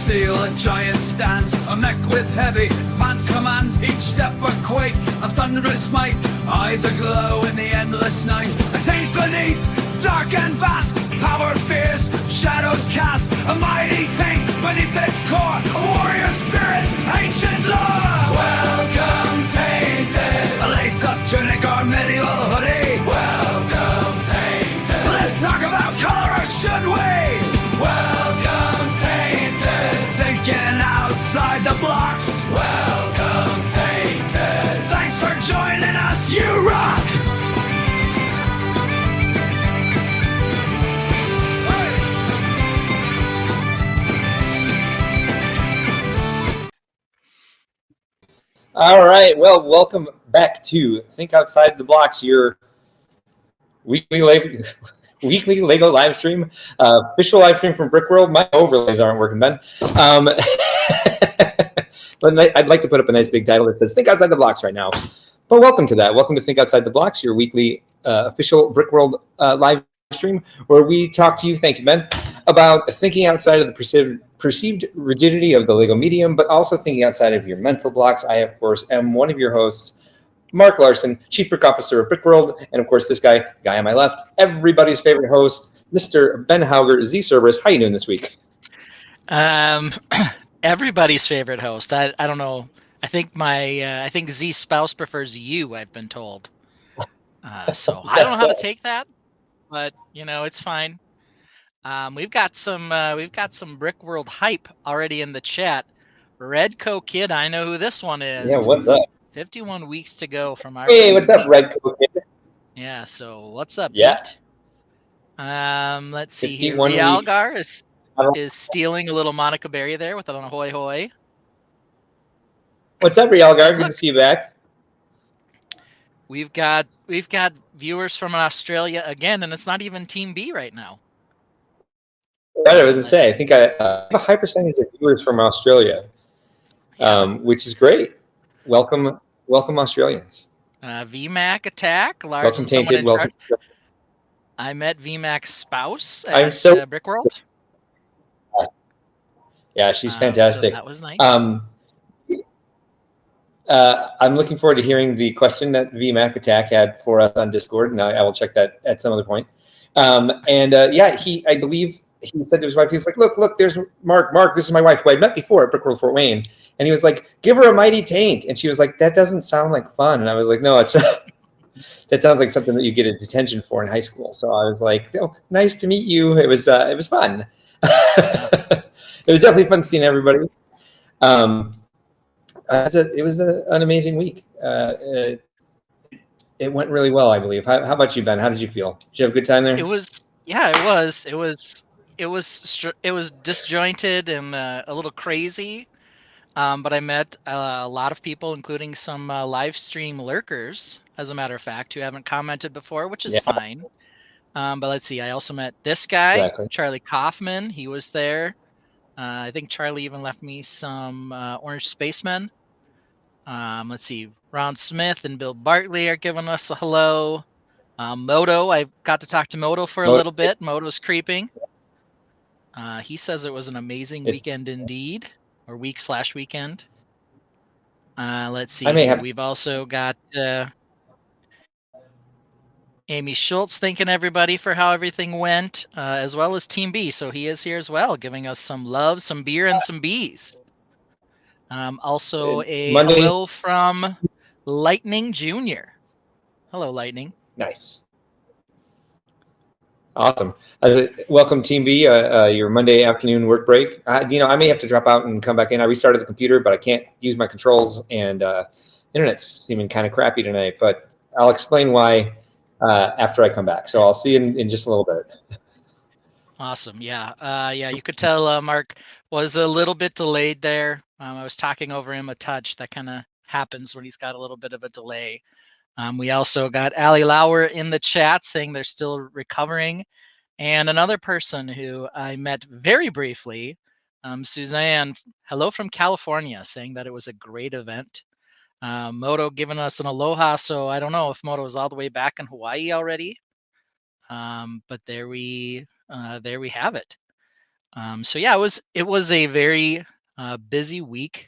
steel, a giant stands, a mech with heavy advanced commands, each step a quake, a thunderous might, eyes aglow in the endless night. A taint beneath, dark and vast, power fierce, shadows cast, a mighty taint beneath its core, a warrior spirit, ancient lore. Welcome tainted, a lace-up tunic or medieval hoodie. Welcome tainted, let's talk about color, or should we? Welcome tainted, thinking outside the blocks. Welcome tainted, thanks for joining us, you rock. All right, well, welcome back to Think Outside the Blocks, your weekly Lego live stream, official live stream from Brickworld. My overlays aren't working, Ben. I'd like to put up a nice big title that says Think Outside the Blocks right now. But welcome to that. Welcome to Think Outside the Blocks, your weekly official Brickworld live stream, where we talk to you, thank you, Ben, about thinking outside of the perceived rigidity of the Lego medium, but also thinking outside of your mental blocks. I, of course, am one of your hosts, Mark Larson, Chief Brick Officer of Brickworld, and of course, this guy on my left, everybody's favorite host, Mr. Ben Hauger, Z Cerberus. How you doing this week? Everybody's favorite host. I don't know. I think I think Z spouse prefers you, I've been told. So I don't know how to take that, but it's fine. We've got some Brickworld hype already in the chat. Redco Kid, I know who this one is. Yeah, what's up? 51 weeks to go from our. Hey, what's up, Redco Kid? Yeah, so what's up, yeah. Pete? Let's see here. Realgar is stealing a little Monica Berry there with it on a hoy hoy. What's up, Realgar? Good to see you back. We've got viewers from Australia again, and it's not even Team B right now. Right, I was going to say, I think I have a high percentage of viewers from Australia, which is great. Welcome, Australians. VMAC Attack, large welcome, and someone Tainted. in Welcome. charge. I met VMAC's spouse at Brickworld. Yeah, she's fantastic. So that was nice. I'm looking forward to hearing the question that VMAC Attack had for us on Discord, and I will check that at some other point. I believe he said to his wife, he was like, look, there's Mark, this is my wife, who I met before at Brickworld Fort Wayne. And he was like, give her a mighty taint. And she was like, that doesn't sound like fun. And I was like, no, that sounds like something that you get a detention for in high school. So I was like, oh, nice to meet you. It was fun. It was definitely fun seeing everybody. It was an amazing week. It went really well, I believe. How about you, Ben? How did you feel? Did you have a good time there? It was disjointed and a little crazy. But I met a lot of people, including some live stream lurkers, as a matter of fact, who haven't commented before, which is fine. But let's see. I also met this guy, Charlie Kaufman. He was there. I think Charlie even left me some Orange Spacemen. Let's see. Ron Smith and Bill Bartley are giving us a hello. Moto, I got to talk to Moto for a little bit. Moto's creeping. He says it was an amazing weekend indeed, or week/weekend. Let's see. We've also got Amy Schultz thanking everybody for how everything went, as well as Team B. So he is here as well, giving us some love, some beer, and some bees. Also a hello from Lightning Jr. Hello, Lightning. Nice. Awesome. Welcome, Team B, your Monday afternoon work break. I may have to drop out and come back in. I restarted the computer, but I can't use my controls, and internet's seeming kind of crappy tonight. But I'll explain why after I come back. So I'll see you in just a little bit. Awesome. Yeah. You could tell Mark was a little bit delayed there. I was talking over him a touch. That kind of happens when he's got a little bit of a delay. We also got Allie Lauer in the chat saying they're still recovering. And another person who I met very briefly, Suzanne, hello from California, saying that it was a great event. Moto giving us an aloha, so I don't know if Moto is all the way back in Hawaii already. But there we have it. So yeah, it was a very busy week,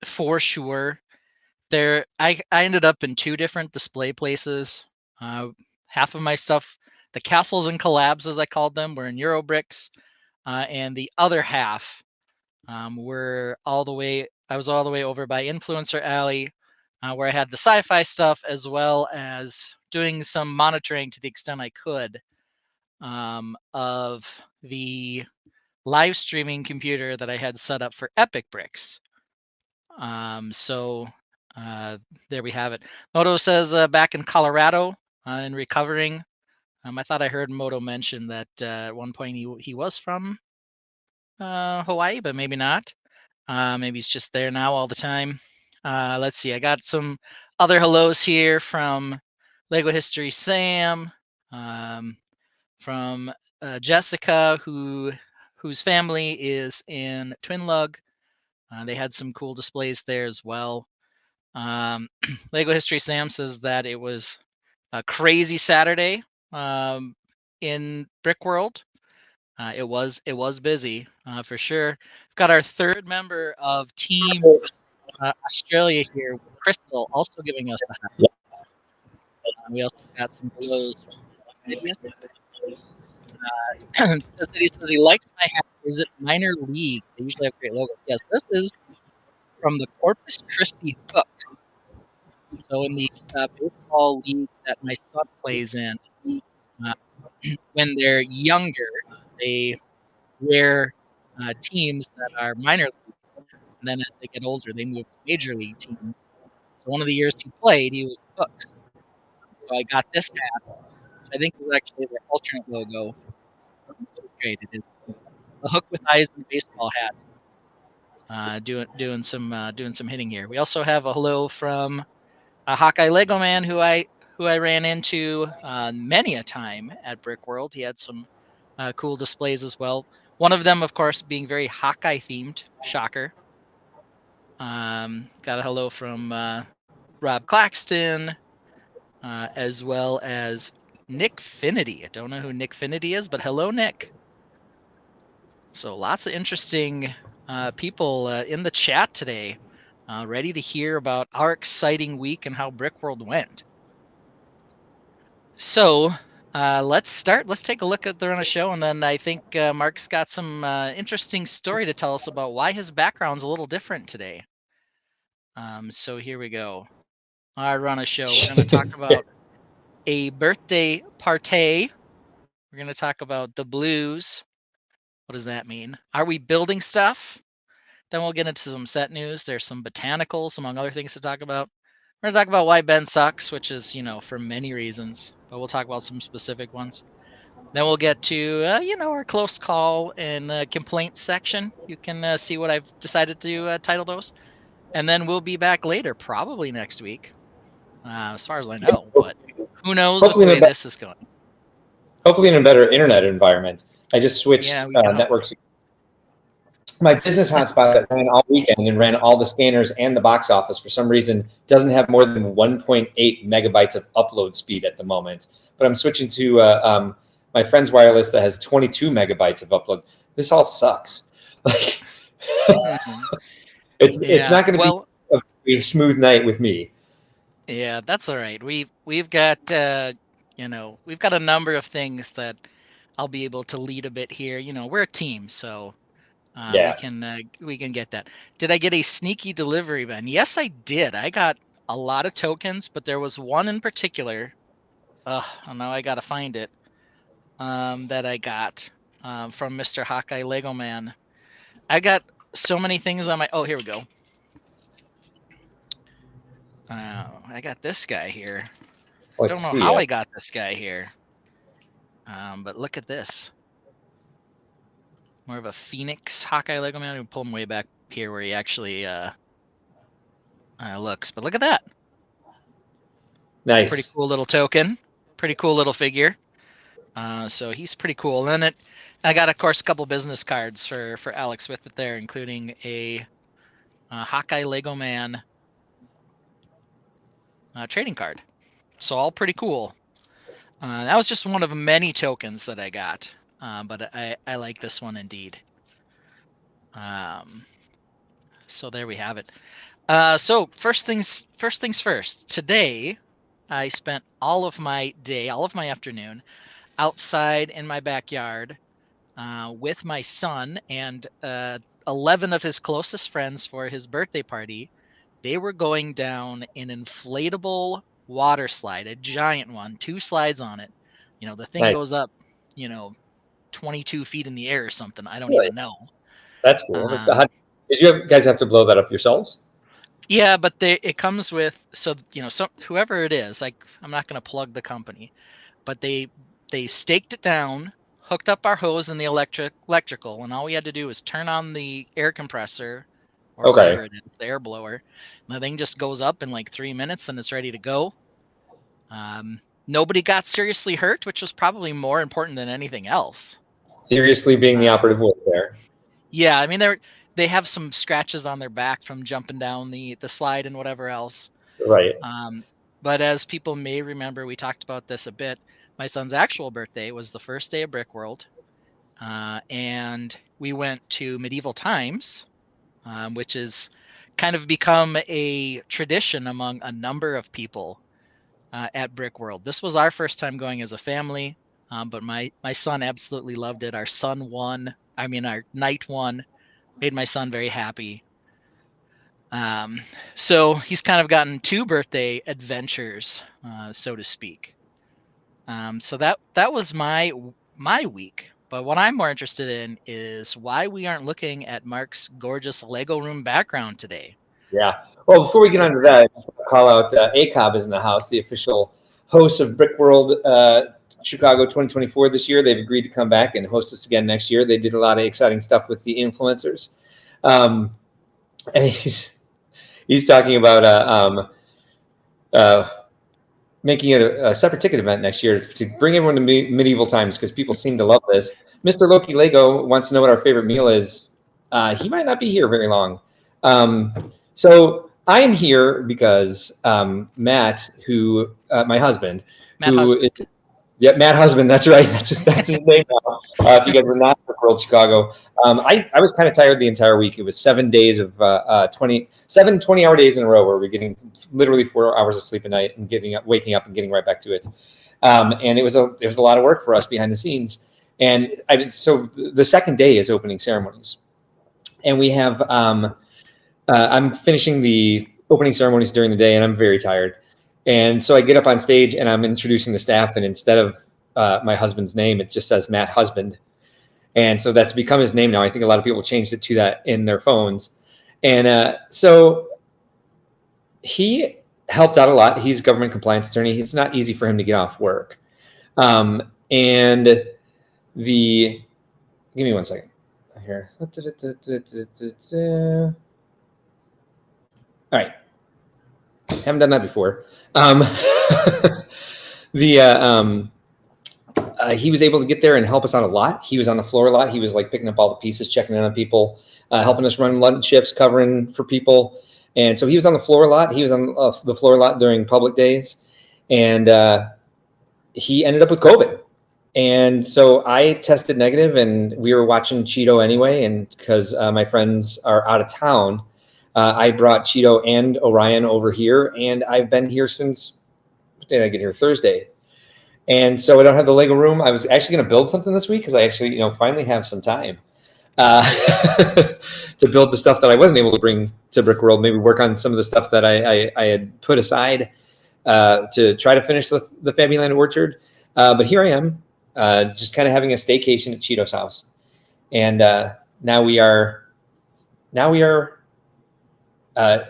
for sure. I ended up in 2 different display places. Half of my stuff, the castles and collabs as I called them, were in Eurobricks, and the other half were all the way. I was all the way over by Influencer Alley, where I had the sci-fi stuff as well as doing some monitoring to the extent I could of the live streaming computer that I had set up for Epic Bricks. So there we have it. Moto says back in Colorado and recovering. I thought I heard Moto mention that at one point he was from Hawaii, but maybe not. Maybe he's just there now all the time. Let's see. I got some other hellos here from Lego History Sam, from Jessica, whose family is in Twin Lug. They had some cool displays there as well. Lego History Sam says that it was a crazy Saturday in Brickworld. It was busy for sure. We've got our third member of Team Australia here, Crystal, also giving us a Yeah. we also got some hellos from Sidious. Sidious says he likes my hat. Is it minor league? They usually have great logos. Yes, this is from the Corpus Christi Hook. So in the baseball league that my son plays in, uh, when they're younger, they wear teams that are minor league, and then as they get older, they move to major league teams. So one of the years he played, he was Hooks. So I got this hat, which I think is actually their alternate logo, which is great. It is a hook with eyes and a baseball hat. Doing some hitting here. We also have a hello from Hawkeye Lego Man, who I ran into many a time at Brickworld. He had some cool displays as well. One of them, of course, being very Hawkeye themed. Shocker. Got a hello from Rob Claxton, as well as Nick Finity. I don't know who Nick Finity is, but hello, Nick. So lots of interesting people in the chat today, ready to hear about our exciting week and how Brickworld went. So let's start. Let's take a look at the run of show, and then I think Mark's got some interesting story to tell us about why his background's a little different today. So here we go. Our run of show. We're going to talk about a birthday party. We're going to talk about the blues. What does that mean? Are we building stuff? Then we'll get into some set news. There's some botanicals, among other things to talk about. We're going to talk about why Ben sucks, which is, for many reasons, but we'll talk about some specific ones. Then we'll get to, our close call and complaints section. You can see what I've decided to title those. And then we'll be back later, probably next week, as far as I know. But who knows with the way this is going. Hopefully in a better internet environment. I just switched networks. My business hotspot that ran all weekend and ran all the scanners and the box office for some reason doesn't have more than 1.8 megabytes of upload speed at the moment. But I'm switching to my friend's wireless that has 22 megabytes of upload. This all sucks. Like, it's not going to be a smooth night with me. Yeah, that's all right. We've got we've got a number of things that I'll be able to lead a bit here. We're a team, so we can get that. Did I get a sneaky delivery, Ben? Yes, I did. I got a lot of tokens, but there was one in particular. Now I gotta find it. That I got from Mr. Hawkeye Lego Man. I got so many things on my. Oh, here we go. I got this guy here. Don't know how I got this guy here. But look at this. More of a Phoenix Hawkeye Lego Man. We'll pull him way back here where he actually looks. But look at that. Nice. Pretty cool little token. Pretty cool little figure. So he's pretty cool. And then I got, of course, a couple business cards for Alex with it there, including a Hawkeye Lego Man trading card. So all pretty cool. That was just one of many tokens that I got. but I like this one indeed. So there we have it. So first things first. Today, I spent all of my day, all of my afternoon, outside in my backyard with my son and 11 of his closest friends for his birthday party. They were going down an inflatable water slide, a giant one, 2 slides on it. The thing Nice. goes up, 22 feet in the air or something. I don't Really? even know. That's cool. Um, Did you guys have to blow that up yourselves? yeah, but it comes with, so whoever it is, like, I'm not going to plug the company, but they staked it down, hooked up our hose and the electrical, and all we had to do was turn on the air compressor or Okay. whatever it is, the air blower. And the thing just goes up in like 3 minutes and it's ready to go. Nobody got seriously hurt, which was probably more important than anything else. Seriously being the operative word there. Yeah, I mean they have some scratches on their back from jumping down the slide and whatever else. Right. But as people may remember, we talked about this a bit. My son's actual birthday was the first day of Brickworld, and we went to Medieval Times, which has kind of become a tradition among a number of people at Brickworld. This was our first time going as a family, but my son absolutely loved it. Our night one made my son very happy. So he's kind of gotten 2 birthday adventures, so to speak. So that was my week. But what I'm more interested in is why we aren't looking at Mark's gorgeous Lego room background today. Yeah. Well, before we get on to that, I'll call out ACOB is in the house, the official host of Brickworld Chicago 2024 this year. They've agreed to come back and host us again next year. They did a lot of exciting stuff with the influencers. And he's talking about making it a separate ticket event next year to bring everyone to Medieval Times because people seem to love this. Mr. Loki Lego wants to know what our favorite meal is. He might not be here very long. So I am here because Matt, who my husband, Matt Husband. That's right. That's his name now. If you guys were not in Brickworld Chicago, I was kind of tired the entire week. It was 7 days of 20-hour days in a row where we're getting literally 4 hours of sleep a night and waking up and getting right back to it. And it was a lot of work for us behind the scenes. And so the second day is opening ceremonies, and we have I'm finishing the opening ceremonies during the day, and I'm very tired. And so I get up on stage and I'm introducing the staff, and instead of my husband's name, it just says Matt Husband. And so that's become his name now. I think a lot of people changed it to that in their phones. And so he helped out a lot. He's a government compliance attorney. It's not easy for him to get off work. Give me 1 second here. All right. Haven't done that before. He was able to get there and help us out a lot. He was on the floor a lot. He was like picking up all the pieces, checking in on people, helping us run lunch shifts, covering for people. And so he was on the floor a lot. He was on the floor a lot during public days. And he ended up with COVID. And so I tested negative, and we were watching Cheeto anyway. And because my friends are out of town, I brought Cheeto and Orion over here, and I've been here since, what day did I get here? Thursday. And so I don't have the Lego room. I was actually going to build something this week because I actually, finally have some time to build the stuff that I wasn't able to bring to Brickworld. Maybe work on some of the stuff that I had put aside to try to finish the Fabuland Orchard. But here I am, just kind of having a staycation at Cheeto's house. And now we are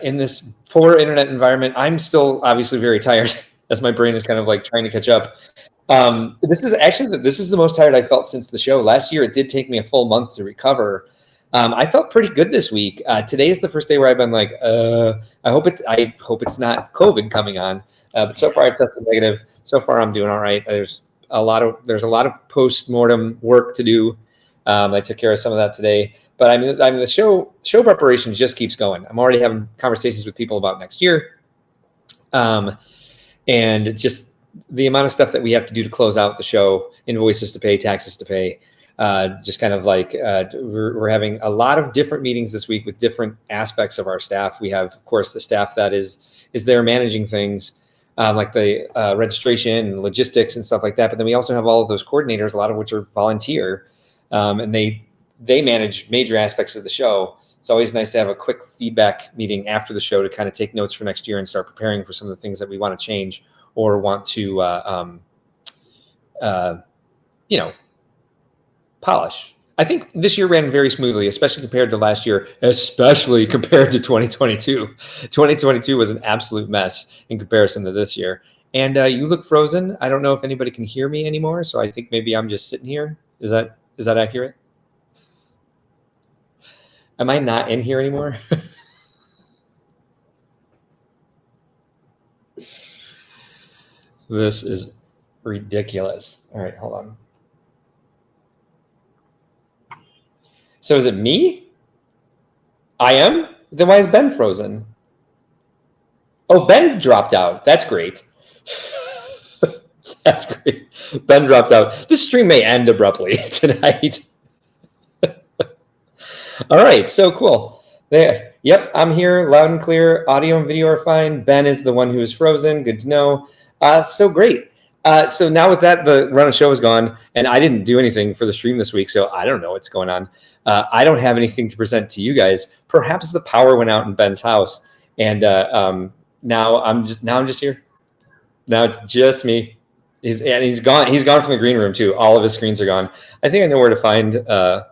in this poor internet environment. I'm still obviously very tired as my brain is kind of like trying to catch up. This is the most tired I've felt since the show. Last year, it did take me a full month to recover. I felt pretty good this week. Today is the first day where I've been like, I hope it's not COVID coming on. But so far I've tested negative. So far I'm doing all right. There's a lot of post-mortem work to do. I took care of some of that today. But I mean, the show preparation just keeps going. I'm already having conversations with people about next year, and just the amount of stuff that we have to do to close out the show, invoices to pay, taxes to pay. Just kind of like we're having a lot of different meetings this week with different aspects of our staff. We have, of course, the staff that is there managing things like the registration and logistics and stuff like that. But then we also have all of those coordinators, a lot of which are volunteer, and they manage major aspects of the show. It's always nice to have a quick feedback meeting after the show to kind of take notes for next year and start preparing for some of the things that we want to change or want to, polish. I think this year ran very smoothly, especially compared to last year, especially compared to 2022. 2022 was an absolute mess in comparison to this year. And you look frozen. I don't know if anybody can hear me anymore, so I think maybe I'm just sitting here. Is that accurate? Am I not in here anymore? This is ridiculous. All right, hold on. So is it me? I am? Then why is Ben frozen? Oh, Ben dropped out. That's great. That's great. Ben dropped out. This stream may end abruptly tonight. All right, so cool. There. Yep, I'm here, loud and clear. Audio and video are fine. Ben is the one who is frozen. Good to know. So great. So now with that, the run of show is gone, and I didn't do anything for the stream this week, so I don't know what's going on. I don't have anything to present to you guys. Perhaps the power went out in Ben's house, and now I'm just here. Now it's just me. He's gone. He's gone from the green room too. All of his screens are gone. I think I know where to find the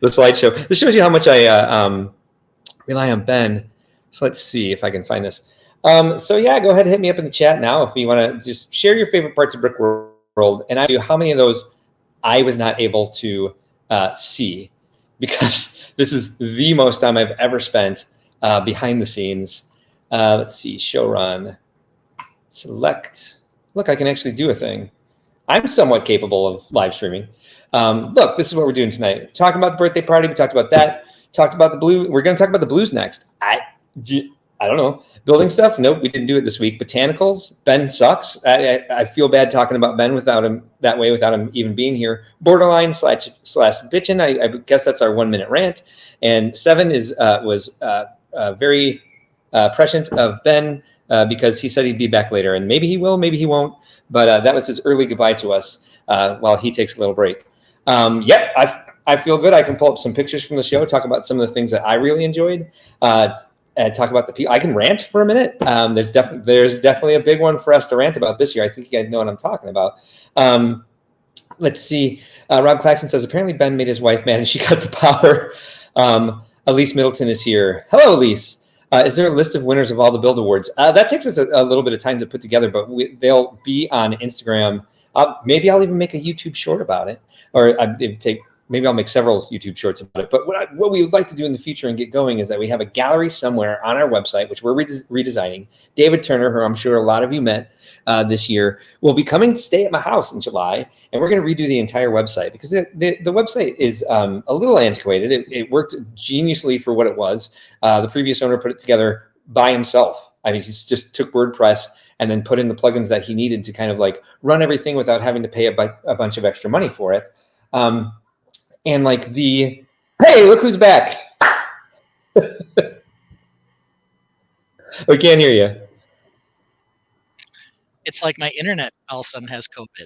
slideshow. This shows you how much I rely on Ben. So let's see if I can find this. So yeah, go ahead and hit me up in the chat now if you want to just share your favorite parts of Brickworld. And I do how many of those I was not able to see, because this is the most time I've ever spent behind the scenes. Let's see, show run, select. Look, I can actually do a thing. I'm somewhat capable of live streaming. Look, this is what we're doing tonight. Talking about the birthday party. We talked about that. Talked about the blue. We're going to talk about the blues next. I don't know. Building stuff? Nope, we didn't do it this week. Botanicals? Ben sucks. I feel bad talking about Ben without him that way, without him even being here. Borderline slash bitchin'. I guess that's our 1 minute rant. And 7 was very prescient of Ben because he said he'd be back later. And maybe he will, maybe he won't. But that was his early goodbye to us while he takes a little break. Yep, I feel good. I can pull up some pictures from the show, talk about some of the things that I really enjoyed. Talk about the people. I can rant for a minute. There's definitely a big one for us to rant about this year. I think you guys know what I'm talking about. Let's see. Rob Claxton says, apparently Ben made his wife mad and she got the power. Elise Middleton is here. Hello, Elise. Is there a list of winners of all the Build Awards? That takes us a little bit of time to put together, but they'll be on Instagram. Maybe I'll even make a YouTube short about it, or maybe I'll make several YouTube shorts about it. But what we would like to do in the future and get going is that we have a gallery somewhere on our website, which we're redesigning. David Turner, who I'm sure a lot of you met this year, will be coming to stay at my house in July, and we're going to redo the entire website because the website is a little antiquated. It worked geniusly for what it was. The previous owner put it together by himself. I mean, he just took WordPress and then put in the plugins that he needed to kind of like run everything without having to pay a bunch of extra money for it. And like hey, look who's back. We can't hear you. It's like my internet all of a sudden has COVID.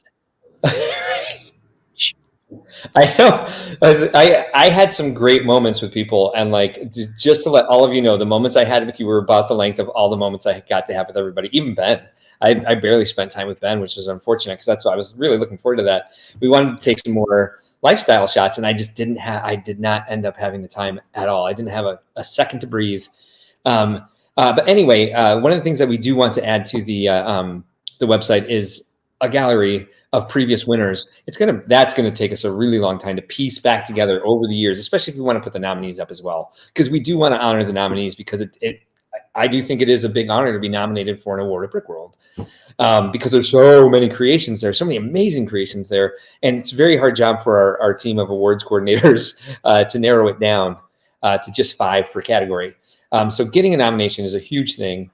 I know. I had some great moments with people, and like just to let all of you know, the moments I had with you were about the length of all the moments I got to have with everybody, even Ben. I barely spent time with Ben, which is unfortunate because that's why I was really looking forward to that. We wanted to take some more lifestyle shots, and I just I did not end up having the time at all. I didn't have a second to breathe. But anyway, one of the things that we do want to add to the website is a gallery of previous winners. That's gonna take us a really long time to piece back together over the years, especially if we want to put the nominees up as well, because we do want to honor the nominees, because I do think it is a big honor to be nominated for an award at Brickworld. Because there's so many creations there, so many amazing creations there, and it's a very hard job for our team of awards coordinators to narrow it down to just 5 per category. So getting a nomination is a huge thing.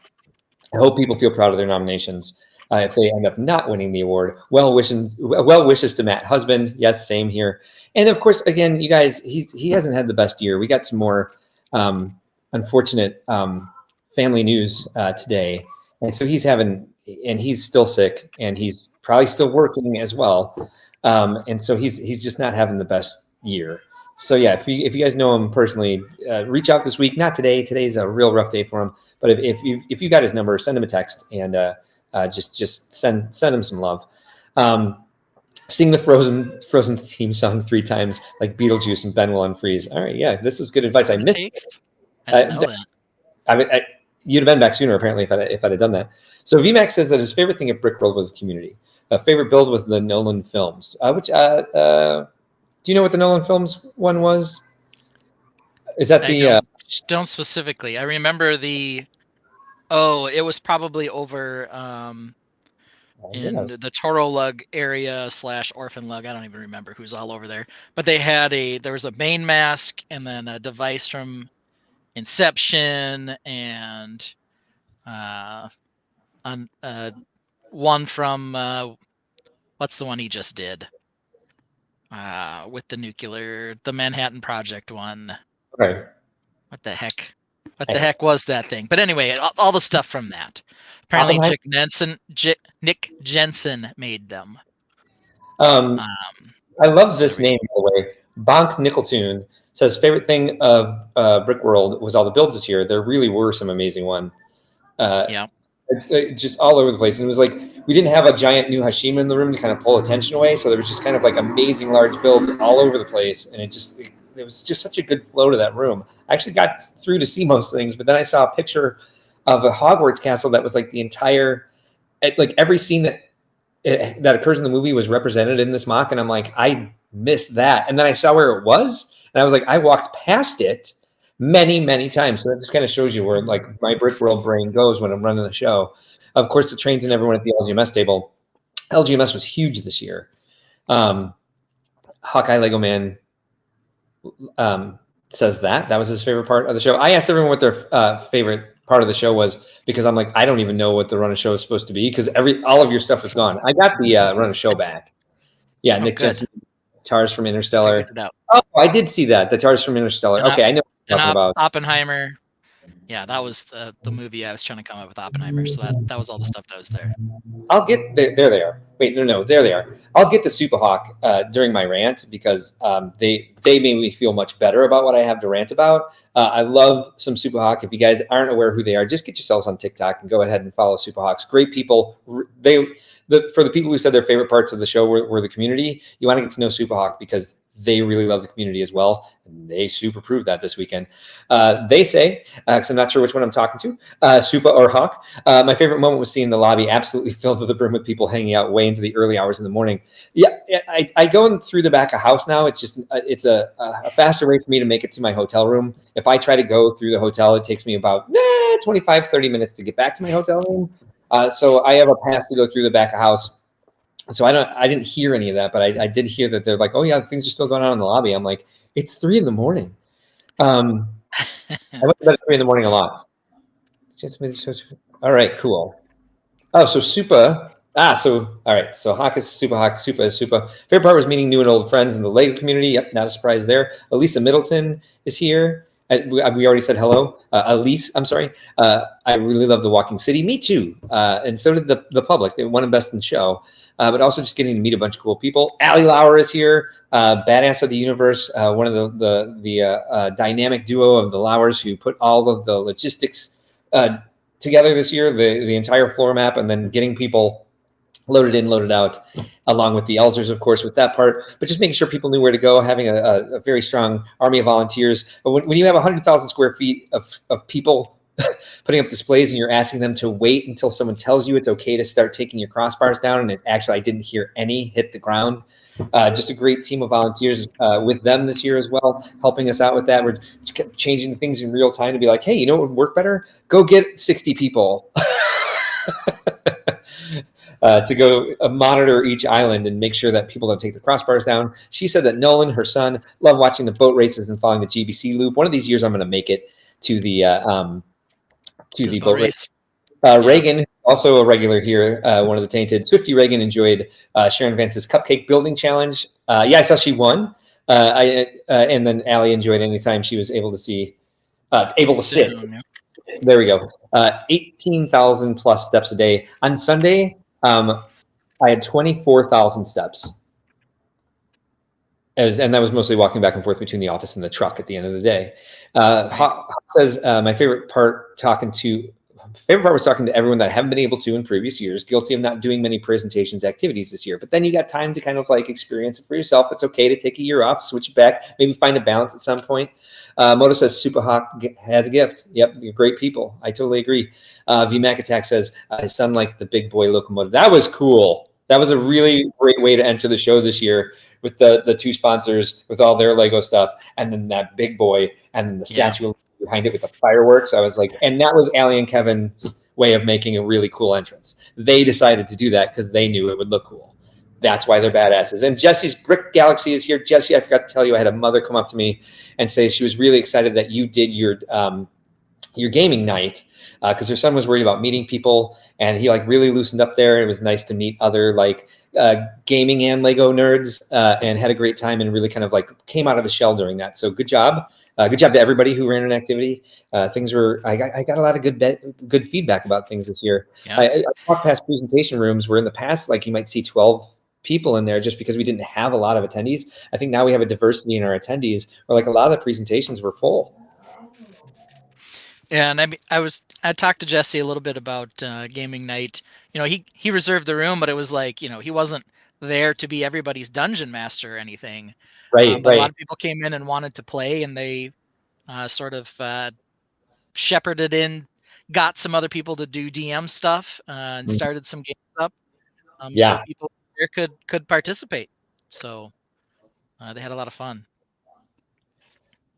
I hope people feel proud of their nominations. if they end up not winning the award. Well wishes to Matt Husband. Yes, same here. And of course, again, you guys, he hasn't had the best year. We got some more unfortunate family news today, and so he's still sick, and he's probably still working as well, and so he's just not having the best year. So yeah, if you guys know him personally, reach out this week. Not today. Today's a real rough day for him. But if you got his number, send him a text and just send him some love. Sing the Frozen theme song 3 times like Beetlejuice and Ben will unfreeze. All right, yeah, this is good advice. I missed it. I didn't know that. You'd have been back sooner apparently if I'd have done that. So VMAX says that his favorite thing at Brickworld was the community. Favorite build was the Nolan films, which do you know what the Nolan films one was? Is that don't specifically. I remember it was probably over in the Toro Lug area / Orphan Lug. I don't even remember who's all over there. But they had there was a main mask and then a device from Inception and one from what's the one he just did? With the Manhattan Project one. Okay. What the heck was that thing? But anyway, all the stuff from that. Apparently, Nick Jensen made them. I love this name, by the way. Bonk Nickeltune says favorite thing of Brickworld was all the builds this year. There really were some amazing ones. Yeah. Just all over the place. And it was like we didn't have a giant new Hashima in the room to kind of pull attention away. So there was just kind of like amazing large builds all over the place. And it was just such a good flow to that room. I actually got through to see most things, but then I saw a picture of a Hogwarts castle that was like the entire, like every scene that occurs in the movie was represented in this mock. And I'm like, I missed that. And then I saw where it was. And I was like, I walked past it many, many times. So that just kind of shows you where like my Brickworld brain goes when I'm running the show. Of course, the trains and everyone at the LGMS table. LGMS was huge this year. Hawkeye Lego Man says that was his favorite part of the show. I asked everyone what their favorite part of the show was because I'm like, I don't even know what the run of show is supposed to be because all of your stuff was gone. I got the run of show back. Yeah, Nick Jensen, TARS from Interstellar. Oh, I did see that. The TARS from Interstellar. Okay, I know what you're talking about. Oppenheimer. Yeah, that was the movie I was trying to come up with, Oppenheimer. So that was all the stuff that was there. I'll get there they are. Wait, no, there they are. I'll get to Superhawk during my rant because they made me feel much better about what I have to rant about. I love some Superhawk. If you guys aren't aware who they are, just get yourselves on TikTok and go ahead and follow Superhawks. Great people. For the people who said their favorite parts of the show were the community, you want to get to know Superhawk because they really love the community as well. And they super proved that this weekend. They say, because I'm not sure which one I'm talking to, Super or Hawk. My favorite moment was seeing the lobby absolutely filled to the brim with people hanging out way into the early hours in the morning. Yeah, I go through the back of house now. It's just it's a faster way for me to make it to my hotel room. If I try to go through the hotel, it takes me about 25, 30 minutes to get back to my hotel room. So I have a pass to go through the back of house. So I didn't hear any of that, but I did hear that they're like, oh yeah, things are still going on in the lobby. I'm like, it's 3 a.m. I went to bed at 3 a.m. a lot. All right, cool. Oh, so Super. All right. So Hawk is Super Hawk. Super is Super. Favorite part was meeting new and old friends in the Lego community. Yep, not a surprise there. Elisa Middleton is here. We already said hello. Elise, I'm sorry. I really love the Walking City. Me too. And so did the public. They won and best in show. But also just getting to meet a bunch of cool people. Allie Lauer is here, badass of the universe, one of the dynamic duo of the Lauers who put all of the logistics together this year, the entire floor map, and then getting people loaded in, loaded out, along with the Elzers, of course, with that part. But just making sure people knew where to go, having a very strong army of volunteers. But when you have 100,000 square feet of people putting up displays and you're asking them to wait until someone tells you it's okay to start taking your crossbars down, and I didn't hear any hit the ground. Just a great team of volunteers with them this year as well, helping us out with that. We're changing things in real time to be like, hey, you know what would work better? Go get 60 people to go monitor each island and make sure that people don't take the crossbars down. She said that Nolan, her son, loved watching the boat races and following the GBC loop. One of these years I'm going to make it to the boat race. Reagan, also a regular here, one of the tainted. Swifty Reagan enjoyed Sharon Vance's cupcake building challenge. Yeah, I saw she won. And then Allie enjoyed anytime she was able to Sit sit. down, yeah. There we go. 18,000 plus steps a day. On Sunday, I had 24,000 steps. And that was mostly walking back and forth between the office and the truck at the end of the day. Hawk says, my favorite part was talking to everyone that I haven't been able to in previous years, guilty of not doing many presentations activities this year. But then you got time to kind of like experience it for yourself. It's okay to take a year off, switch it back, maybe find a balance at some point. Moto says, Super Hawk has a gift. Yep, you're great people. I totally agree. VMAC Attack says, his son liked the big boy locomotive. That was cool. That was a really great way to enter the show this year with the two sponsors, with all their Lego stuff, and then that big boy, and then the statue behind it with the fireworks. I was like, and that was Allie and Kevin's way of making a really cool entrance. They decided to do that because they knew it would look cool. That's why they're badasses. And Jesse's Brick Galaxy is here. Jesse, I forgot to tell you, I had a mother come up to me and say she was really excited that you did your gaming night, because her son was worried about meeting people, and he like really loosened up there. It was nice to meet other like gaming and Lego nerds, and had a great time, and really kind of like came out of his shell during that. So good job. Good job to everybody who ran an activity. I got a lot of good feedback about things this year. Yeah. I walked past presentation rooms where in the past, like you might see 12 people in there just because we didn't have a lot of attendees. I think now we have a diversity in our attendees where like a lot of the presentations were full. Yeah, and I talked to Jesse a little bit about gaming night. You know, he reserved the room, but it was like, you know, he wasn't there to be everybody's dungeon master or anything. Right. But a lot of people came in and wanted to play, and they sort of shepherded in, got some other people to do DM stuff, and started some games up. So people there could participate. So they had a lot of fun.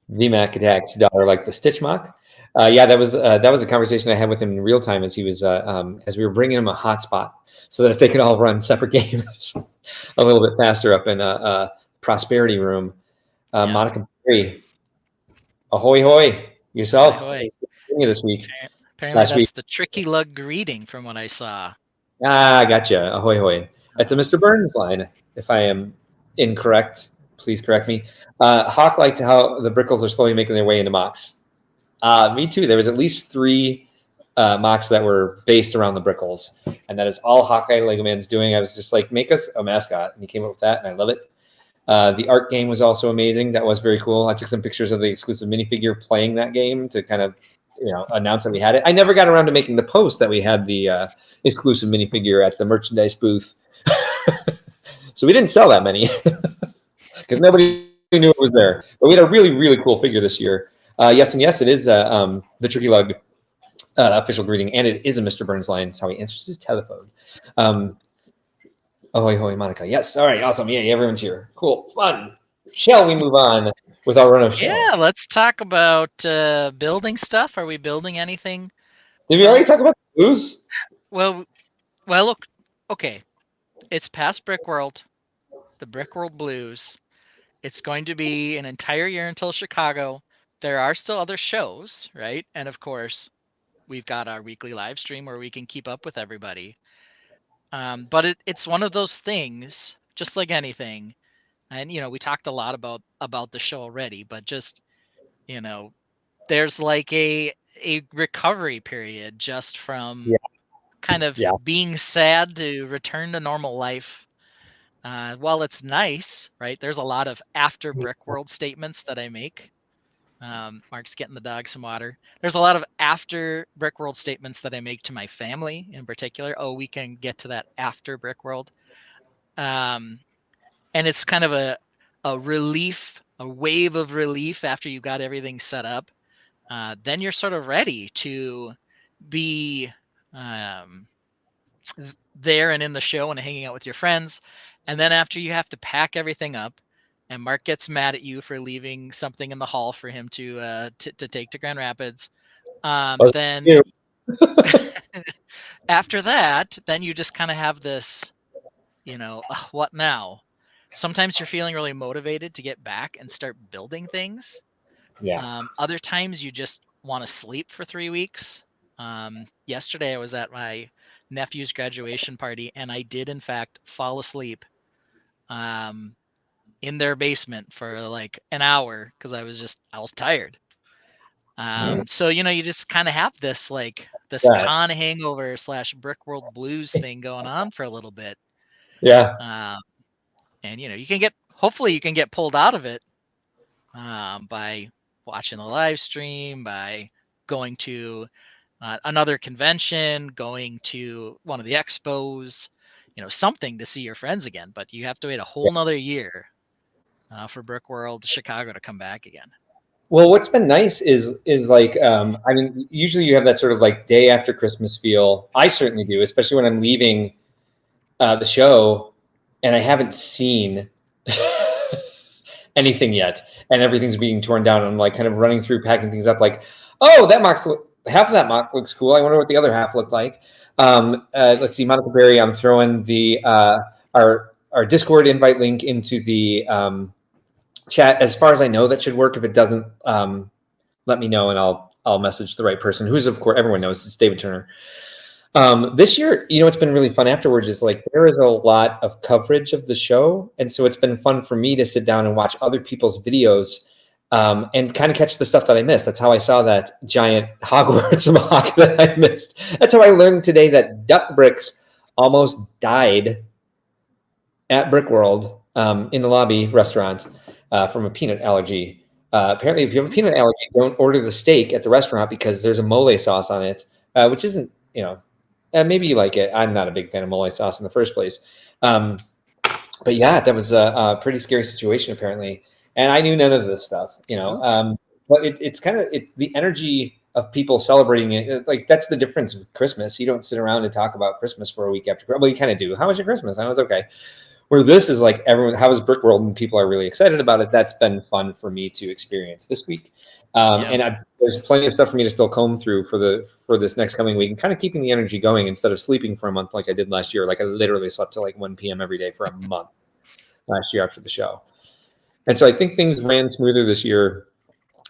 VMAC Attack's daughter like the Stitch Mock. Yeah, that was a conversation I had with him in real time as he was as we were bringing him a hotspot so that they could all run separate games a little bit faster up in a prosperity room. Monica Perry, ahoy hoy yourself. Ahoy. This week. Apparently that's the tricky lug greeting from what I saw. Gotcha. Ahoy hoy. That's a Mr. Burns line. If I am incorrect, please correct me. Hawk liked how the Brickles are slowly making their way into mocks. Me too. There was at least 3 mocks that were based around the Brickles, and that is all Hawkeye Lego Man's doing. I was just like, make us a mascot, and he came up with that, and I love it. The art game was also amazing. That was very cool. I took some pictures of the exclusive minifigure playing that game to kind of, announce that we had it. I never got around to making the post that we had the exclusive minifigure at the merchandise booth. So we didn't sell that many because nobody knew it was there. But we had a really, really cool figure this year. Yes, and yes, it is the Tricky Lug official greeting, and it is a Mr. Burns line. That's how he answers his telephone. Ahoy, hoy, Monica. Yes, all right, awesome. Yeah, everyone's here. Cool, fun. Shall we move on with our run-of show? Yeah, let's talk about building stuff. Are we building anything? Did we already talk about the blues? Well, look, okay. It's past Brickworld, the Brickworld Blues. It's going to be an entire year until Chicago. There are still other shows, right? And of course, we've got our weekly live stream where we can keep up with everybody. But it's one of those things, just like anything. And we talked a lot about the show already, but just there's like a recovery period just from kind of being sad to return to normal life. While it's nice, right? There's a lot of after Brickworld statements that I make. Mark's getting the dog some water. There's a lot of after Brickworld statements that I make to my family in particular. Oh, we can get to that after Brickworld. And it's kind of a relief, a wave of relief after you got everything set up. Then you're sort of ready to be there and in the show and hanging out with your friends. And then after you have to pack everything up, and Mark gets mad at you for leaving something in the hall for him to take to Grand Rapids, then after that, then you just kind of have this, what now? Sometimes you're feeling really motivated to get back and start building things. Other times you just want to sleep for 3 weeks. Yesterday I was at my nephew's graduation party, and I did in fact fall asleep in their basement for like an hour because I was tired. So you just kind of have this Yeah. con hangover / Brickworld blues thing going on for a little bit. Yeah. Um, and hopefully you can get pulled out of it by watching a live stream, by going to another convention, going to one of the expos, something to see your friends again. But you have to wait a whole nother year for Brickworld Chicago to come back again. Well, what's been nice is like I mean, usually you have that sort of like day after Christmas feel. I certainly do, especially when I'm leaving the show and I haven't seen anything yet, and everything's being torn down. And I'm like kind of running through, packing things up. Like, oh, half of that mock looks cool. I wonder what the other half looked like. Let's see, Monica Berry. I'm throwing the our Discord invite link into the chat. As far as I know, that should work. If it doesn't, let me know and I'll message the right person. Who's, of course, everyone knows it's David Turner. This year, it's been really fun afterwards. Is like there is a lot of coverage of the show, and so it's been fun for me to sit down and watch other people's videos and kind of catch the stuff that I missed. That's how I saw that giant Hogwarts mock that I missed. That's how I learned today that Duck Bricks almost died at Brickworld in the lobby restaurant from a peanut allergy. Apparently, if you have a peanut allergy, don't order the steak at the restaurant because there's a mole sauce on it, which isn't, maybe you like it. I'm not a big fan of mole sauce in the first place. But yeah, that was a pretty scary situation apparently. And I knew none of this stuff, but it's kind of the energy of people celebrating it. Like that's the difference with Christmas. You don't sit around and talk about Christmas for a week after. Well, you kind of do. How was your Christmas? I was okay. Where this is like everyone, how is Brickworld? And people are really excited about it. That's been fun for me to experience this week. And there's plenty of stuff for me to still comb through for this next coming week and kind of keeping the energy going instead of sleeping for a month like I did last year. Like I literally slept till like 1 p.m. every day for a month last year after the show. And so I think things ran smoother this year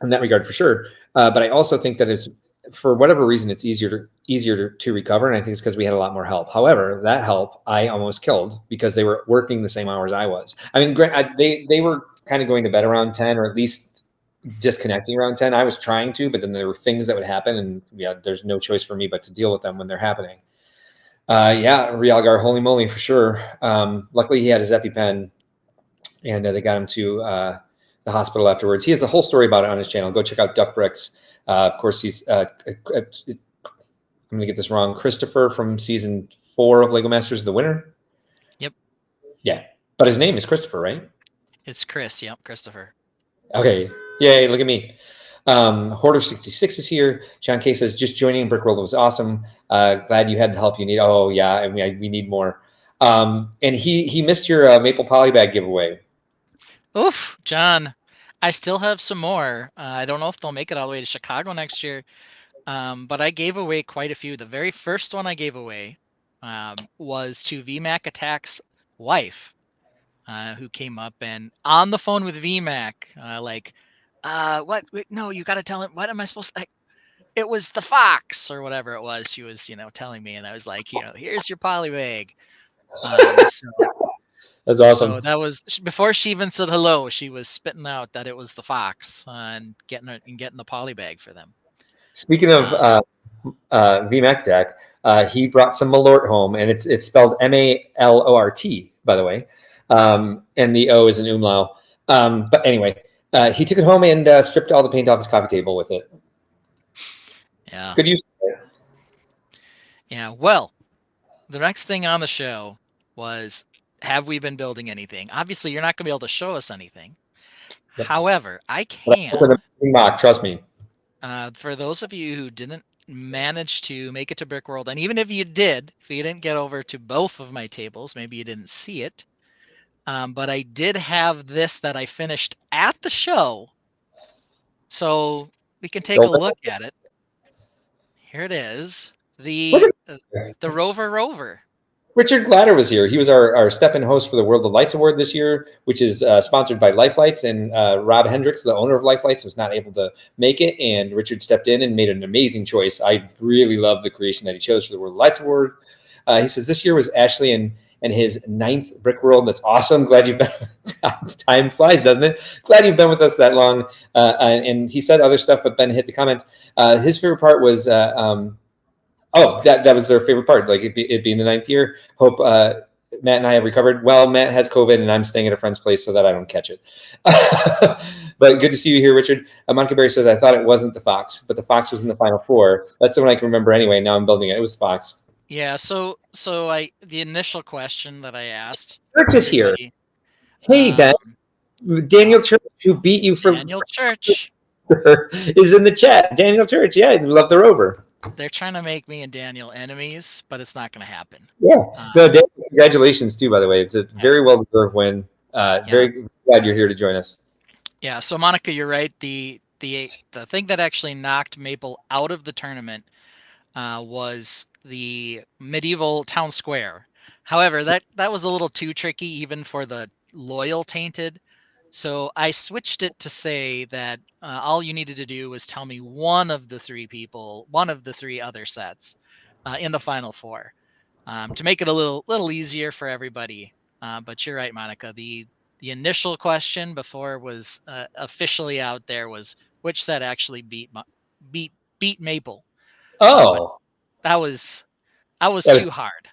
in that regard for sure. But I also think that it's, for whatever reason, it's easier to recover. And I think it's because we had a lot more help. However, that help I almost killed because they were working the same hours I was. I mean, they were kind of going to bed around 10 or at least disconnecting around 10. I was trying to, but then there were things that would happen. And yeah, there's no choice for me but to deal with them when they're happening. Rialgar, holy moly, for sure. Luckily, he had his EpiPen and they got him to the hospital afterwards. He has a whole story about it on his channel. Go check out Duck Bricks. Of course, he's I'm going to get this wrong. Christopher from season 4 of Lego Masters, the winner. Yep. Yeah, but his name is Christopher, right? It's Chris. Yep, Christopher. Okay. Yay! Look at me. Hoarder 66 is here. John K says just joining Brickworld was awesome. Glad you had the help you need. Oh yeah, and we need more. And he missed your maple polybag giveaway. Oof, John. I still have some more. I don't know if they'll make it all the way to Chicago next year, but I gave away quite a few. The very first one I gave away was to VMAC Attack's wife, who came up and on the phone with VMAC, what? Wait, no, you got to tell him. What am I supposed to? It was the fox or whatever it was. She was, telling me, and I was like, here's your polybag. That's awesome. So that was before she even said hello. She was spitting out that it was the fox and getting the poly bag for them. Speaking of VMAC Attack, he brought some Malort home, and it's spelled Malort, by the way, and the O is an umlaut. But anyway, he took it home and stripped all the paint off his coffee table with it. Yeah. Good use. Yeah. Well, the next thing on the show was, have we been building anything? Obviously, you're not going to be able to show us anything. Yep. However, I can. Mock, trust me. For those of you who didn't manage to make it to Brickworld, and even if you did, if you didn't get over to both of my tables, maybe you didn't see it. But I did have this that I finished at the show. So we can take a look at it. Here it is. The Rover. Richard Glatter was here. He was our step-in host for the World of Lights Award this year, which is sponsored by Life Lights. And Rob Hendricks, the owner of Life Lights, was not able to make it. And Richard stepped in and made an amazing choice. I really love the creation that he chose for the World of Lights Award. He says this year was Ashley and his 9th Brickworld. That's awesome. Glad you've been. Time flies, doesn't it? Glad you've been with us that long. And he said other stuff, but Ben hit the comment. His favorite part was. Oh, that was their favorite part. Like it being the 9th year. Hope Matt and I have recovered. Well, Matt has COVID, and I'm staying at a friend's place so that I don't catch it. But good to see you here, Richard. Monica Berry says, I thought it wasn't the Fox, but the Fox was in the Final Four. That's the one I can remember anyway. Now I'm building it. It was the Fox. Yeah. So the initial question that I asked. Church is here. Hey, Ben. Daniel Church, who beat you for Daniel Church is in the chat. Daniel Church, yeah, love the Rover. They're trying to make me and Daniel enemies, but it's not going to happen. Yeah. No, Daniel, congratulations too, by the way. It's a very well-deserved win. Very glad you're here to join us. Yeah. So Monica, you're right. The thing that actually knocked Maple out of the tournament was the medieval town square. However, that was a little too tricky even for the loyal tainted. So I switched it to say that all you needed to do was tell me one of the three other sets in the Final Four to make it a little easier for everybody. But you're right, Monica. The initial question before it was officially out there was which set actually beat Maple. Oh, that was too hard.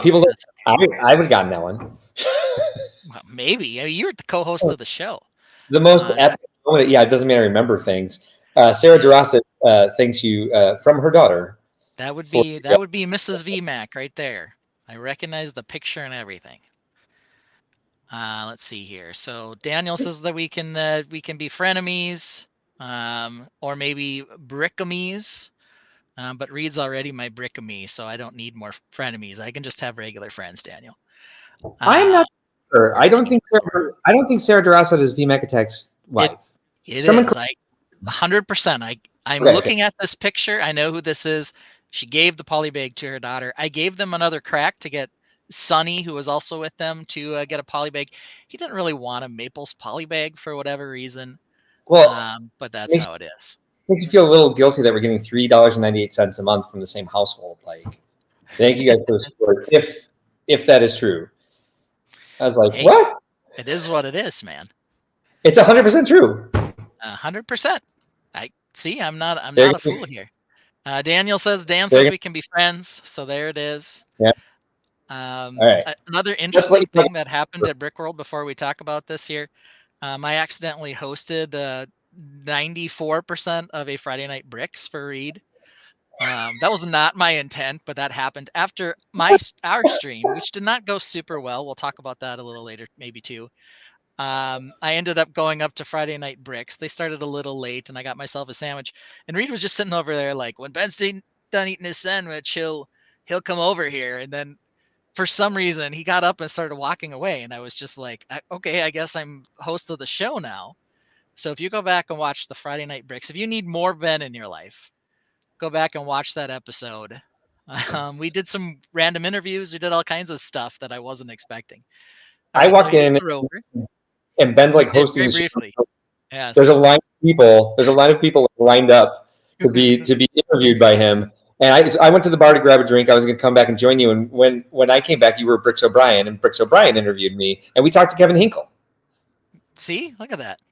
People. I would have gotten that one. Well, maybe. I mean, you were the co-host of the show. The most epic moment. Yeah, it doesn't mean I remember things. Sarah Durasset thanks you from her daughter. That would be Mrs. VMAC right there. I recognize the picture and everything. Let's see here. So Daniel says that we can be frenemies, or maybe brickamies. But Reed's already my brickamy, so I don't need more frenemies. I can just have regular friends, Daniel. I'm not sure. I don't think Sarah Durasset is VMAC Attack's wife. It is. 100%. I'm looking at this picture. I know who this is. She gave the polybag to her daughter. I gave them another crack to get Sonny, who was also with them, to get a polybag. He didn't really want a Maples polybag for whatever reason. Well, but that's how it is. Makes you feel a little guilty that we're getting $3.98 a month from the same household. Like, thank you guys for the support. If that is true. I was like, what? It is what it is, man. It's 100% true. 100%. I see. I'm not a fool here. Daniel says we can be friends. So there it is. Yeah. All right. Another interesting thing that happened at Brickworld before we talk about this here. I accidentally hosted 94% of a Friday Night Bricks for Reed. That was not my intent, but that happened after our stream, which did not go super well. We'll talk about that a little later, maybe too. I ended up going up to Friday Night Bricks. They started a little late, and I got myself a sandwich. And Reed was just sitting over there, like, when Ben's done eating his sandwich, he'll come over here. And then, for some reason, he got up and started walking away, and I was just like, okay, I guess I'm host of the show now. So if you go back and watch the Friday Night Bricks, if you need more Ben in your life, go back and watch that episode. We did some random interviews. We did all kinds of stuff that I wasn't expecting. I walk in and Ben's like hosting very briefly. Yeah. There's a line of people lined up to be interviewed by him. And I went to the bar to grab a drink. I was going to come back and join you. And when I came back, you were Bricks O'Brien, and Bricks O'Brien interviewed me, and we talked to Kevin Hinkle. See, look at that.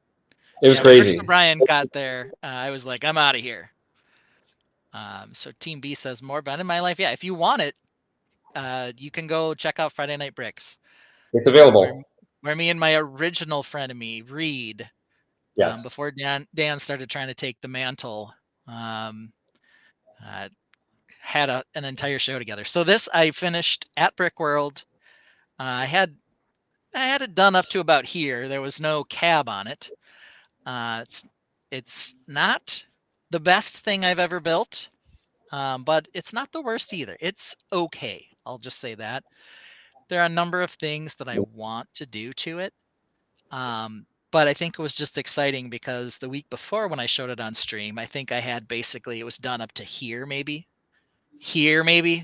It was crazy. Bricks O'Brien got there. I was like, I'm out of here. So Team B says, more Ben in my life. Yeah, if you want it, you can go check out Friday Night Bricks. It's available. Where me and my original frenemy, Reed, yes, before Dan started trying to take the mantle, had an entire show together. So this I finished at Brickworld. I had it done up to about here. There was no cab on it. It's not the best thing I've ever built, but it's not the worst either. It's okay. I'll just say that. There are a number of things that I want to do to it, but I think it was just exciting because the week before when I showed it on stream, I think I had basically it was done up to here maybe.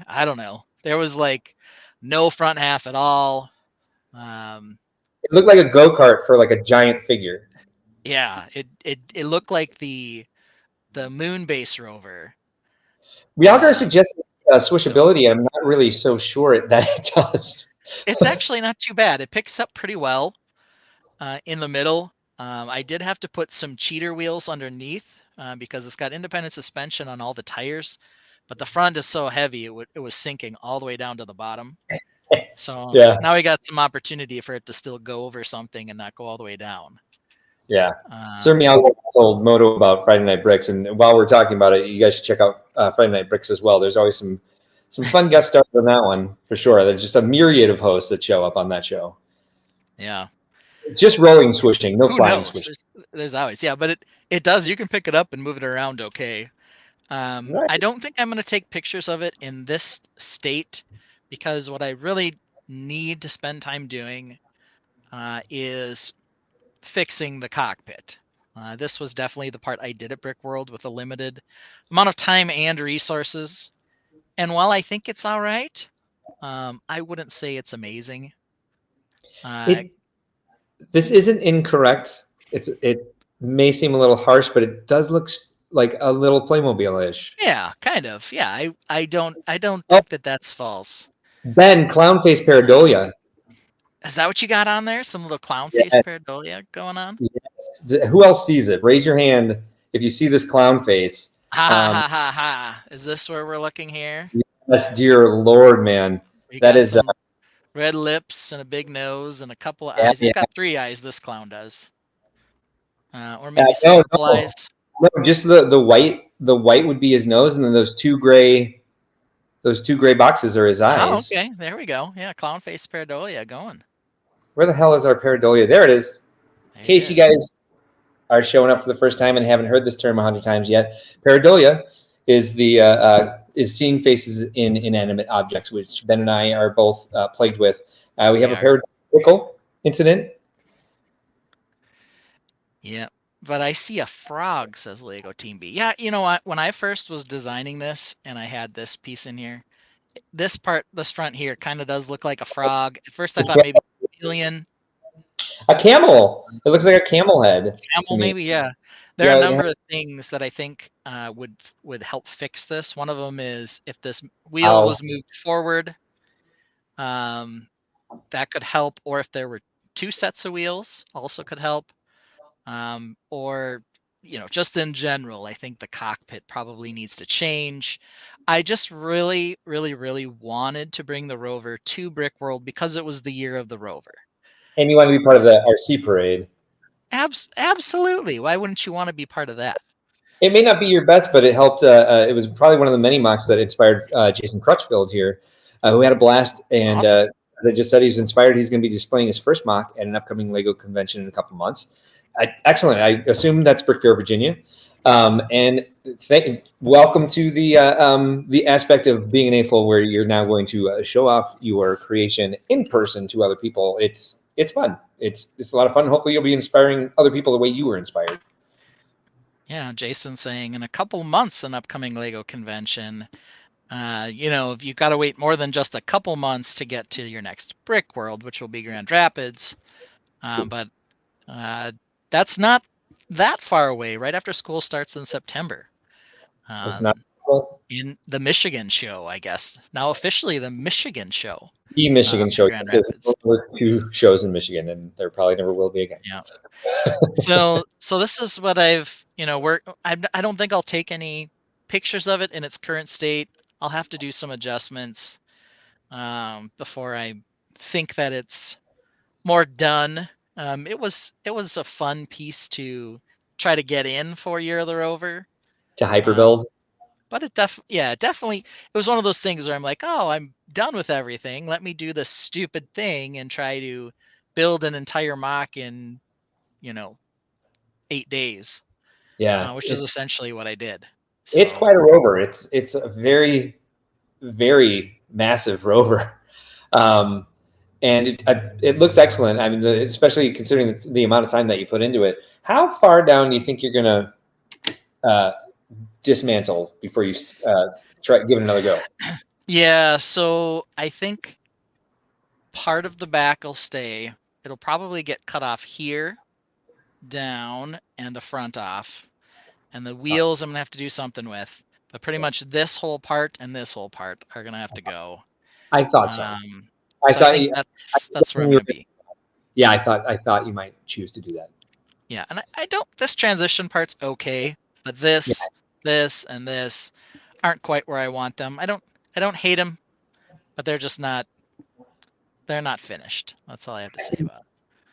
I don't know. There was like no front half at all. It looked like a go-kart for like a giant figure. Yeah, it looked like the moon base rover. Realgar suggested So swishability, and I'm not really so sure that it does. it's actually not too bad. It picks up pretty well in the middle. I did have to put some cheater wheels underneath because it's got independent suspension on all the tires, but the front is so heavy it was sinking all the way down to the bottom. So Yeah. now we got some opportunity for it to still go over something and not go all the way down. Yeah. Sir Meows told Moto about Friday Night Bricks, and while we're talking about it, you guys should check out Friday Night Bricks as well. There's always some fun guest stars on that one for sure. There's just a myriad of hosts that show up on that show. Yeah. Just rolling swishing, no Who flying knows? swishing. There's always, yeah, but it does. You can pick it up and move it around okay. Right. I don't think I'm going to take pictures of it in this state because what I really need to spend time doing is fixing the cockpit. This was definitely the part I did at Brickworld with a limited amount of time and resources. And while I think it's all right, I wouldn't say it's amazing. This isn't incorrect. It may seem a little harsh, but it does look like a little Playmobil-ish. Yeah, kind of. Yeah, I don't Oh, think that that's false. Ben, clown face pareidolia. Is that what you got on there? Some little clown face Yeah. pareidolia going on? Yes. Who else sees it? Raise your hand if you see this clown face. Ha ha ha ha ha. Is this where we're looking here? Yes, dear Lord, man. We That got is, some red lips and a big nose and a couple of yeah, eyes. He's yeah. got 3 eyes, this clown does. Or maybe some No, purple eyes. no, just the white. The white would be his nose, and then those two gray boxes are his Oh, eyes. okay. There we go. Yeah, clown face pareidolia going. Where the hell is our pareidolia? There it is. There In case it you is. guys are showing up for the first time and haven't heard this term 100 times yet, pareidolia is is seeing faces in inanimate objects, which Ben and I are both plagued with. We have a pareidolia incident. Yeah, but I see a frog, says Lego Team B. Yeah, you know what? When I first was designing this and I had this piece in here, this front here kind of does look like a frog. At first I thought maybe alien. A camel. It looks like a camel head. Camel, maybe, yeah. There are a number of things that I think would help fix this. One of them is if this wheel was moved forward, that could help, or if there were 2 sets of wheels, also could help. Or just in general, I think the cockpit probably needs to change. I just really, really, really wanted to bring the rover to Brickworld because it was the year of the rover. And you want to be part of the RC parade. Absolutely. Why wouldn't you want to be part of that? It may not be your best, but it helped. It was probably one of the many mocks that inspired Jason Crutchfield here, who had a blast. And Awesome. as I just said, he's inspired. He's going to be displaying his first mock at an upcoming LEGO convention in a couple months. Excellent. I assume that's Brick Fair, Virginia. And welcome to the aspect of being an AFOL where you're now going to show off your creation in person to other people. It's fun. It's a lot of fun. Hopefully you'll be inspiring other people the way you were inspired. Yeah, Jason saying in a couple months an upcoming LEGO convention. If you've got to wait more than just a couple months to get to your next Brickworld, which will be Grand Rapids. But that's not that far away. Right after school starts in September. It's not cool. In the Michigan show, I guess. Now officially the Michigan show. The Michigan show. Grand Rapids. There's 2 shows in Michigan, and there probably never will be again. Yeah. So this is what I've worked. I don't think I'll take any pictures of it in its current state. I'll have to do some adjustments before I think that it's more done. It was a fun piece to try to get in for Year of the Rover. To hyperbuild. But it definitely it was one of those things where I'm like, oh, I'm done with everything. Let me do this stupid thing and try to build an entire mock in 8 days. Yeah, which is essentially what I did. So. It's quite a rover. It's a very, very massive rover. And it looks excellent. I mean, especially considering the amount of time that you put into it. How far down do you think you're going to dismantle before you give it another go? Yeah, so I think part of the back will stay. It'll probably get cut off here, down, and the front off. And the wheels I'm gonna have to do something with. But pretty much this whole part and this whole part are gonna have to go. I thought so. I So thought I think that's where I'm gonna be. Yeah, I thought you might choose to do that. Yeah, and I don't. This transition part's okay, but this, and this aren't quite where I want them. I don't hate them, but they're just not. They're not finished. That's all I have to say about it.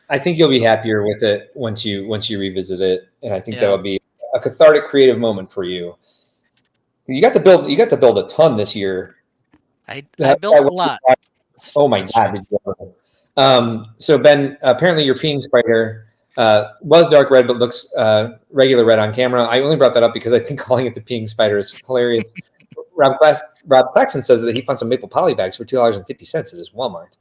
I think you'll be happier with it once you revisit it, and I think Yeah. that'll be a cathartic, creative moment for you. You got to build a ton this year. I built a lot. Oh my God! So Ben, apparently your peeing spider was dark red, but looks regular red on camera. I only brought that up because I think calling it the peeing spider is hilarious. Rob Claxton says that he found some maple poly bags for $2.50 at his Walmart.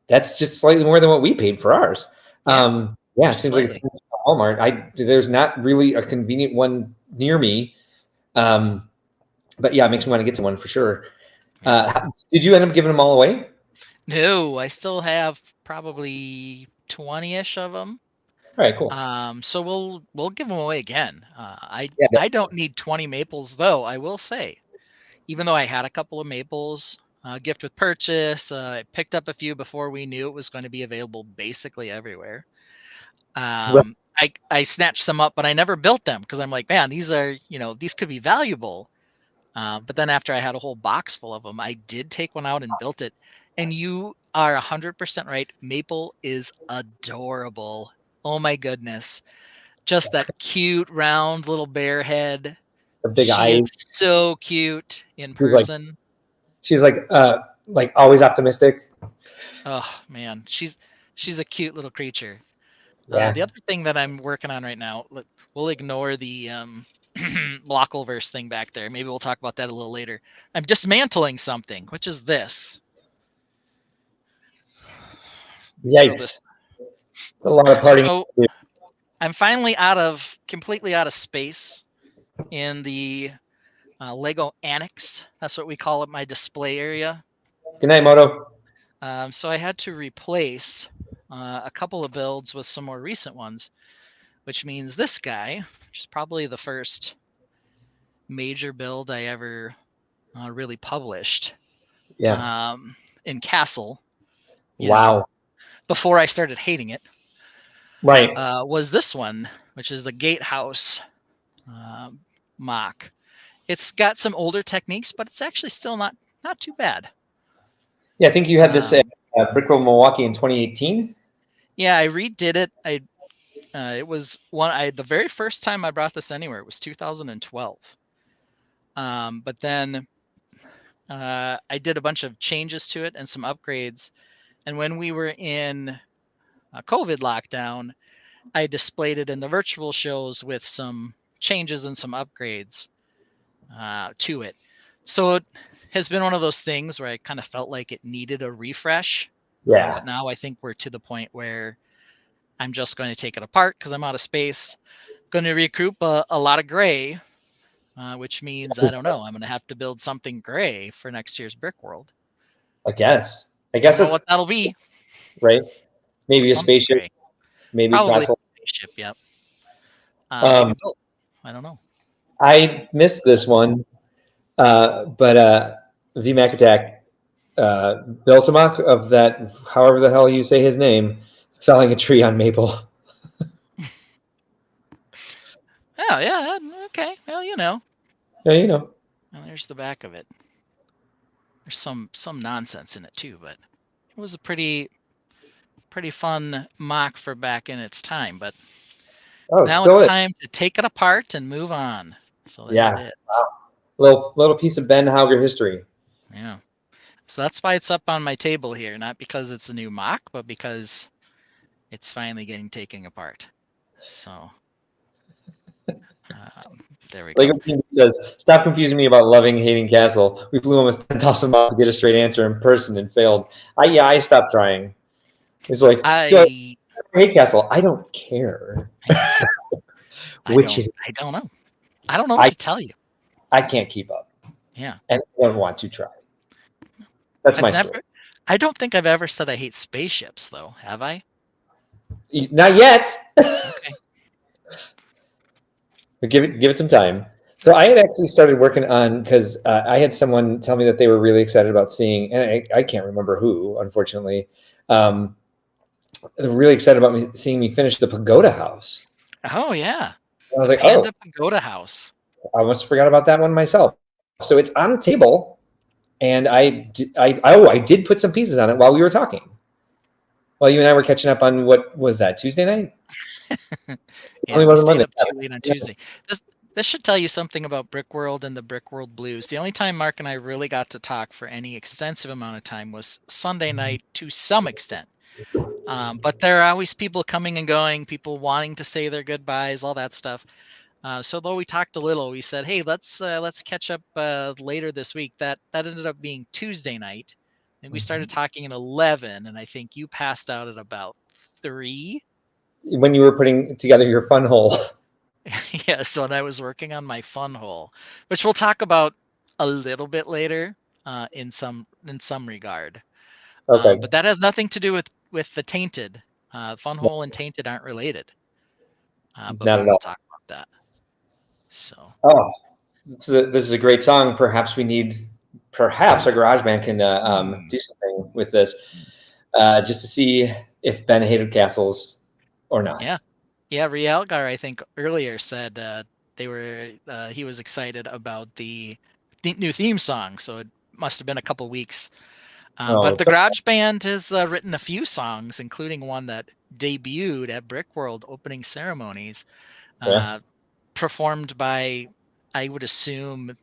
That's just slightly more than what we paid for ours. It seems like it's Walmart. There's not really a convenient one near me. But yeah, it makes me want to get to one for sure. Did you end up giving them all away? No, I still have probably 20-ish of them. All right, cool. So we'll give them away again. I don't need 20 maples though. I will say, even though I had a couple of maples, gift with purchase, I picked up a few before we knew it was going to be available basically everywhere. I snatched some up, but I never built them because I'm like, man, these could be valuable. But then after I had a whole box full of them, I did take one out and built it. And you are 100% right. Maple is adorable. Oh my goodness. Just that cute round little bear head. The big eyes. She is so cute in person. She's like always optimistic. Oh man, she's a cute little creature. Yeah. The other thing that I'm working on right now, we'll ignore the Blockleverse thing back there. Maybe we'll talk about that a little later. I'm dismantling something, which is this. Yikes. A lot of partying. So I'm finally completely out of space in the Lego Annex. That's what we call it, my display area. Good night, Moto. So I had to replace a couple of builds with some more recent ones, which means this guy, which is probably the first major build I ever really published. Yeah. In Castle. Wow. Before I started hating it. Right. Was this one, which is the Gatehouse mock. It's got some older techniques, but it's actually still not too bad. Yeah, I think you had this at Brickworld Milwaukee in 2018. Yeah, I redid it. It was the very first time I brought this anywhere. It was 2012. But then I did a bunch of changes to it and some upgrades. And when we were in COVID lockdown, I displayed it in the virtual shows with some changes and some upgrades to it. So it has been one of those things where I kind of felt like it needed a refresh. Yeah. But now I think we're to the point where I'm just going to take it apart because I'm out of space. Going to recruit a lot of gray, which means, I don't know, I'm going to have to build something gray for next year's Brickworld. I guess that's what that'll be. Right. Maybe a spaceship. Gray. Maybe probably a spaceship. Yep. I don't know. I missed this one, but VMAC Attack built a mock of that, however the hell you say his name, felling a tree on Maple. Oh, yeah. Okay. Well, you know. Yeah, you know. Well, there's the back of it. There's some nonsense in it too, but it was a pretty fun mock for back in its time. But now it's time to take it apart and move on. So there it is. Wow. Little piece of Ben Hauger history. Yeah. So that's why it's up on my table here, not because it's a new mock, but because it's finally getting taken apart. So there we go. Lego Team says, "Stop confusing me about loving, hating Castle. We flew almost 10,000 miles to get a straight answer in person and failed. I stopped trying. It's like, I hate Castle. I don't care. I don't know. I don't know what to tell you. I can't keep up. Yeah. And I don't want to try. That's my story. I don't think I've ever said I hate spaceships, though. Have I? Not yet. Okay. But give it some time. So I had actually started working on, because I had someone tell me that they were really excited about seeing, and I can't remember who, unfortunately. They were really excited about seeing me finish the Pagoda House. Oh yeah. I was The like, Panda Pagoda House. I almost forgot about that one myself. So it's on the table, and I did put some pieces on it while we were talking. While you and I were catching up on, what was that, Tuesday night? Yeah, we stayed up too late on Tuesday. This should tell you something about Brickworld and the Brickworld Blues. The only time Mark and I really got to talk for any extensive amount of time was Sunday night to some extent. But there are always people coming and going, people wanting to say their goodbyes, all that stuff. So though we talked a little, we said, "Hey, let's catch up later this week." That ended up being Tuesday night, and we started talking at 11, and I think you passed out at about 3. When you were putting together your fun hole. Yeah, so I was working on my fun hole, which we'll talk about a little bit later, in some regard. Okay. But that has nothing to do with the Tainted. Fun hole and Tainted aren't related. But Not we at will all. talk about that. So. Oh, this is a great song. Perhaps our garage band can do something with this, just to see if Ben hated castles or not. Yeah. Yeah, Rielgar, I think earlier said he was excited about the new theme song, so it must have been a couple weeks. But the Garage Band has written a few songs, including one that debuted at Brickworld opening ceremonies, performed by, I would assume,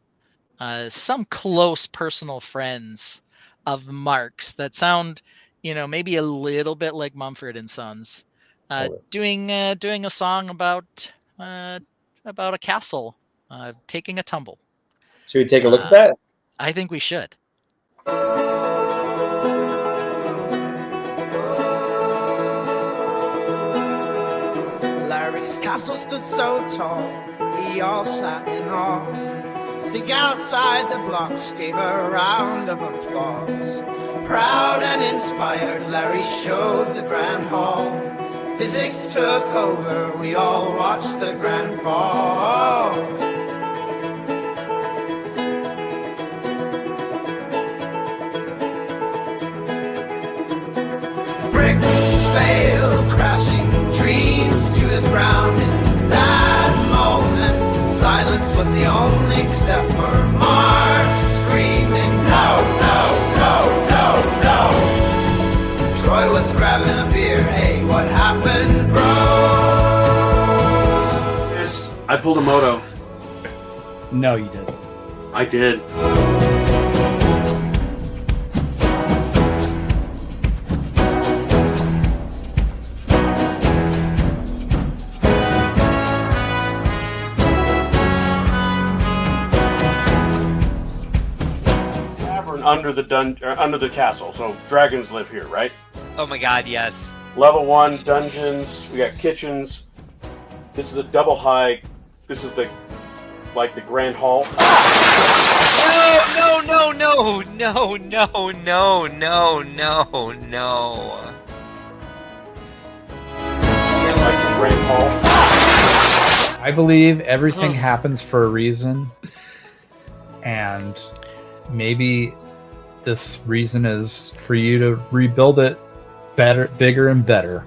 some close personal friends of Mark's that sound, maybe a little bit like Mumford and Sons. Doing a song about a castle taking a tumble. Should we take a look at that? I think we should. Larry's castle stood so tall, we all sat in awe. Think outside the blocks gave a round of applause. Proud and inspired, Larry showed the grand hall. Physics took over, we all watched the grand fall. Bricks fail, crashing dreams to the ground. In that moment, silence was the only except for Mark screaming, no, no, no, no, no. Troy was grabbing a beer, hey, what happened, bro? Yes, I pulled a moto. No, you didn't. I did. Under the castle, so dragons live here, right? Oh my god, yes. Level 1 dungeons. We got kitchens. This is a double high. This is the grand hall. No, no, no, no, no, no, no, no, no. Like the grand hall. I believe everything happens for a reason, and maybe this reason is for you to rebuild it better, bigger and better.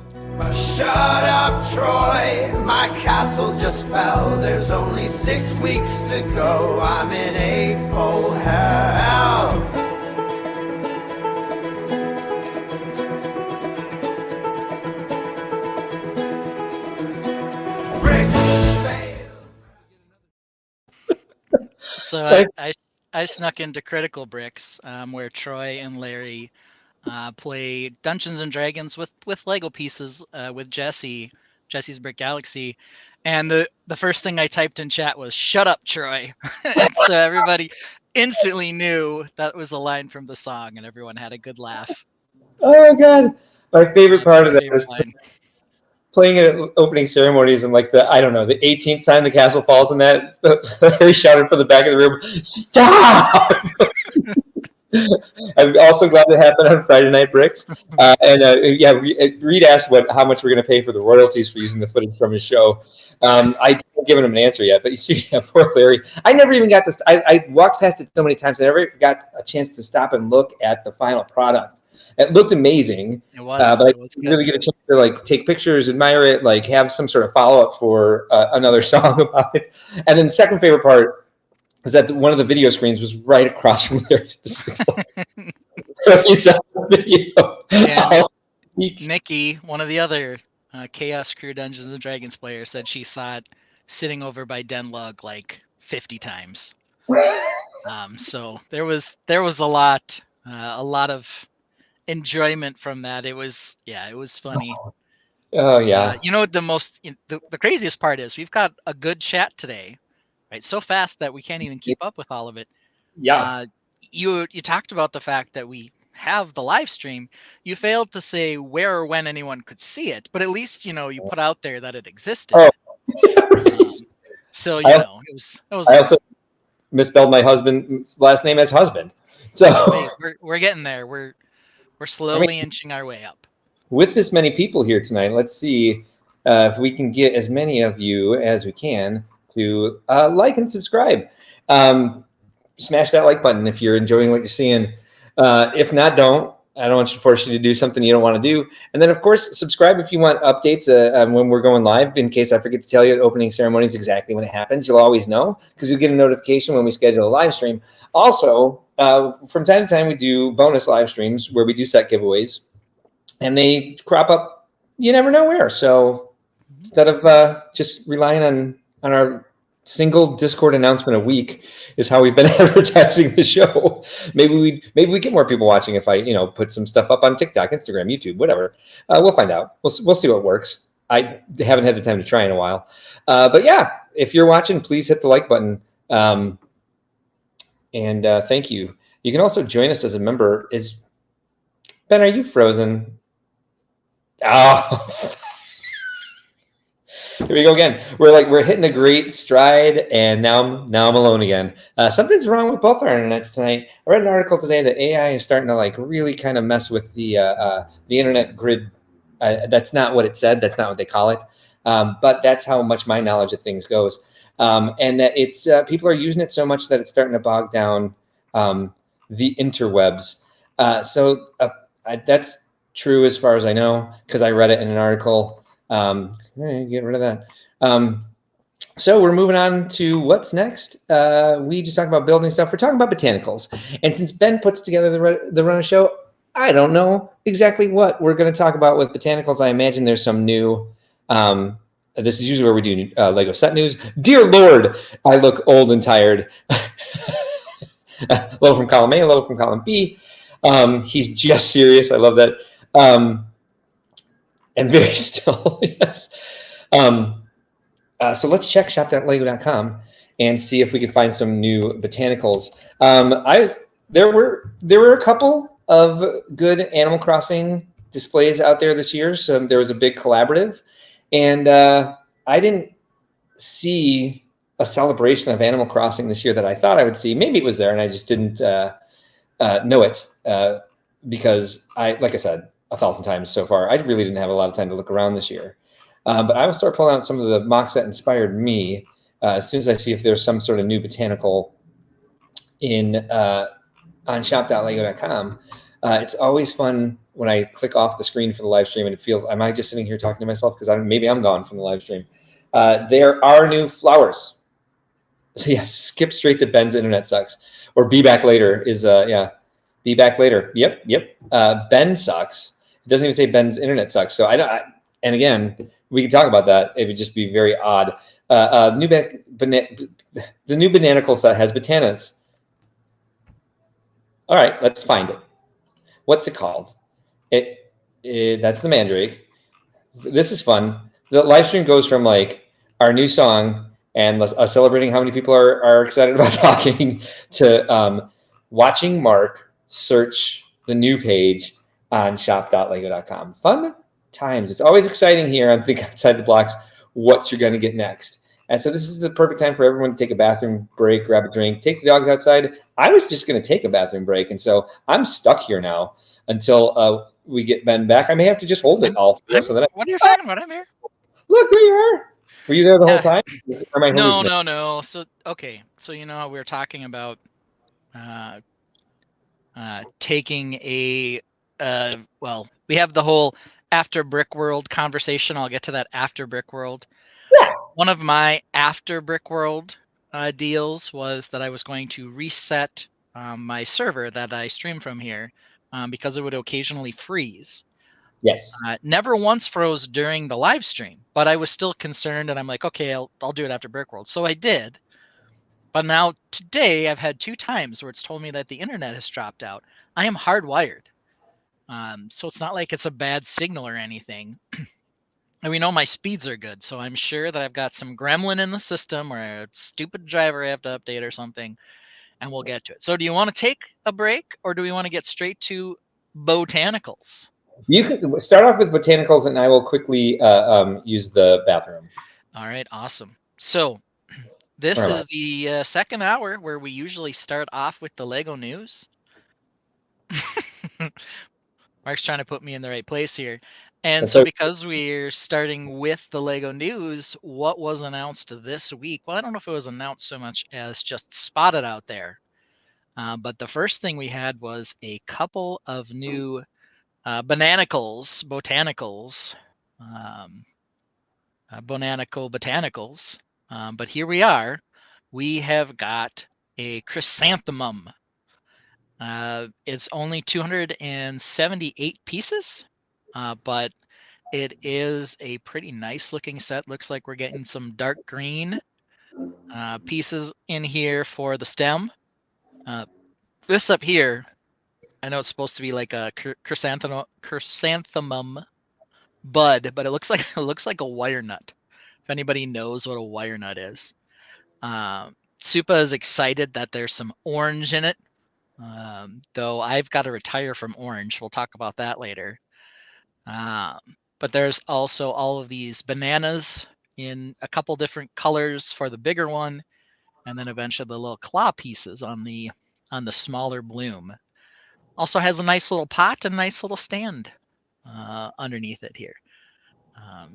Shut up, Troy. My castle just fell. There's only 6 weeks to go. I'm in a full hell. Bricks fail. So I snuck into Critical Bricks, where Troy and Larry play Dungeons and Dragons with Lego pieces with Jesse's Brick Galaxy, and the first thing I typed in chat was "Shut up, Troy," and so everybody instantly knew that was a line from the song, and everyone had a good laugh. Oh my god! My favorite part of that was playing it at opening ceremonies, and like the 18th time the castle falls in that, Larry shouted from the back of the room, "Stop!" I'm also glad it happened on Friday Night Bricks. Reed asked how much we're going to pay for the royalties for using the footage from his show. I haven't given him an answer yet, but you see, poor Larry. I never even got this. I walked past it so many times. I never got a chance to stop and look at the final product. It looked amazing. It was. But It was I good. really get a chance to like take pictures, admire it, like have some sort of follow up for another song about it. And then the second favorite part is that one of the video screens was right across from Larry's display. He saw the video. And Nikki, one of the other Chaos Crew Dungeons and Dragons players, said she saw it sitting over by Denlug like 50 times. So there was a lot of enjoyment from that. It was funny. Oh yeah. You know what the craziest part is? We've got a good chat today, right? So fast that we can't even keep up with all of it. Yeah. You talked about the fact that we have the live stream. You failed to say where or when anyone could see it, but at least you put out there that it existed. Oh. So it was. I also misspelled my husband's last name as husband. So we're getting there. We're slowly inching our way up. With this many people here tonight, let's see if we can get as many of you as we can to like and subscribe. Smash that like button if you're enjoying what you're seeing. If not, don't. I don't want to force you to do something you don't want to do. And then, of course, subscribe if you want updates when we're going live. In case I forget to tell you, the opening ceremony is exactly when it happens. You'll always know because you'll get a notification when we schedule a live stream. Also, from time to time, we do bonus live streams where we do set giveaways. And they crop up, you never know where. So instead of just relying on our single Discord announcement a week is how we've been advertising the show. Maybe we get more people watching if I put some stuff up on TikTok, Instagram, YouTube, whatever. We'll find out. We'll see what works. I haven't had the time to try in a while, but yeah, if you're watching, please hit the like button. And thank you. You can also join us as a member. Ben, are you frozen? Oh. Here we go again. We're hitting a great stride, and now I'm alone again. Something's wrong with both our internets tonight. I read an article today that AI is starting to really kind of mess with the internet grid. That's not what it said. That's not what they call it. But that's how much my knowledge of things goes. And that it's people are using it so much that it's starting to bog down the interwebs. So that's true as far as I know, because I read it in an article. Get rid of that. So we're moving on to what's next. We just talked about building stuff. We're talking about botanicals. And since Ben puts together the Run of Show, I don't know exactly what we're going to talk about with botanicals. I imagine there's some new. This is usually where we do Lego set news. Dear Lord, I look old and tired. Low from column A, low from column B. He's just serious. I love that. And very still, yes. So let's check shop.lego.com and see if we can find some new botanicals. There were a couple of good Animal Crossing displays out there this year. So there was a big collaborative, and I didn't see a celebration of Animal Crossing this year that I thought I would see. Maybe it was there, and I just didn't know it because like I said 1,000 times so far, I really didn't have a lot of time to look around this year. But I will start pulling out some of the mocks that inspired me as soon as I see if there's some sort of new botanical on shop.lego.com. It's always fun when I click off the screen for the live stream and it feels, am I just sitting here talking to myself? Because maybe I'm gone from the live stream. There are new flowers. So yeah, skip straight to Ben's internet sucks. Or be back later is, be back later. Yep. Ben sucks. It doesn't even say Ben's internet sucks. So and again, we can talk about that. It would just be very odd. The new Botanical set has botanas. All right, let's find it. What's it called? That's the Mandrake. This is fun. The live stream goes from our new song and us celebrating how many people are excited about talking to watching Mark search the new page on shop.lego.com. Fun times. It's always exciting here on Think Outside the Blocks what you're going to get next. And so this is the perfect time for everyone to take a bathroom break, grab a drink, take the dogs outside. I was just going to take a bathroom break, and so I'm stuck here now until we get Ben back. I may have to just hold it all for us. So that What are you talking about? I'm here. look, there you are. Were you there the whole time? Or am I No, hallucinating? no. So okay, so you know how we were talking about taking a well, we have the whole after Brickworld conversation. I'll get to that after Brickworld. Yeah. One of my after Brickworld deals was that I was going to reset my server that I stream from here because it would occasionally freeze. Yes. Never once froze during the live stream, but I was still concerned, and I'm like, okay, I'll do it after Brickworld. So I did. But now today I've had 2 times where it's told me that the internet has dropped out. I am hardwired. So it's not like it's a bad signal or anything. And we know my speeds are good, so I'm sure that I've got some gremlin in the system or a stupid driver I have to update or something, and we'll get to it. So do you want to take a break, or do we want to get straight to botanicals? You can start off with botanicals, and I will quickly use the bathroom. All right, awesome. So this Where am is the second hour where we usually start off with the Lego news. Mark's trying to put me in the right place here. And so because we're starting with the Lego news, what was announced this week? Well, I don't know if it was announced so much as just spotted out there. But the first thing we had was a couple of new botanicals, botanicals. But here we are. We have got a chrysanthemum. It's only 278 pieces, but it is a pretty nice looking set. Looks like we're getting some dark green pieces in here for the stem. This up here, I know it's supposed to be like a chrysanthemum bud, but it looks like a wire nut. If anybody knows what a wire nut is. Supa is excited that there's some orange in it. Though I've got to retire from orange. We'll talk about that later. But there's also all of these bananas in a couple different colors for the bigger one, and then eventually the little claw pieces on the smaller bloom. Also has a nice little pot and a nice little stand underneath it here.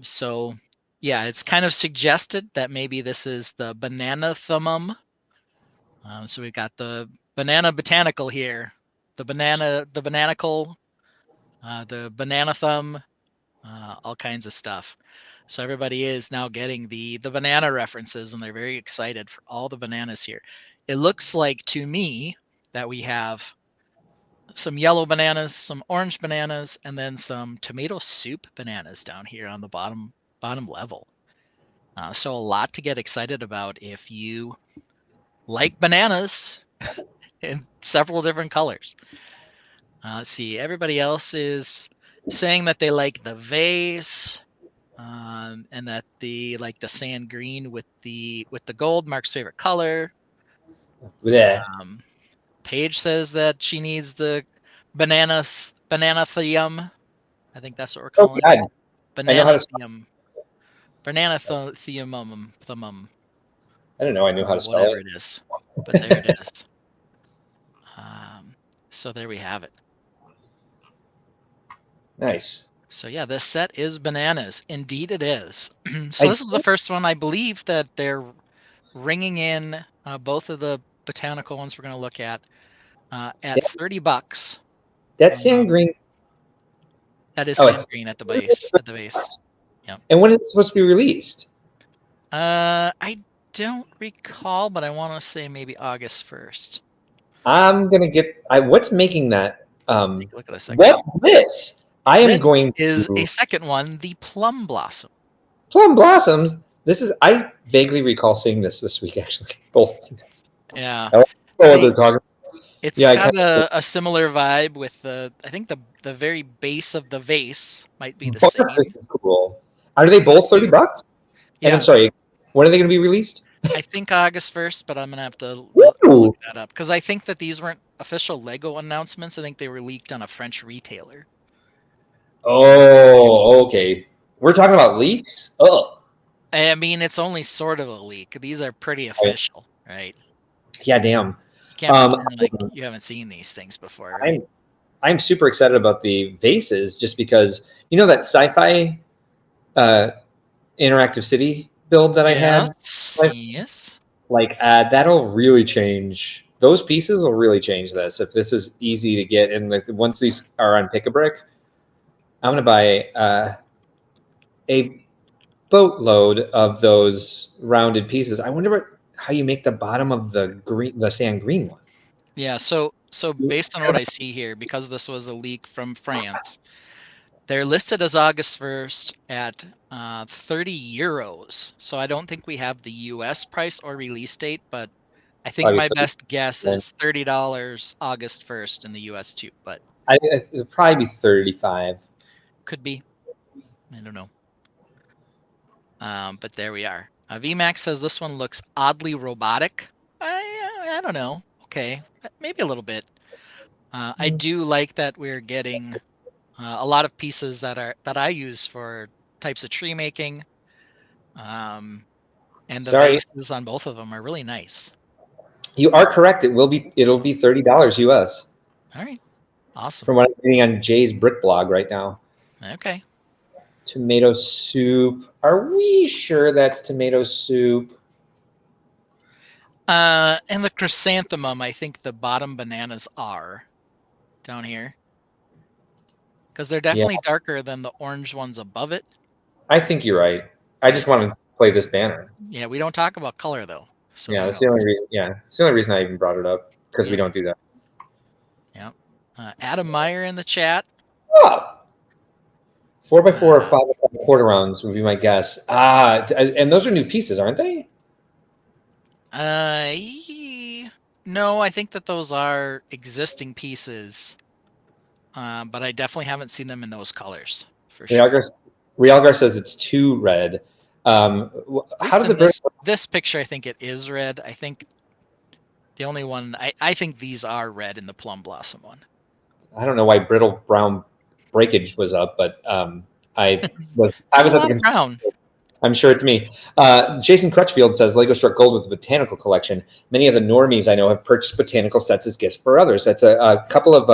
So yeah, it's kind of suggested that maybe this is the banana thumbum. So we've got the banana botanical here, the bananical, the banana thumb, all kinds of stuff. So everybody is now getting the banana references, and they're very excited for all the bananas here. It looks like to me that we have some yellow bananas, some orange bananas, and then some tomato soup bananas down here on the bottom level. So a lot to get excited about if you like bananas in several different colors. Let's see. Everybody else is saying that they like the vase, and that they like the sand green with the gold. Mark's favorite color. Yeah. Paige says that she needs the banana theum. I think that's what we're calling it. Banana theum. Banana theumum. I don't know. I knew how to spell whatever it. it is, but there it is. So there we have it. Nice. So yeah, this set is bananas. Indeed it is. So this is the first one, I believe, that they're ringing in both of the botanical ones we're going to look at $30. That's sand green. That is sand green at the base. Yeah. And when is it supposed to be released? I don't recall, but I want to say maybe August 1st. I'm gonna get. What's making that? Take a look at this. What's this? This is a second one, the plum blossom. Plum blossoms. This is. I vaguely recall seeing this week. Actually, both. Yeah. What they're talking. It's got a similar vibe with I think the very base of the vase might be the same. This is cool. Are they both $30? Yeah. And I'm sorry. When are they going to be released? I think August 1st, but I'm gonna have to look that up because I think that these weren't official Lego announcements. I think they were leaked on a French retailer. Oh, okay. We're talking about leaks? Oh. I mean, it's only sort of a leak. These are pretty official, right? Yeah, damn. You can't Um, pretend like you haven't seen these things before, right? I'm super excited about the vases just because that sci-fi uh, interactive city build that I had. Yes, yes. Like that'll really change. Those pieces will really change this if this is easy to get. And once these are on Pick a Brick, I'm gonna buy a boatload of those rounded pieces. I wonder how you make the bottom of the sand green one. Yeah, so based on what I see here, because this was a leak from France, they're listed as August 1st at 30 euros. So I don't think we have the US price or release date, but I think Probably my 30. best guess is $30 August 1st in the US too, but It'll probably be 35. could be. I don't know. But there we are. VMAX says this one looks oddly robotic. I don't know. Okay, maybe a little bit. I do like that we're getting a lot of pieces that I use for types of tree making. And the Sorry, vases on both of them are really nice. you are correct. It'll be $30 US All right, awesome. from what I'm reading on Jay's Brick blog right now. Okay. Tomato soup. Are we sure that's tomato soup? And the chrysanthemum, I think the bottom bananas are down here because they're Yeah, definitely darker than the orange ones above it. I think you're right. I just wanted to play this banner. Yeah, we don't talk about color though. So Yeah, who that's the only knows? reason. Yeah, it's the only reason I even brought it up because we Yeah. don't do that. Yep. Adam Meyer in the chat. Oh, 4x4 or 5x4 rounds would be my guess. And those are new pieces, aren't they? No, I think that those are existing pieces, but I definitely haven't seen them in those colors for sure. Realgar says it's too red. At How least did the in British? this picture, I think it is red. I think the only one I think these are red in the plum blossom one. I don't know why brittle brown breakage was up, but I was There's a at lot the. of brown. I'm sure it's me. Jason Crutchfield says Lego struck gold with the botanical collection. Many of the normies I know have purchased botanical sets as gifts for others. That's a couple of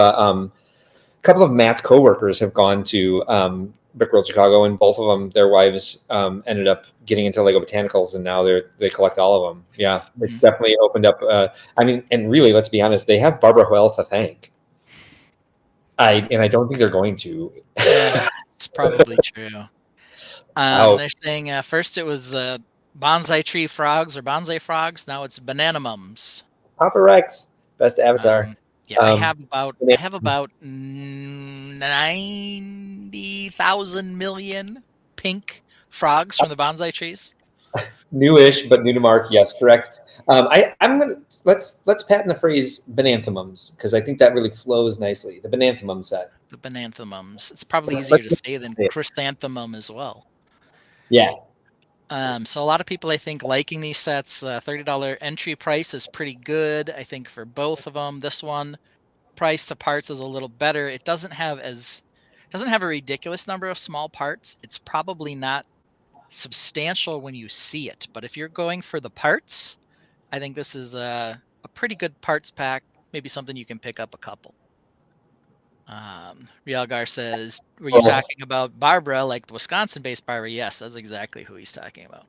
Matt's coworkers have gone to Brickworld Chicago, and both of them, their wives, ended up getting into Lego botanicals, and now they collect all of them. Yeah, it's definitely opened up. And really, let's be honest, they have Barbara Hoyle to thank. I don't think they're going to. Yeah, it's probably true. Wow. They're saying first it was bonsai tree frogs or bonsai frogs. Now it's banana mums. Papa Rex, best avatar. Yeah, I have about 90,000 million pink frogs from the bonsai trees. Newish, but new to Mark. Yes, correct. I'm gonna let's patent the phrase bananthemums because I think that really flows nicely. The bananthemum set. The bananthemums. It's probably Let's easier to say say than it. chrysanthemum as well. Yeah. So a lot of people, I think, liking these sets. $30 entry price is pretty good, I think, for both of them. This one, price to parts is a little better. It doesn't have a ridiculous number of small parts. It's probably not substantial when you see it, but if you're going for the parts, I think this is a pretty good parts pack. Maybe something you can pick up a couple. Realgar says, were you talking about Barbara, like the Wisconsin-based Barbara? Yes, that's exactly who he's talking about.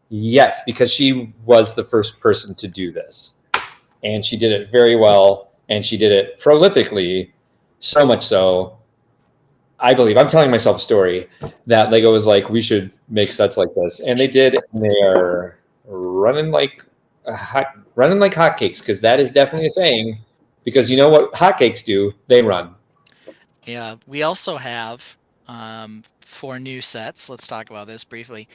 Yes, because she was the first person to do this, and she did it very well, and she did it prolifically, so much so. I believe I'm telling myself a story that Lego was like, we should make sets like this, and they did. And they are running like hotcakes because that is definitely a saying. Because you know what hotcakes do? They run. Yeah, we also have 4 new sets. Let's talk about this briefly.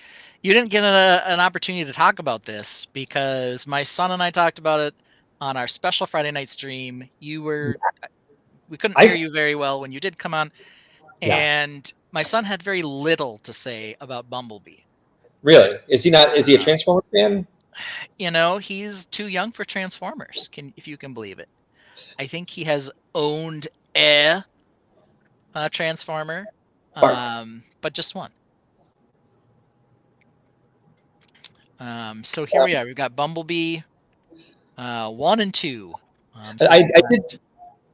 You didn't get an opportunity to talk about this because my son and I talked about it on our special Friday night stream. We couldn't hear you very well when you did come on, and my son had very little to say about Bumblebee. Really? Is he not? Is he a Transformers fan? You know, he's too young for Transformers. If you can believe it. I think he has owned a Transformer, but just one. So here we are. We've got Bumblebee 1 and 2.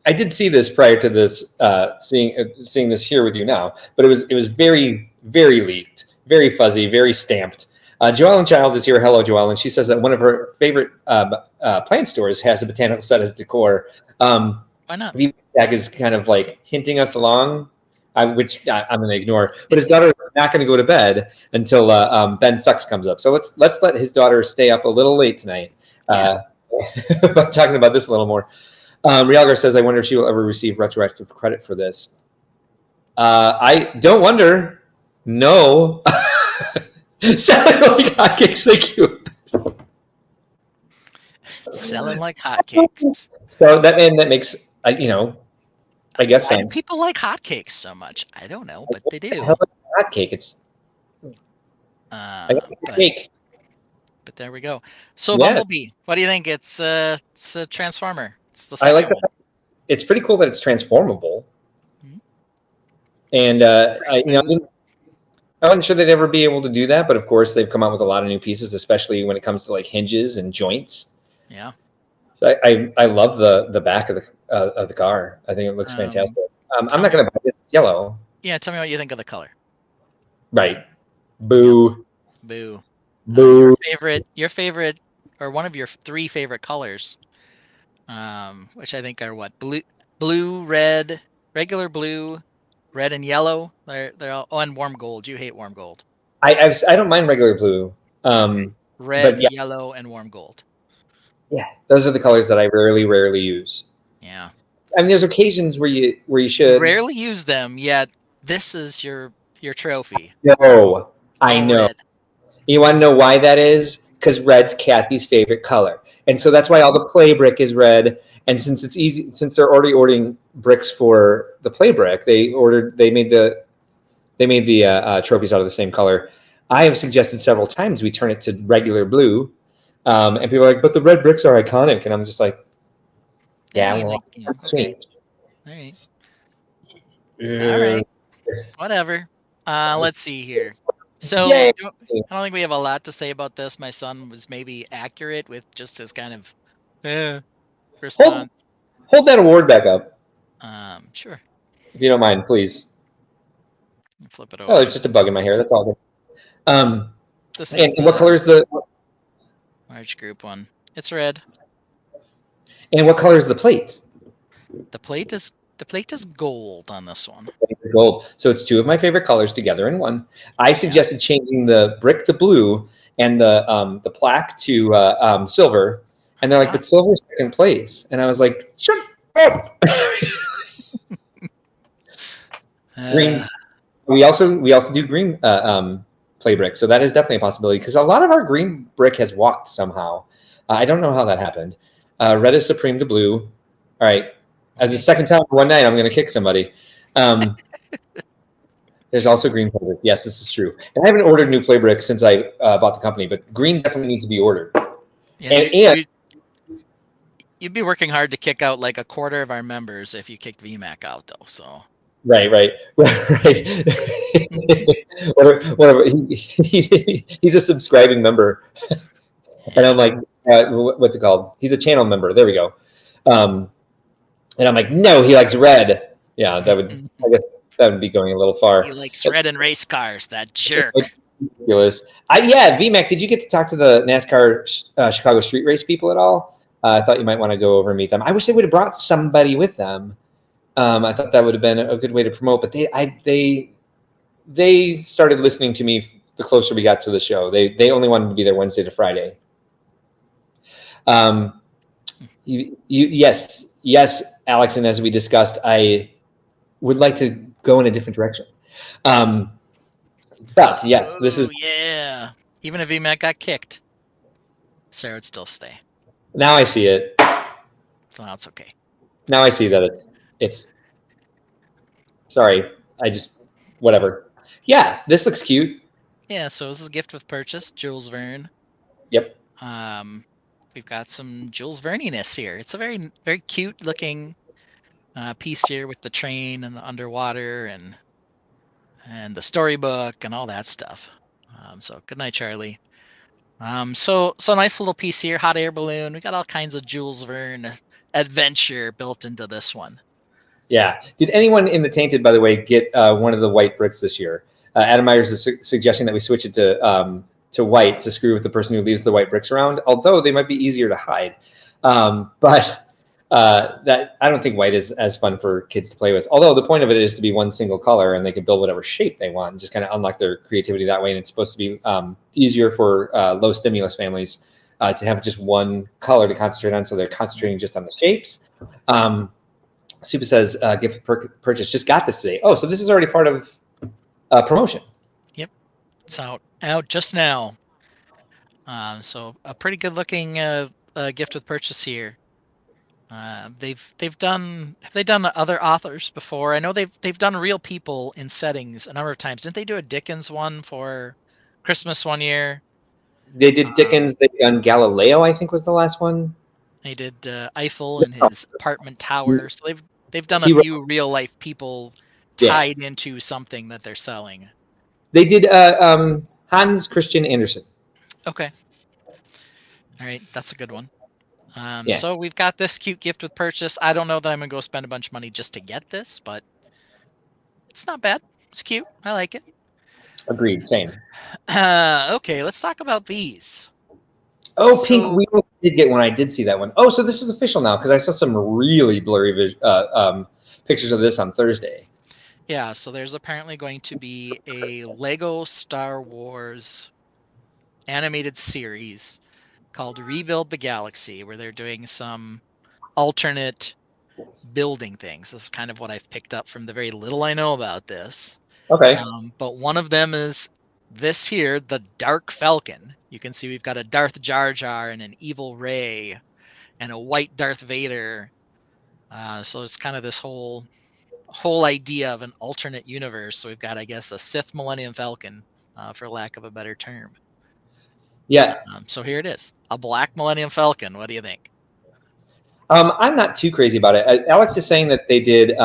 I did see this prior to this, seeing this here with you now, but it was very, very leaked, very fuzzy, very stamped. Joellen Child is here. Hello, Joellen. She says that one of her favorite plant stores has a botanical set as decor. Why not? VMAC is kind of like hinting us along, which I'm going to ignore. But his daughter is not going to go to bed until Ben Sucks comes up. So let's let his daughter stay up a little late tonight. About talking about this a little more. Realgar says, I wonder if she will ever receive retroactive credit for this. I don't wonder. No. Selling like hotcakes, thank you. Selling like hotcakes. So that makes, I guess Why do sense. people like hotcakes so much? I don't know, but they do. Hell, it's a hotcake. It's I got a cake. But there we go. So Yeah. Bumblebee, what do you think? It's a Transformer. It's the I second like one. it's pretty cool that it's transformable. Mhm. And It's pretty smooth. I wasn't sure they'd ever be able to do that, but of course they've come out with a lot of new pieces, especially when it comes to like hinges and joints. Yeah. So I love the back of the car. I think it looks fantastic. I'm not going to buy it. It's yellow. Yeah, tell me what you think of the color. Right. Boo. Boo. Boo. Your favorite, or one of your 3 favorite colors, which I think are what? Blue, red, regular blue, red and yellow. They're all, and warm gold. You hate warm gold. I don't mind regular blue. Red, but yeah. yellow, and warm gold. Yeah, those are the colors that I rarely use. Yeah. I mean, there's occasions where you should Rarely use them, yet this is your trophy. No, I All know. red. You want to know why that is? Because red's Kathy's favorite color, and so that's why all the play brick is red. And since it's easy, since they're already ordering bricks for the play brick, they made the trophies out of the same color. I have suggested several times we turn it to regular blue, and people are like, "But the red bricks are iconic," and I'm just like, "Yeah, well, it's changed." All right. All right. Whatever. Let's see here. So Yay. I don't think we have a lot to say about this. My son was maybe accurate with just his kind of response. Hold that award back up, Sure. if you don't mind, please. Flip it over. Oh, it's just a bug in my hair. That's all. This And is what color is the? large group one. It's red. And what color is the plate? The plate is gold on this one. It's gold. So it's 2 of my favorite colors together in one. I suggested changing the brick to blue and the plaque to silver, and they're like, "But silver's second place," and I was like, "Shut up." Green. We also do green play brick, so that is definitely a possibility because a lot of our green brick has walked somehow. I don't know how that happened. Red is supreme to blue. All right. The second time one night, I'm going to kick somebody. There's also green play brick. Yes, this is true. And I haven't ordered new play brick since I bought the company, but green definitely needs to be ordered. Yeah, you'd be working hard to kick out like a quarter of our members if you kicked VMAC out, though. So. Right. Whatever. He's a subscribing member, and I'm like, what's it called? He's a channel member. There we go. And I'm like, no, he likes red. Yeah, I guess that would be going a little far. He likes red and race cars. That jerk. Ridiculous. VMAC, did you get to talk to the NASCAR Chicago street race people at all? I thought you might want to go over and meet them. I wish they would have brought somebody with them. I thought that would have been a good way to promote, but they started listening to me the closer we got to the show. They only wanted to be there Wednesday to Friday. Yes, Alex, and as we discussed, I would like to go in a different direction. But yes, this is. Yeah. Even if VMAC got kicked, Sarah would still stay. Now I see it. So now it's okay. Now I see that it's. Sorry, whatever. Yeah, this looks cute. Yeah, so this is a gift with purchase, Jules Verne. Yep. We've got some Jules Verniness here. It's a very, very cute looking piece here with the train and the underwater and the storybook and all that stuff. So good night, Charlie. So nice little piece here, hot air balloon. We got all kinds of Jules Verne adventure built into this one. Yeah. Did anyone in the Tainted, by the way, get one of the white bricks this year? Adam Myers is suggesting that we switch it to white to screw with the person who leaves the white bricks around, although they might be easier to hide. But that I don't think white is as fun for kids to play with. Although the point of it is to be one single color, and they can build whatever shape they want and just kind of unlock their creativity that way. And it's supposed to be easier for low stimulus families to have just one color to concentrate on, so they're concentrating just on the shapes. Supa says, gift purchase, just got this today. Oh, so this is already part of promotion. Yep, it's out just now. So a pretty good looking gift with purchase here. Have they done other authors before? I know they've done real people in settings a number of times. Didn't they do a Dickens one for Christmas one year? They did Dickens. They've done Galileo, I think was the last one. They did Eiffel and his apartment tower. So they've done a few real life people tied into something that they're selling. They did Hans Christian Andersen. Okay. All right, that's a good one. So we've got this cute gift with purchase. I don't know that I'm gonna go spend a bunch of money just to get this, but it's not bad. It's cute. I like it. Agreed. Same. Okay, let's talk about these. Oh, Pink Wheel did get one. I did see that one. Oh, so this is official now because I saw some really blurry pictures of this on Thursday. Yeah, so there's apparently going to be a Lego Star Wars animated series called Rebuild the Galaxy, where they're doing some alternate building things. This is kind of what I've picked up from the very little I know about this. Okay. But one of them is this here, the Dark Falcon. You can see we've got a Darth Jar Jar and an evil Rey and a white Darth Vader. So it's kind of this whole idea of an alternate universe. So we've got, I guess, a Sith Millennium Falcon, for lack of a better term. Yeah. So here it is, a black Millennium Falcon. What do you think? I'm not too crazy about it. Alex is saying that they did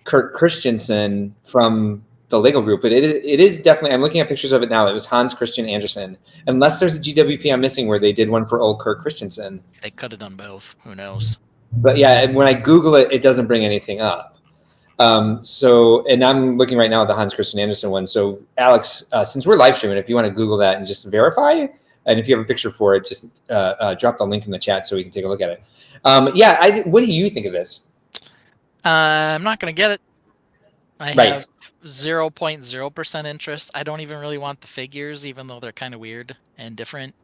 Kurt Christensen from the Lego group, but it is definitely, I'm looking at pictures of it now. It was Hans Christian Andersen. Unless there's a GWP I'm missing where they did one for old Kurt Christensen. They could have done both. Who knows? But yeah, when I Google it, it doesn't bring anything up. And I'm looking right now at the Hans Christian Andersen one. So Alex, since we're live streaming, if you want to Google that and just verify, and if you have a picture for it, just drop the link in the chat so we can take a look at it. What do you think of this? I'm not going to get it. I have 0.0% interest. I don't even really want the figures, even though they're kind of weird and different.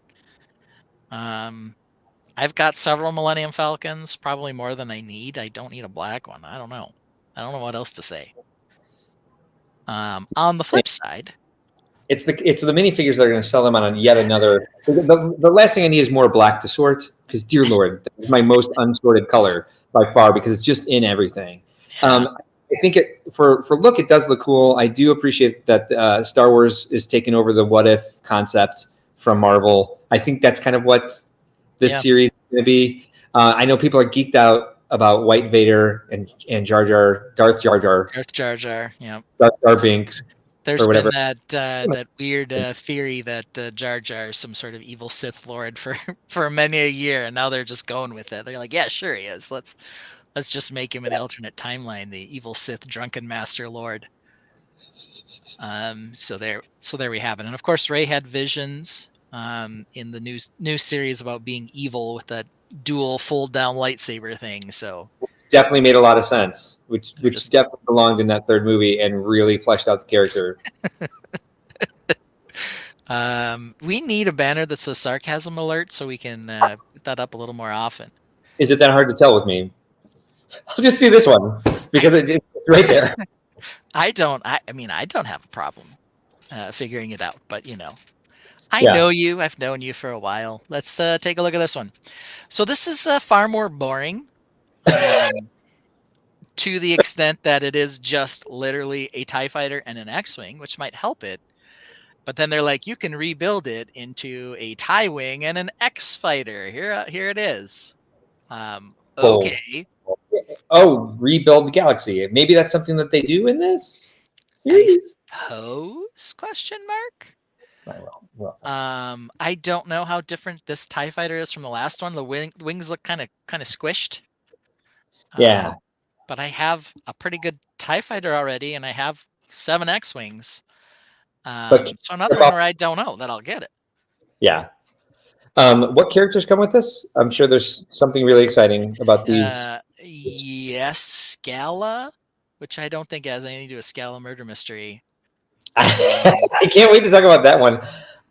I've got several Millennium Falcons, probably more than I need. I don't need a black one. I don't know what else to say. On the flip side, it's the minifigures that are going to sell them on yet another. The last thing I need is more black to sort, because dear Lord, that's my most unsorted color by far, because it's just in everything. Yeah. I think for look, it does look cool. I do appreciate that Star Wars is taking over the what if concept from Marvel. I think that's kind of what this series is going to be. I know people are geeked out about White Vader and Darth Jar Jar, yeah. Darth Jar Binks. There's been that weird theory that Jar Jar is some sort of evil Sith Lord for many a year, and now they're just going with it. They're like, yeah, sure he is. Let's just make him an alternate timeline, the evil Sith drunken master lord. So there we have it. And of course, Rey had visions in the new series about being evil with that dual fold down lightsaber thing. So definitely made a lot of sense, which definitely belonged in that third movie and really fleshed out the character. We need a banner that says sarcasm alert so we can put that up a little more often. Is it that hard to tell with me? I'll just do this one because it's right there. I don't have a problem figuring it out, but I know you. I've known you for a while. Let's take a look at this one. So this is far more boring to the extent that it is just literally a TIE fighter and an X-Wing, which might help it. But then they're like, you can rebuild it into a TIE Wing and an X-Fighter. Here it is. Okay. Oh, rebuild the galaxy. Maybe that's something that they do in this series? I suppose? Question mark? Well, I don't know how different this TIE fighter is from the last one. The wings look kind of squished. yeah. But I have a pretty good TIE fighter already, and I have 7 X-wings. But So another one where I don't know that I'll get it. yeah. What characters come with this? I'm sure there's something really exciting about these. Yes, Scala, which I don't think has anything to do with Scala Murder Mystery. I can't wait to talk about that one.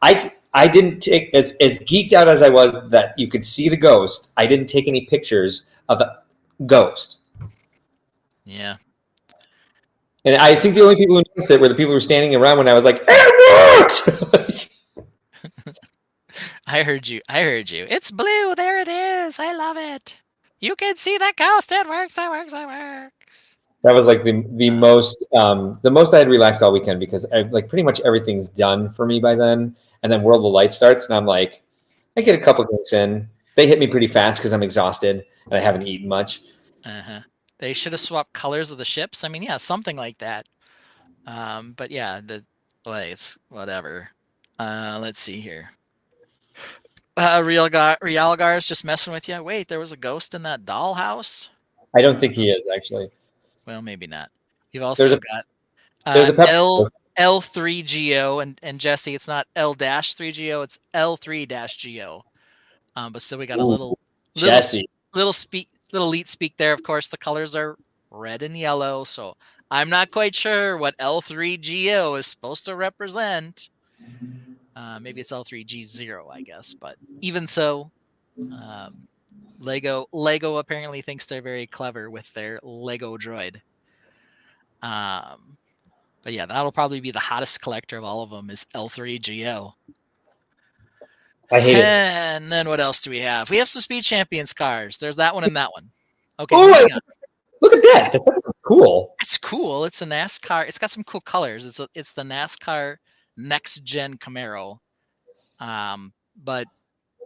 I didn't take as geeked out as I was that you could see the ghost. I didn't take any pictures of the ghost. Yeah. And I think the only people who noticed it were the people who were standing around when I was like, "It worked!" I heard you. It's blue. There it is. I love it. You can see the ghost. It works. It works. It works. That was like the most I had relaxed all weekend because like pretty much everything's done for me by then. And then World of Light starts, and I'm like, I get a couple drinks in. They hit me pretty fast because I'm exhausted and I haven't eaten much. They should have swapped colors of the ships. I mean, yeah, something like that. But yeah, it's whatever. Let's see here. Realgar is just messing with you. Wait, there was a ghost in that dollhouse? I don't think he is actually. Well, maybe not. You've also got there's a L3GO and Jesse. It's not L-3GO. It's L3-GO. But still, we got a little Jesse. little elite speak there. Of course, the colors are red and yellow, so I'm not quite sure what L3GO is supposed to represent. Maybe it's L3G0, I guess. But even so, Lego apparently thinks they're very clever with their Lego droid. But yeah, that'll probably be the hottest collector of all of them is L3GO. I hate it. And then what else do we have? We have some Speed Champions cars. There's that one and that one. Okay, look at that. That's cool. It's cool. It's a NASCAR. It's got some cool colors. It's the NASCAR Next Gen Camaro. But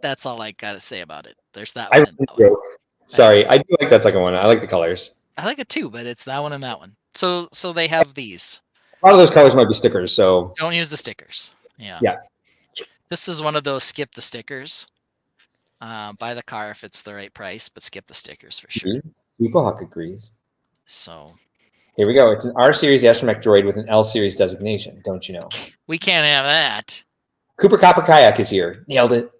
that's all I gotta say about it. There's that one. Sorry, I do like that second one. I like the colors. I like it too, but it's that one and that one. So they have these. A lot of those colors might be stickers, so don't use the stickers. Yeah. This is one of those skip the stickers. Buy the car if it's the right price, but skip the stickers for sure. Hawk agrees. So here we go. It's an R Series astromech droid with an L Series designation. Don't you know? We can't have that. Cooper Copper Kayak is here. Nailed it.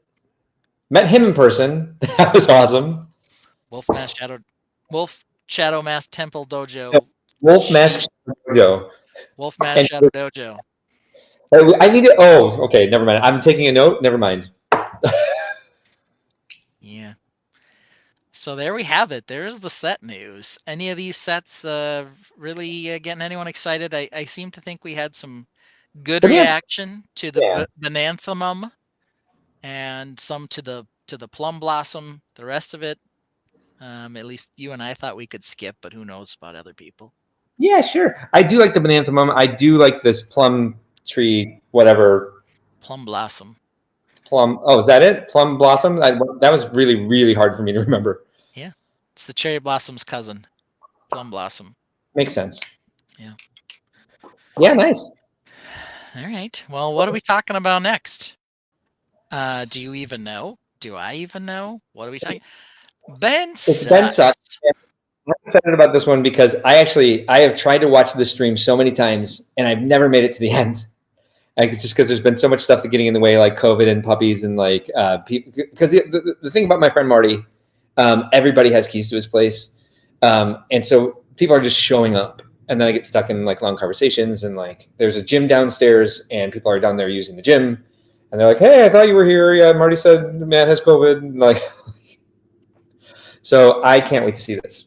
Met him in person. That was awesome. Wolf Shadow Mask Temple Dojo. Wolf Mask Dojo. Wolf Mask Shadow Dojo. I need it. Oh, okay. Never mind. I'm taking a note. Never mind. Yeah. So there we have it. There's the set news. Any of these sets really getting anyone excited? I seem to think we had some good reaction to the Bananthamum and some to the Plum Blossom. The rest of it, at least you and I thought we could skip, but who knows about other people. Yeah, sure. I do like the Bananthamum. I do like this plum tree, whatever. Plum Blossom. Plum. Oh, is that it? Plum Blossom? That was really, really hard for me to remember. Yeah. It's the Cherry Blossom's cousin. Plum Blossom. Makes sense. Yeah. Yeah, nice. All right. Well, what are we talking about next? Do you even know? Do I even know? What are we talking? Ben sucks. I'm excited about this one because I have tried to watch this stream so many times and I've never made it to the end. Like, it's just because there's been so much stuff getting in the way, like COVID and puppies and like people. Because the thing about my friend Marty, everybody has keys to his place, and so people are just showing up, and then I get stuck in like long conversations and like there's a gym downstairs and people are down there using the gym, and they're like, "Hey, I thought you were here. Yeah, Marty said the man has COVID." And like, so I can't wait to see this.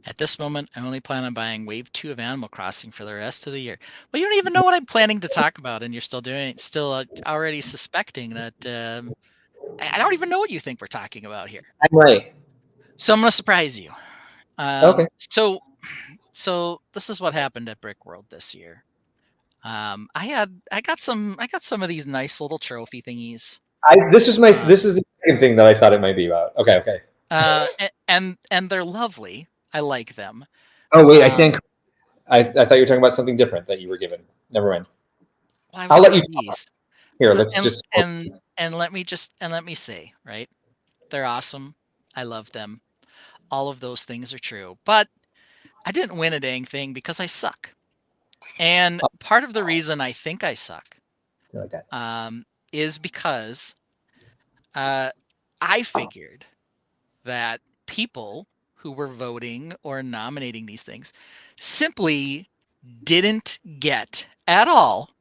At this moment, I only plan on buying Wave 2 of Animal Crossing for the rest of the year. Well, you don't even know what I'm planning to talk about, and you're still already suspecting that I don't even know what you think we're talking about here. I'm right. So I'm going to surprise you. Okay. So this is what happened at Brickworld this year. I got some of these nice little trophy thingies. This is the second thing that I thought it might be about. Okay. And they're lovely. I like them. Oh wait, I thought you were talking about something different that you were given. Never mind. Well, I'll let you these. Here, let's and just. and let me say, right? They're awesome. I love them. All of those things are true. But I didn't win a dang thing because I suck. And part of the reason I think I suck Like that. is because I figured that people who were voting or nominating these things simply didn't get at all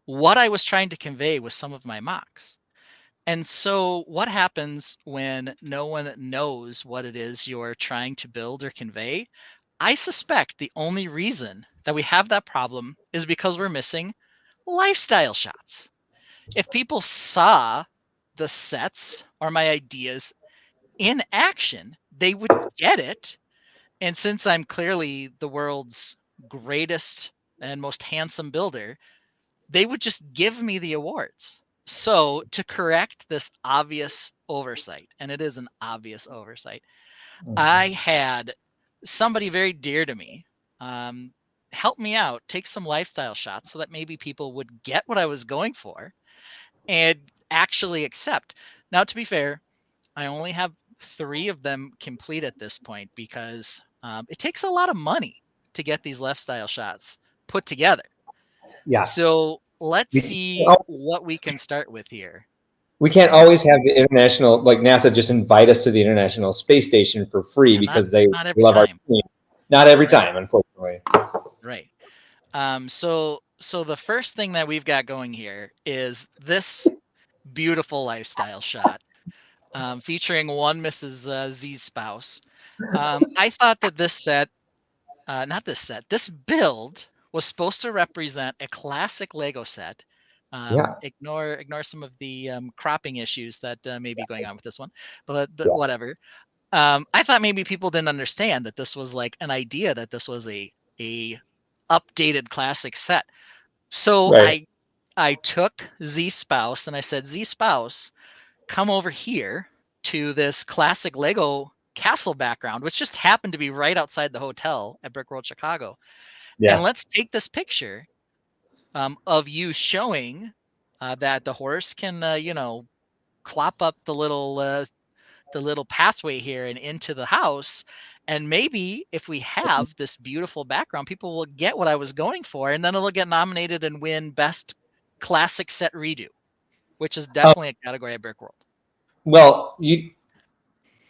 what I was trying to convey with some of my mocks. And so, what happens when no one knows what it is you're trying to build or convey? I suspect the only reason that we have that problem is because we're missing lifestyle shots. If people saw the sets or my ideas in action, they would get it. And since I'm clearly the world's greatest and most handsome builder, they would just give me the awards. So, to correct this obvious oversight, and it is an obvious oversight, I had somebody very dear to me help me out, take some lifestyle shots so that maybe people would get what I was going for and actually accept. Now, to be fair, I only have 3 of them complete at this point because it takes a lot of money to get these lifestyle shots put together. Yeah. So let's We- see what we can start with here. We can't always have the international, like NASA, just invite us to the International Space Station for free Yeah, because they not every love our time. team. Not every Right. time, unfortunately. Right. So the first thing that we've got going here is this beautiful lifestyle shot featuring one Mrs. Z's spouse. I thought that this set, this build was supposed to represent a classic Lego set. Yeah. Ignore some of the cropping issues that may be going on with this one, but Yeah. whatever. I thought maybe people didn't understand that this was like an idea, that this was a updated classic set. So Right. I took Z Spouse and I said, Z Spouse, come over here to this classic Lego castle background, which just happened to be right outside the hotel at Brickworld Chicago. And Yeah. let's take this picture of you showing that the horse can, clop up the little pathway here and into the house. And maybe if we have this beautiful background, people will get what I was going for, and then it'll get nominated and win Best Classic Set Redo, which is definitely a category at Brickworld. Well, you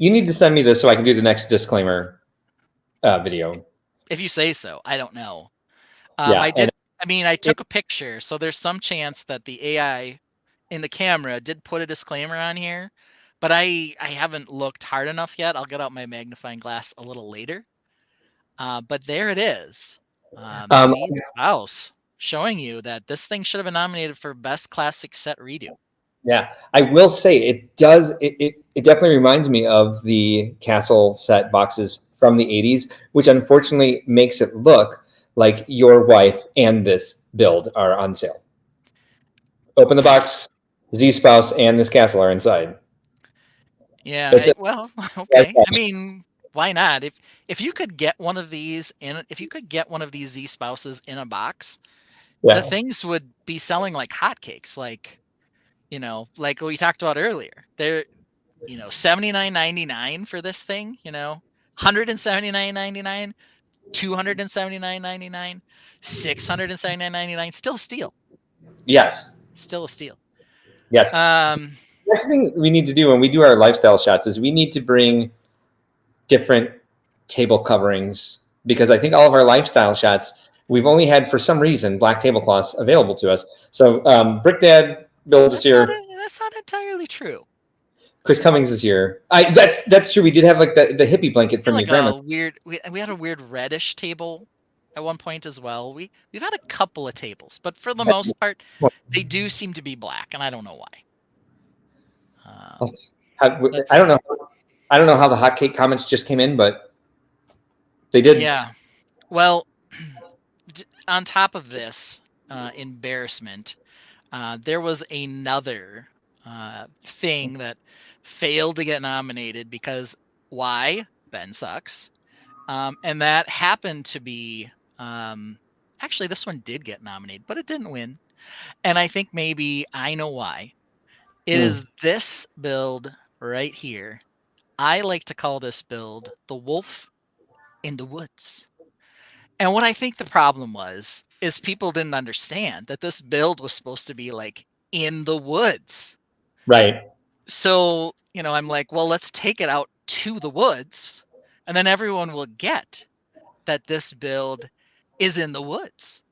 need to send me this so I can do the next disclaimer video. If you say so, I don't know. Yeah, I took a picture, so there's some chance that the AI in the camera did put a disclaimer on here, but I haven't looked hard enough yet. I'll get out my magnifying glass a little later. But there it is. Z's Spouse showing you that this thing should have been nominated for Best Classic Set Redo. Yeah, I will say it does. It definitely reminds me of the castle set boxes from the 80s, which unfortunately makes it look like your wife and this build are on sale. Open the box, Z Spouse and this castle are inside. Yeah, well, okay. I mean, why not? If you could get one of these if you could get one of these Z Spouses in a box, Yeah. the things would be selling like hotcakes. Like, like we talked about earlier. They're, $79.99 for this thing. $179.99, $279.99, $679.99. Still a steal. Yes. Still a steal. Yes. Next thing we need to do when we do our lifestyle shots is we need to bring different table coverings, because I think all of our lifestyle shots we've only had, for some reason, black tablecloths available to us. So Brick Dad builds us here. That's not entirely true. Chris Cummings is here. That's true. We did have like the hippie blanket from your grandma. We had a weird reddish table at one point as well. We've had a couple of tables, but for the most part, they do seem to be black, and I don't know why. I don't know. I don't know how the hotcake comments just came in, but they did. Yeah. Well, on top of this embarrassment, there was another thing that failed to get nominated because why? Ben sucks. And that happened to be actually, this one did get nominated, but it didn't win. And I think maybe I know why. It is this build right here. I like to call this build the wolf in the woods. And what I think the problem was is people didn't understand that this build was supposed to be like in the woods. Right. So, I'm like, well, let's take it out to the woods, and then everyone will get that this build is in the woods.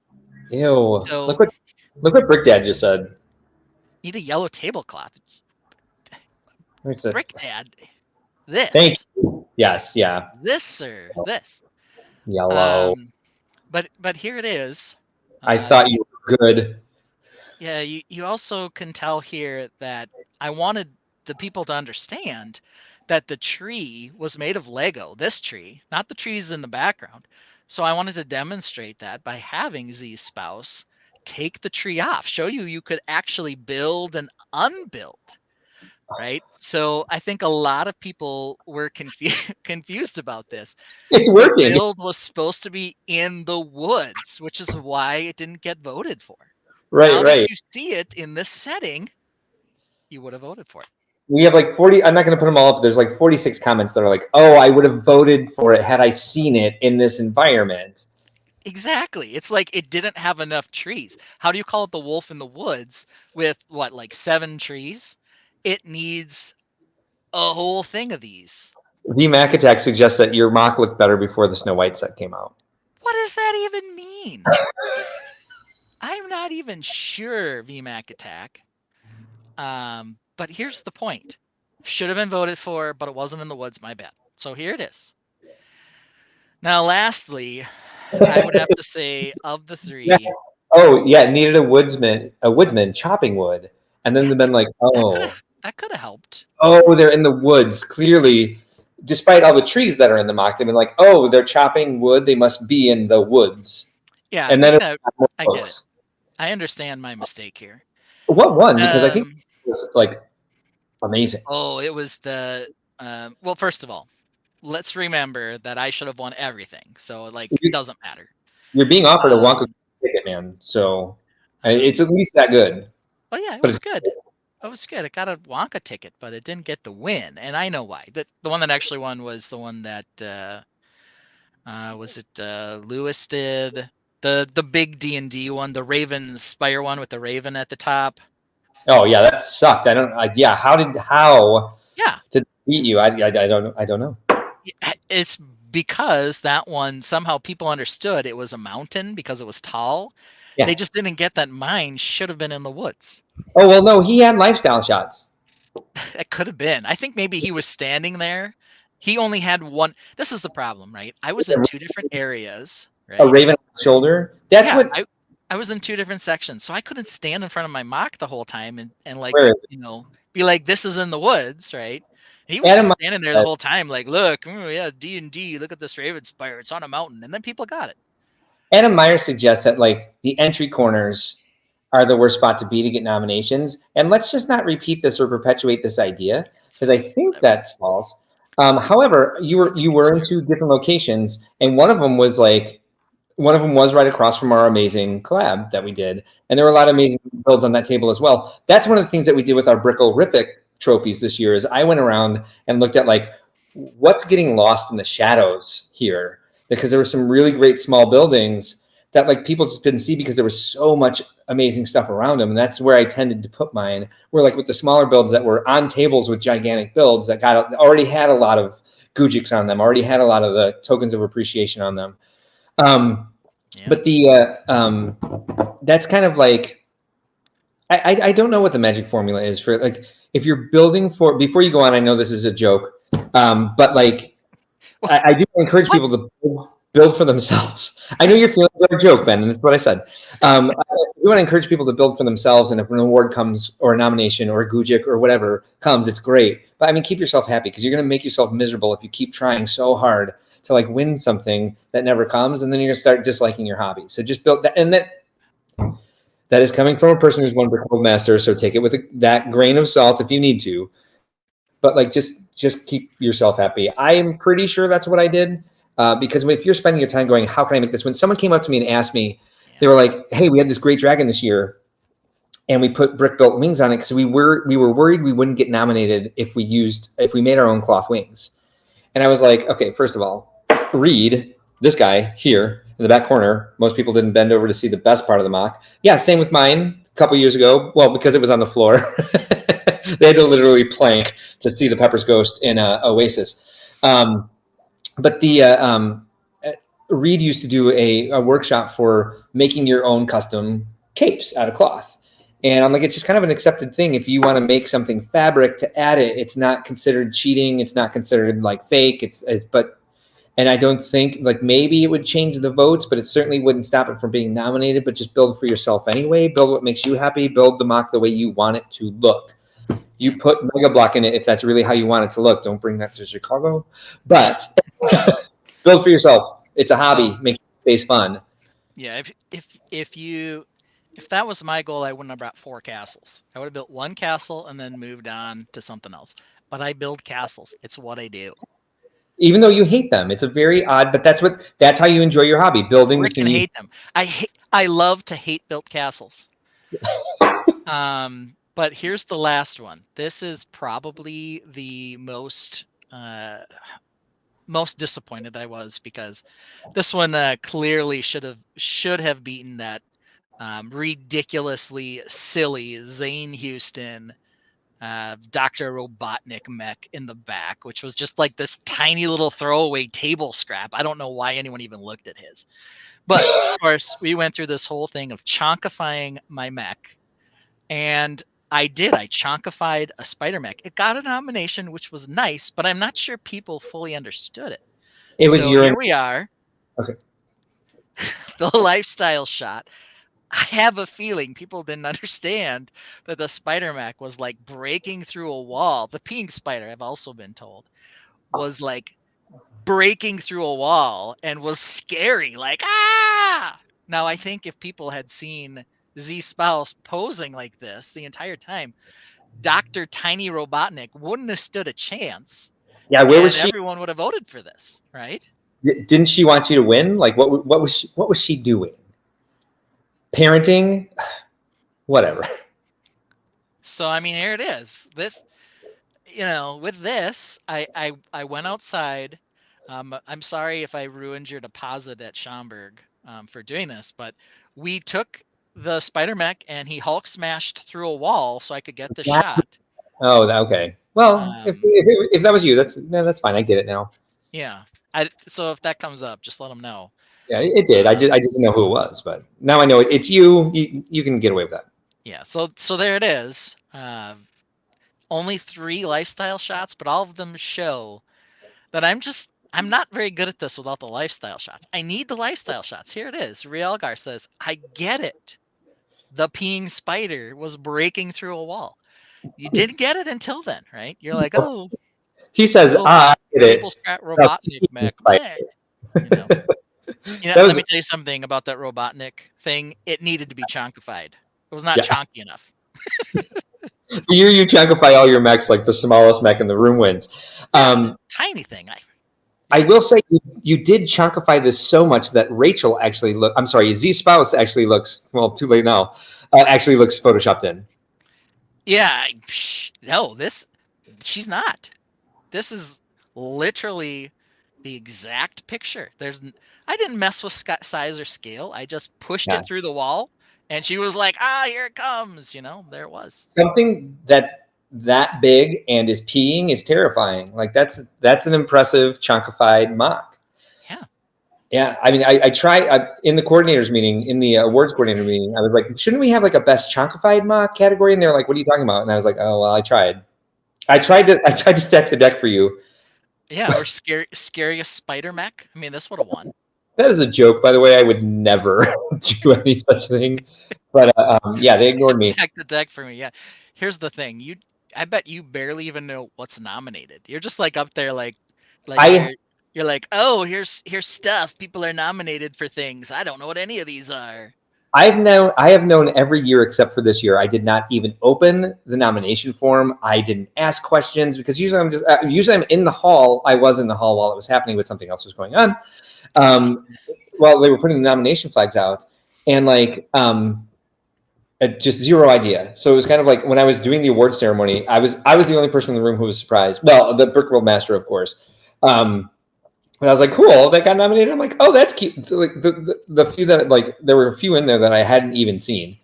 Ew. So Look what Brick Dad just said. need a yellow tablecloth. Where's it? Brick Dad, this. Thank you. Yes, yeah. This, sir, this. Yellow. But here it is. I thought you were good. Yeah, you also can tell here that I wanted the people to understand that the tree was made of Lego, this tree, not the trees in the background. So I wanted to demonstrate that by having Z's spouse take the tree off, show you could actually build and unbuild, right? So I think a lot of people were confused about this. It's The working. build was supposed to be in the woods, which is why it didn't get voted for. Right, Now right. that you see it in this setting, you would have voted for it. We have like 40. I'm not going to put them all up. There's like 46 comments that are like, oh, I would have voted for it had I seen it in this environment. Exactly. It's like it didn't have enough trees. How do you call it the wolf in the woods with what, like 7 trees? It needs a whole thing of these. V Mac Attack suggests that your mock looked better before the Snow White set came out. What does that even mean? I'm not even sure, VMAC Attack. But here's the point. Should have been voted for, but it wasn't in the woods, my bad. So here it is. Now, lastly, I would have to say of the 3. Yeah. Oh, yeah, needed a woodsman chopping wood. And then they've been like, oh. That could have helped. Oh, they're in the woods. Clearly, despite all the trees that are in the mock, they've been like, oh, they're chopping wood. They must be in the woods. Yeah, and then I get it. I understand my mistake here. What won? Because I think it was like amazing. Oh, it was the well, first of all, let's remember that I should have won everything. So it doesn't matter. You're being offered a Wonka ticket, man. So it's at least that good. Oh yeah, it was good. It was good. It got a Wonka ticket, but it didn't get the win, and I know why. The one that actually won was the one that Lewis did. The big D&D one, the Raven Spire one with the Raven at the top. Oh yeah, that sucked. How to beat you? I don't know. It's because that one somehow people understood it was a mountain because it was tall. Yeah. They just didn't get that mine should have been in the woods. Oh well, no, he had lifestyle shots. It could have been. I think maybe he was standing there. He only had one. This is the problem, right? I was in 2 different areas. Right? A raven on the shoulder. That's what I was in 2 different sections, so I couldn't stand in front of my mock the whole time and like be like, this is in the woods, right? And he was just standing there the whole time, like, look, yeah, D&D, look at this Raven Spire, it's on a mountain, and then people got it. Adam Meyer suggests that like the entry corners are the worst spot to be to get nominations, and let's just not repeat this or perpetuate this idea because I think that's false. However, you were in 2 different locations, and one of them was right across from our amazing collab that we did, and there were a lot of amazing builds on that table as well. That's one of the things that we did with our Brickle-rific trophies this year. Is I went around and looked at like what's getting lost in the shadows here, because there were some really great small buildings that like people just didn't see because there was so much amazing stuff around them. And that's where I tended to put mine, where like with the smaller builds that were on tables with gigantic builds that already had a lot of Gujiks on them, already had a lot of the tokens of appreciation on them. But that's kind of like, I don't know what the magic formula is for like, if you're building before you go on, I know this is a joke, but like, I do encourage people to build for themselves. I know your feelings are a joke, Ben, and that's what I said. I want to encourage people to build for themselves, and if an award comes or a nomination or a Gujik or whatever comes, it's great. But I mean, keep yourself happy because you're going to make yourself miserable if you keep trying so hard to like win something that never comes, and then you're going to start disliking your hobby. So just build that, and that is coming from a person who's won Brickworld Master, so take it with that grain of salt if you need to. But like, just keep yourself happy. I am pretty sure that's what I did. Because if you're spending your time going, how can I make this win? Someone came up to me and asked me, they were like, hey, we had this great dragon this year. and we put brick built wings on it because we were worried we wouldn't get nominated if we made our own cloth wings. And I was like, okay, first of all, Reed, this guy here in the back corner, most people didn't bend over to see the best part of the mock. Yeah, same with mine a couple years ago. Well, because it was on the floor. They had to literally plank to see the Pepper's Ghost in Oasis. But Reed used to do a workshop for making your own custom capes out of cloth. And I'm like, it's just kind of an accepted thing. If you want to make something fabric to add it, it's not considered cheating. It's not considered like fake. And I don't think like maybe it would change the votes, but it certainly wouldn't stop it from being nominated. But just build for yourself anyway. Build what makes you happy. Build the mock the way you want it to look. You put Mega Block in it if that's really how you want it to look. Don't bring that to Chicago. But build for yourself. It's a hobby. Make space fun. Yeah, if that was my goal, I wouldn't have brought 4 castles. I would have built 1 castle and then moved on to something else. But I build castles. It's what I do. Even though you hate them, it's a very odd. But that's how you enjoy your hobby, building. I freaking hate them. I love to hate built castles. But here's the last one. This is probably the most disappointed I was, because this one clearly should have beaten that ridiculously silly Zane Houston Dr. Robotnik mech in the back, which was just like this tiny little throwaway table scrap. I don't know why anyone even looked at his. But of course, we went through this whole thing of chonkifying my mech, and I chonkified a spider mech. It got a nomination, which was nice, but I'm not sure people fully understood it. Here we are. Okay. The lifestyle shot. I have a feeling people didn't understand that the spider mech was like breaking through a wall. The peeing spider, I've also been told, was like breaking through a wall and was scary. Like, ah! Now, I think if people had seen Z Spouse posing like this the entire time, Dr. Tiny Robotnik wouldn't have stood a chance. Yeah, where was she? Everyone would have voted for this, right? Didn't she want you to win? Like, what was she doing? Parenting? Whatever. So, I mean, here it is. This, with this, I went outside. I'm sorry if I ruined your deposit at Schaumburg for doing this, but we took the spider mech and he Hulk smashed through a wall so I could get the shot. Oh, okay. Well, if that was you, that's fine. I get it now. Yeah. So if that comes up, just let them know. Yeah, it did. I just didn't know who it was, but now I know it's you. You can get away with that. Yeah. So there it is. Only 3 lifestyle shots, but all of them show that I'm not very good at this without the lifestyle shots. I need the lifestyle shots. Here it is. Rielgar says, I get it. The peeing spider was breaking through a wall. You didn't get it until then, right? You're like, oh. He says, I get it. People scrap Robotnik mech. Let me tell you something about that Robotnik thing. It needed to be chonkified. It was not chonky enough. The year you chonkify all your mechs, like the smallest mech in the room wins. Tiny thing. I will say you did chonkify this so much that Rachel actually Z Spouse actually looks, well, too late now, actually looks photoshopped in. Yeah. No, she's not. This is literally the exact picture. I didn't mess with size or scale. I just pushed it through the wall, and she was like, here it comes. There it was. Something that's that big and is peeing is terrifying. Like that's an impressive chonkified mock. Yeah. I mean, I tried in the coordinators meeting, in the awards coordinator meeting, I was like, shouldn't we have like a best chonkified mock category? And they're like, what are you talking about? And I was like, oh, well, I tried to stack the deck for you. Yeah. Or scariest spider mech. I mean, this would have won. That is a joke, by the way. I would never do any such thing. But they ignored me. Stack the deck for me. Yeah. Here's the thing. I bet you barely even know what's nominated. You're just like up there, you're like, oh, here's stuff. People are nominated for things. I don't know what any of these are. I have known every year except for this year. I did not even open the nomination form. I didn't ask questions because usually I'm in the hall. I was in the hall while it was happening, but something else was going on. While they were putting the nomination flags out, and just zero idea. So it was kind of like when I was doing the award ceremony, I was the only person in the room who was surprised. Well, the Brickworld Master, of course. And I was like, cool, that got nominated. I'm like, oh, that's cute. So, like the few that like there were a few in there that I hadn't even seen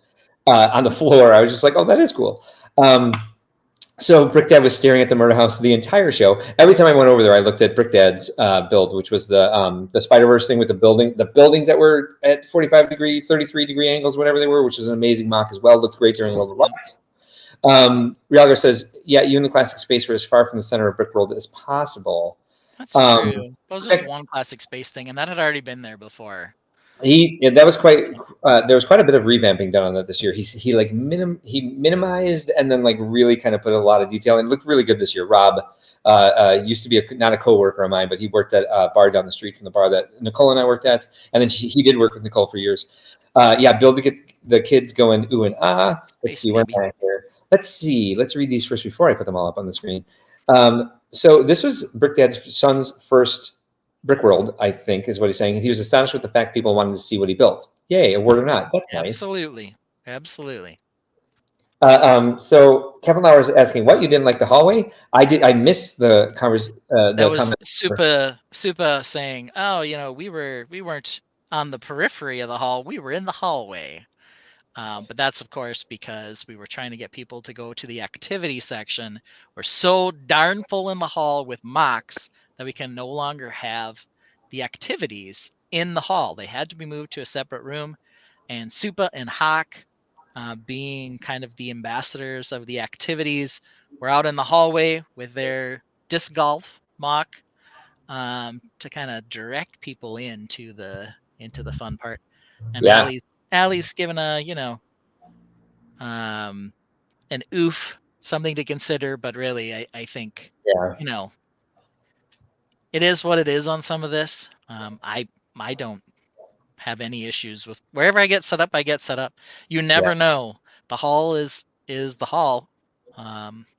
on the floor. I was just like, oh, that is cool. So Brick Dad was staring at the murder house the entire show. Every time I went over there, I looked at Brick Dad's build, which was the Spider-Verse thing with the buildings that were at 45 degree, 33 degree angles, whatever they were, which was an amazing mock as well. Looked great during all the lights. Rialgar says, yeah, you in the classic space were as far from the center of Brickworld as possible. That's true. It was just one classic space thing, and that had already been there before. That was quite. There was quite a bit of revamping done on that this year. He like minimized and then like really kind of put a lot of detail. And it looked really good this year. Rob used to be not a coworker of mine, but he worked at a bar down the street from the bar that Nicole and I worked at, and then he did work with Nicole for years. Yeah, build to get the kids going ooh and ah. Let's see where am I here. Let's see. Let's read these first before I put them all up on the screen. So this was Brick Dad's son's first Brickworld, I think, is what he's saying. And he was astonished with the fact people wanted to see what he built. Yay, award or not. That's nice. Absolutely. Absolutely. So Kevin Lauer is asking what you didn't like the hallway. I missed the conversation. That was Supa saying, "Oh, we weren't on the periphery of the hall. We were in the hallway." But that's of course because we were trying to get people to go to the activity section. We're so darn full in the hall with mocks that we can no longer have the activities in the hall. They had to be moved to a separate room. And Supa and Hawk, being kind of the ambassadors of the activities, were out in the hallway with their disc golf mock to kind of direct people into the fun part. And Yeah. Allie's given a an oof, something to consider, but really I think it is what it is on some of this. I don't have any issues with wherever I get set up. You never know. The hall is the hall.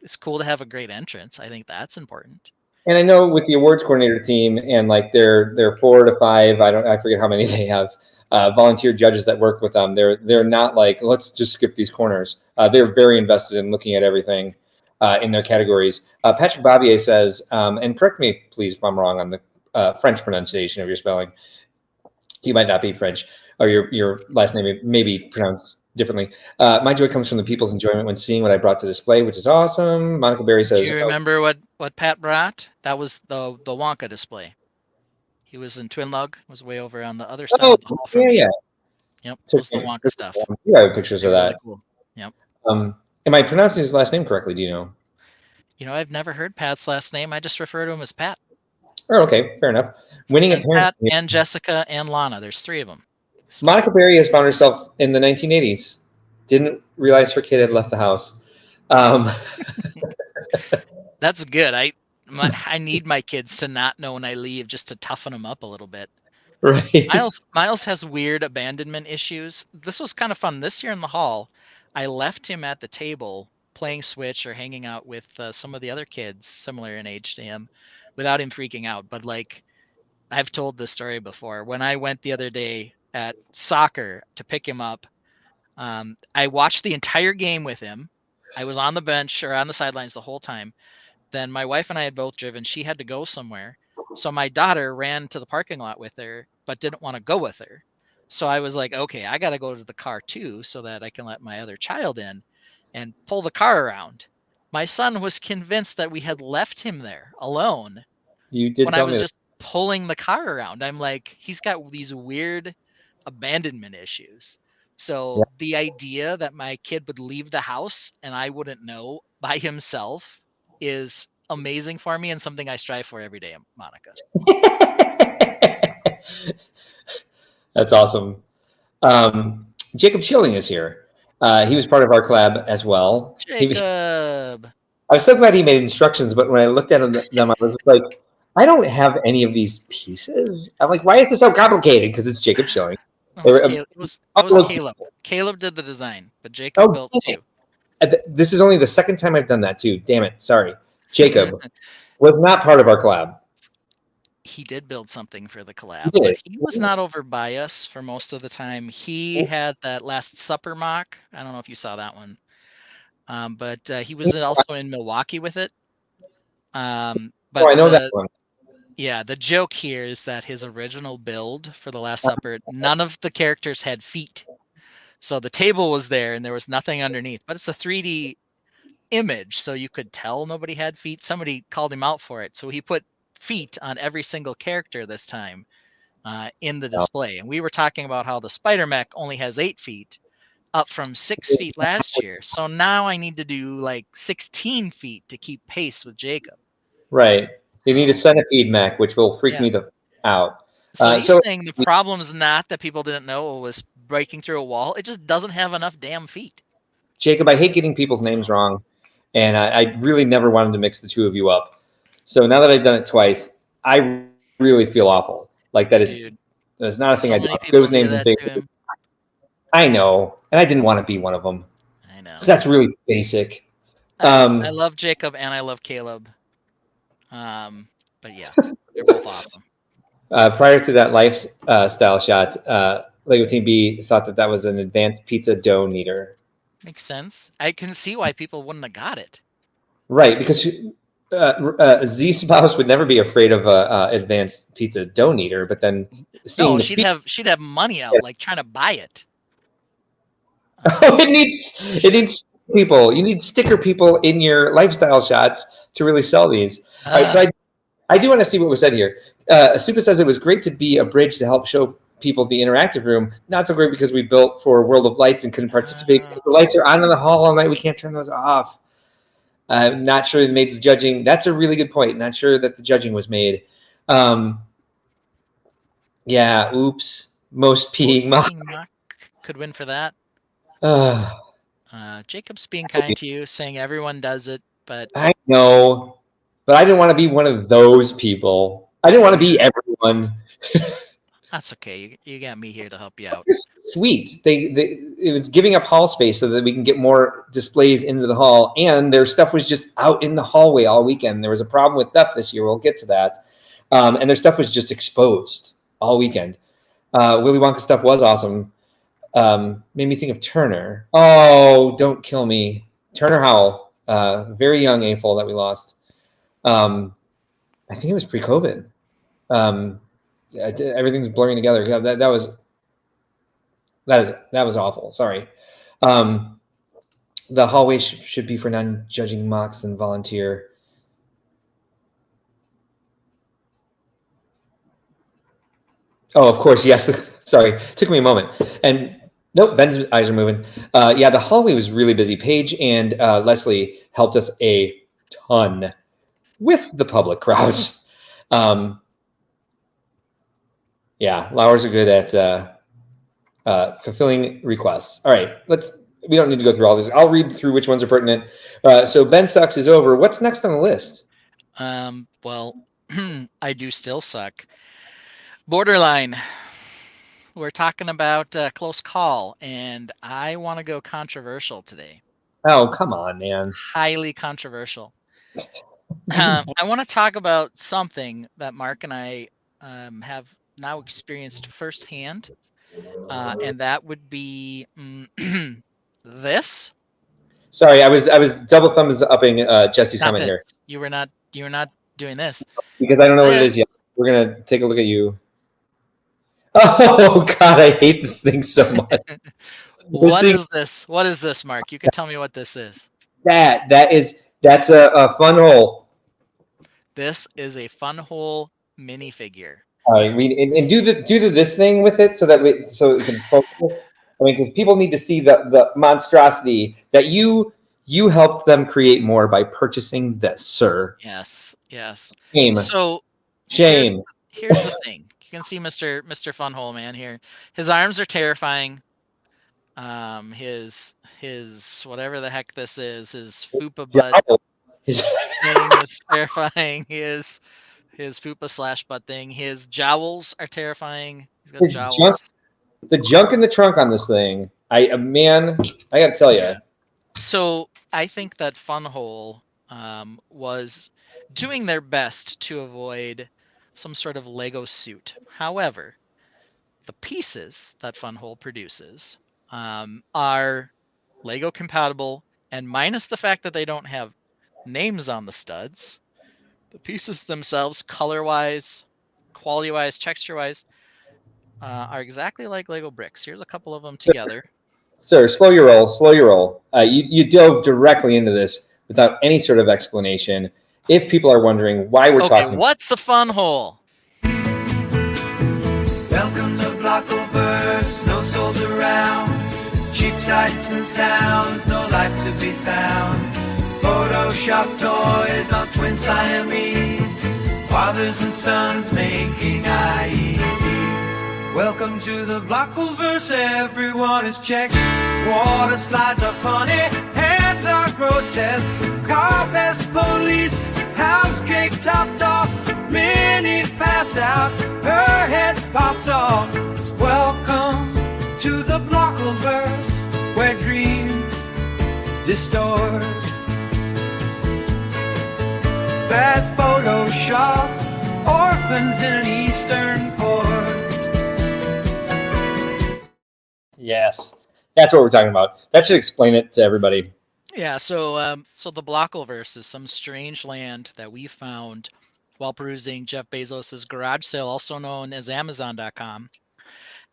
It's cool to have a great entrance. I think that's important. And I know with the awards coordinator team and like they're 4 to 5. I forget how many they have. Volunteer judges that work with them. They're not like let's just skip these corners. They're very invested in looking at everything in their categories. Patrick Babier says, and correct me please if I'm wrong on the French pronunciation of your spelling. You might not be French, or your last name may be pronounced differently. My joy comes from the people's enjoyment when seeing what I brought to display, which is awesome. Monica Berry says, do you remember what Pat brought? That was the Wonka display. He was in Twin Lug, was way over on the other side of the hall from me. Yep, it was the Wonka stuff. You have pictures of that. Really cool. Yep. Am I pronouncing his last name correctly? Do you know? I've never heard Pat's last name. I just refer to him as Pat. Oh, okay, fair enough. Winning at Pat and Jessica and Lana. There's 3 of them. Monica Berry has found herself in the 1980s. Didn't realize her kid had left the house. That's good. I need my kids to not know when I leave, just to toughen them up a little bit. Right. Miles has weird abandonment issues. This was kind of fun. This year in the hall, I left him at the table playing Switch or hanging out with some of the other kids similar in age to him without him freaking out. But like, I've told this story before. When I went the other day at soccer to pick him up, I watched the entire game with him. I was on the bench or on the sidelines the whole time. Then my wife and I had both driven. She had to go somewhere. So my daughter ran to the parking lot with her, but didn't want to go with her. So I was like, okay, I got to go to the car too, so that I can let my other child in and pull the car around. My son was convinced that we had left him there alone. You did when tell I was me just pulling the car around. I'm like, he's got these weird abandonment issues. So the idea that my kid would leave the house and I wouldn't know by himself is amazing for me and something I strive for every day, Monica. That's awesome. Jacob Schilling is here. He was part of our collab as well. Jacob. I was so glad he made instructions, but when I looked at them, I was just like, I don't have any of these pieces. I'm like, why is this so complicated? Because it's Jacob Schilling. It was Caleb. Caleb did the design, but Jacob built too. This is only the second time I've done that too. Damn it. Sorry. Jacob was not part of our collab. he did build something for the collab, He did. but he was not over by us for most of the time. He had that Last Supper mock. I don't know if you saw that one, but he was also in Milwaukee with it. But I know that one. Yeah, the joke here is that his original build for the Last Supper, none of the characters had feet. So the table was there and there was nothing underneath, but it's a 3D image, so you could tell nobody had feet. Somebody called him out for it, so he put feet on every single character this time in the display. And we were talking about how the Spider Mech only has 8 feet, up from 6 feet last year. So now I need to do like 16 feet to keep pace with Jacob. Right. You need a centipede mech, which will freak me out. So he's saying the problem is not that people didn't know it was breaking through a wall. It just doesn't have enough damn feet. Jacob, I hate getting people's names wrong, and I really never wanted to mix the two of you up. So now that I've done it twice, I really feel awful. Like that is that's not a thing I do. Good with names and faces. I know, and I didn't want to be one of them. I know. That's really basic. I love Jacob and I love Caleb. But yeah, they're both awesome. Prior to that lifestyle shot, Lego Team B thought that was an advanced pizza dough kneader. Makes sense. I can see why people wouldn't have got it. Right, because Z spouse would never be afraid of advanced pizza dough kneader, but then she'd have money out, like trying to buy it. It needs people. You need sticker people in your lifestyle shots to really sell these. All right, so I do want to see what was said here. Supa says it was great to be a bridge to help show people the interactive room. Not so great because we built for World of Lights and couldn't participate because the lights are on in the hall all night. We can't turn those off. I'm not sure they made the judging. That's a really good point. Not sure that the judging was made. Yeah, oops. Most peeing mock could win for that. Jacob's being kind to you, saying everyone does it, but I know, but I didn't want to be one of those people. I didn't want to be everyone. That's okay. You got me here to help you out. Sweet. It was giving up hall space so that we can get more displays into the hall, and their stuff was just out in the hallway all weekend. There was a problem with theft this year. We'll get to that. And their stuff was just exposed all weekend. Willy Wonka stuff was awesome. Made me think of Turner. Oh, don't kill me. Turner Howell. Very young AFOL that we lost. I think it was pre-COVID. Everything's blurring together. Yeah, that was awful. Sorry. The hallway should be for non-judging mocks and volunteer. Oh, of course, yes. Sorry, took me a moment. And nope, Ben's eyes are moving. Yeah, the hallway was really busy. Paige and Leslie helped us a ton with the public crowds. Yeah, Lowers are good at fulfilling requests. All right, we don't need to go through all this. I'll read through which ones are pertinent. So Ben Sucks is over. What's next on the list? Well, I do still suck. Borderline. We're talking about Close Call, and I want to go controversial today. Oh, come on, man. Highly controversial. I want to talk about something that Mark and I have now experienced firsthand, and that would be this. Sorry, I was double thumbs upping Jesse's comment here. You were not doing this because I don't know what it is yet. We're gonna take a look at you. Oh God, I hate this thing so much. What is this? What is this, Mark? You can tell me what this is. That's a fun hole. This is a fun hole minifigure. All right, and do this thing with it so it can focus. I mean, because people need to see the monstrosity that you helped them create more by purchasing this, sir. Yes. Shame. So shame. Here's the thing. You can see Mr. Funhole Man here. His arms are terrifying. His whatever the heck this is, his fupa butt thing is terrifying. His fupa / butt thing. His jowls are terrifying. He's got jowls. The junk in the trunk on this thing. I gotta tell you. So I think that Funhole was doing their best to avoid some sort of Lego suit. However, the pieces that Funhole produces are Lego compatible, and minus the fact that they don't have names on the studs, the pieces themselves, color-wise, quality-wise, texture-wise, are exactly like Lego bricks. Here's a couple of them together. Sir, slow your roll. Slow your roll. You dove directly into this without any sort of explanation. If people are wondering why we're Okay, talking, what's a Funhole? Welcome to Blockleverse, no souls around. Cheap sights and sounds, no life to be found. Photoshop toys on twin Siamese. Fathers and sons making IEDs. Welcome to the Blockleverse, everyone is checked. Water slides are funny, hands are grotesque. Car pest police, house cake topped off. Minnie's passed out, her head's popped off. Welcome to the Blockleverse, where dreams distort. Bad Photoshop, orphans in an eastern port. yes, that's what we're talking about. That should explain it to everybody. Yeah, so so the Blockleverse is some strange land that we found while perusing Jeff Bezos's garage sale, also known as Amazon.com.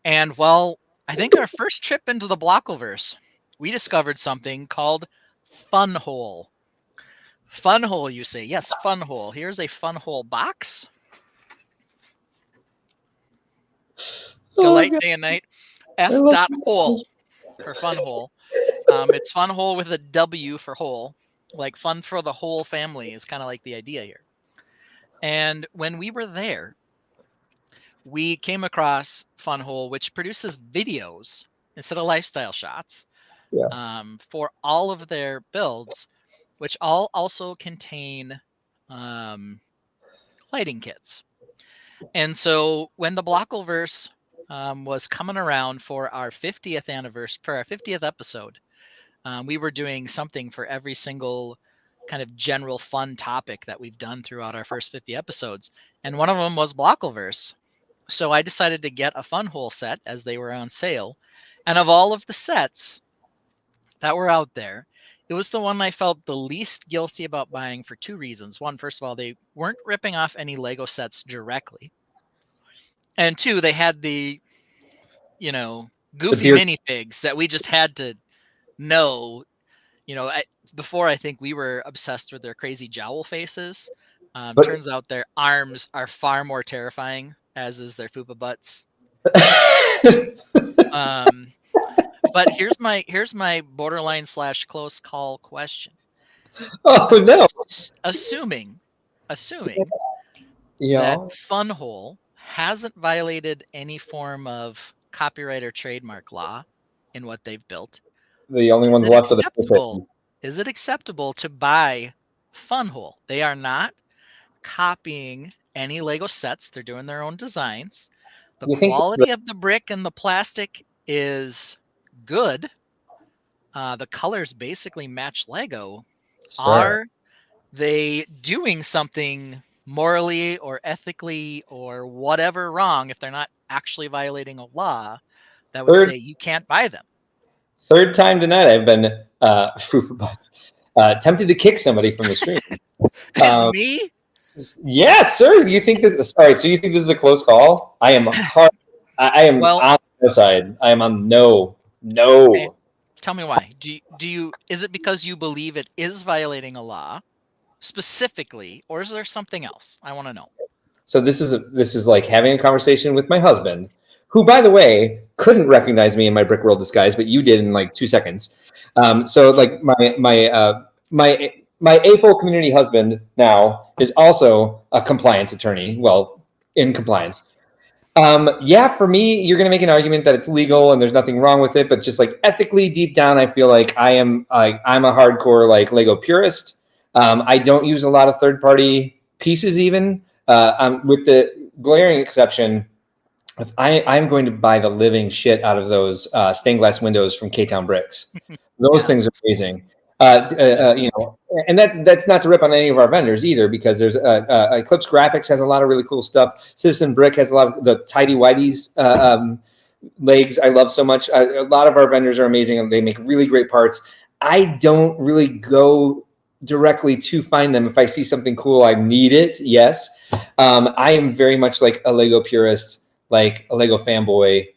And well, I think our first trip into the Blockleverse, we discovered something called Funhole. Funhole, you say? Yes, Funhole. Here's a Funhole box. Delight day and night. F dot hole for Funhole. It's Funhole with a W for hole. Like fun for the whole family is kind of like the idea here. And when we were there, we came across Funhole, which produces videos instead of lifestyle shots for all of their builds, which all also contain lighting kits. And so when the Blockleverse was coming around for our 50th anniversary, for our 50th episode, we were doing something for every single kind of general fun topic that we've done throughout our first 50 episodes. And one of them was Blockleverse. So I decided to get a Funhole set as they were on sale. And of all of the sets that were out there, it was the one I felt the least guilty about buying for two reasons. One, first of all, they weren't ripping off any Lego sets directly. And two, they had the, you know, goofy minifigs that we just had to know. You know, before I think we were obsessed with their crazy jowl faces. Turns out their arms are far more terrifying, as is their fupa butts. But here's my borderline / close call question. Oh no! Assuming Yeah. that Funhole hasn't violated any form of copyright or trademark law in what they've built, The only ones left of the is it acceptable to buy Funhole? They are not copying any Lego sets. They're doing their own designs. The quality of the brick and the plastic is good. The colors basically match Lego. Sure. Are they doing something morally or ethically or whatever wrong if they're not actually violating a law that would say you can't buy them? Third time tonight I've been tempted to kick somebody from the stream. Me? Yes, sir. Do you think this? Sorry. So you think this is a close call? I am hard. I am on the side. I am on no. Okay. Tell me why. Do you? Is it because you believe it is violating a law specifically, or is there something else? I want to know. So this is like having a conversation with my husband, who, by the way, couldn't recognize me in my Brickworld disguise, but you did in like 2 seconds. So like my AFOL community husband now is also a compliance attorney. Well, in compliance. Yeah, for me, you're going to make an argument that it's legal and there's nothing wrong with it, but just like ethically, deep down, I feel like I'm a hardcore like Lego purist. I don't use a lot of third-party pieces, even with the glaring exception. If I'm going to buy the living shit out of those stained glass windows from K-Town Bricks. Those things are amazing. You know, and that's not to rip on any of our vendors either, because there's Eclipse Graphics has a lot of really cool stuff. Citizen Brick has a lot of the Tidy Whitey's legs I love so much. A lot of our vendors are amazing, and they make really great parts. I don't really go directly to find them. If I see something cool, I need it. Yes. I am very much like a Lego purist, like a Lego fanboy.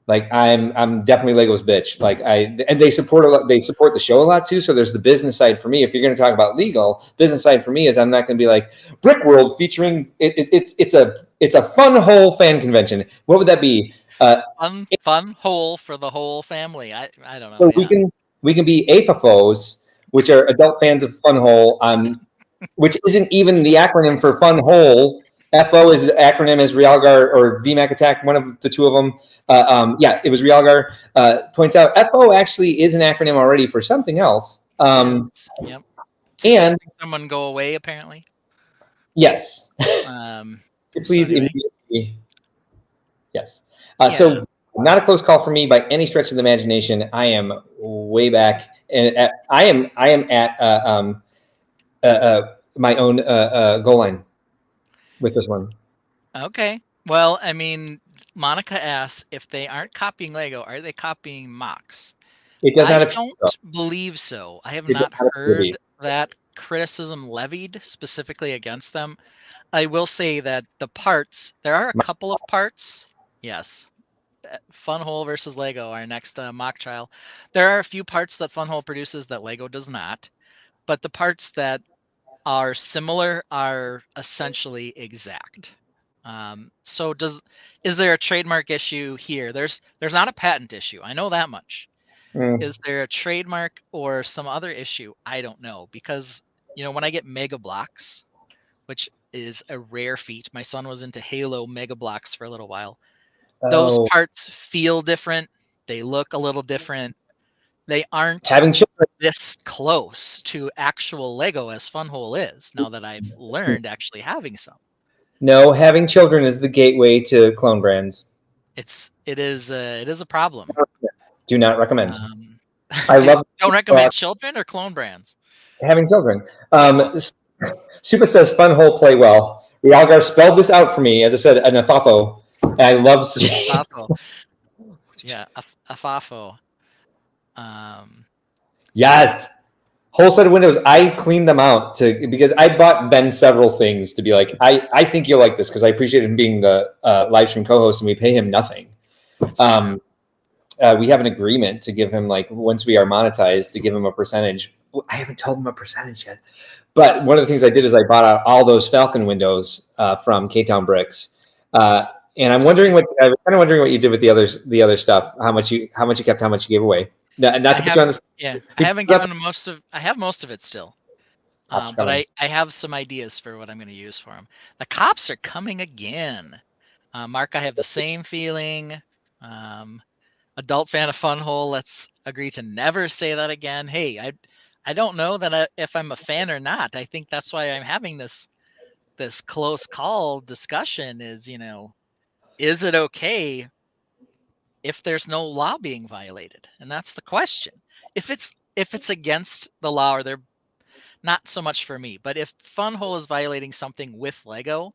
Like I'm definitely Lego's bitch. Like and they support a lot. They support the show a lot too. So there's the business side for me. If you're going to talk about legal, business side for me is I'm not going to be like Brickworld featuring it's a fun whole fan convention. What would that be? Fun hole for the whole family. I don't know. So Yeah. we can be AFAFOs, which are adult fans of Fun Hole, which isn't even the acronym for Fun Hole. FO is the acronym as Realgar or VMAC Attack, one of the two of them. Yeah, it was Realgar. Points out FO actually is an acronym already for something else. Yep. And someone go away apparently. Yes. Please so anyway. immediately. Yes. So not a close call for me by any stretch of the imagination. I am way back, and I am at my own goal line with this one. Okay. Well, I mean, Monica asks if they aren't copying Lego, are they copying Mox? It does not I appear don't so. believe so. I have It not does not appear to heard be. that criticism levied specifically against them. I will say that the parts, there are a couple of parts. Yes. Funhole versus Lego, our next mock trial. There are a few parts that Funhole produces that Lego does not, but the parts that are similar are essentially exact. So is there a trademark issue here? There's not a patent issue. I know that much. Is there a trademark or some other issue? I don't know, because when I get Mega Blocks, which is a rare feat. My son was into Halo Mega Blocks for a little while. Those parts feel different. They look a little different. They aren't having children this close to actual Lego as Funhole is, now that I've learned actually having some. No, having children is the gateway to clone brands. It is a problem. Do not recommend. I love. Don't recommend children or clone brands. Having children. Super says Funhole play well. Realgar spelled this out for me, as I said, an afafo. And I love Afafo. Yeah, afafo. Yes. Whole set of windows. I cleaned them out because I bought Ben several things to be like, I think you'll like this because I appreciate him being the live stream co-host and we pay him nothing. We have an agreement to give him, like, once we are monetized, to give him a percentage. I haven't told him a percentage yet. But one of the things I did is I bought out all those Falcon windows from K-Town Bricks. And I'm wondering I'm kind of wondering what you did with the other stuff. How much you kept, how much you gave away. Not to put you on the spot. Yeah, I haven't given him I have most of it still. But I have some ideas for what I'm going to use for him. The cops are coming again. Mark, I have the same feeling. Adult fan of Funhole, let's agree to never say that again. Hey, I don't know that if I'm a fan or not. I think that's why I'm having this close call discussion is, is it okay if there's no law being violated? And that's the question. If it's against the law, or they're not so much for me, but if Funhole is violating something with Lego,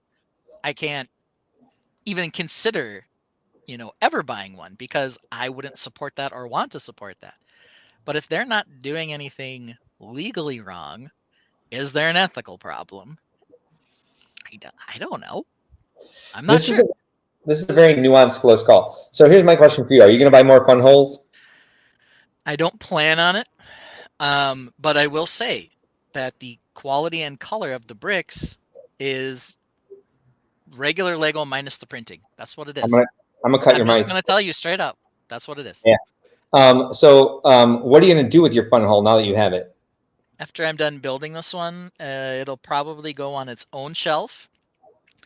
I can't even consider, ever buying one, because I wouldn't support that or want to support that. But if they're not doing anything legally wrong, is there an ethical problem? I don't know. I'm not sure. This is a very nuanced, close call. So here's my question for you. Are you going to buy more Fun Holes? I don't plan on it. But I will say that the quality and color of the bricks is regular Lego minus the printing. That's what it is. I'm going to cut your mic. I'm just going to tell you straight up. That's what it is. Yeah. So what are you going to do with your Fun Hole now that you have it? After I'm done building this one, it'll probably go on its own shelf,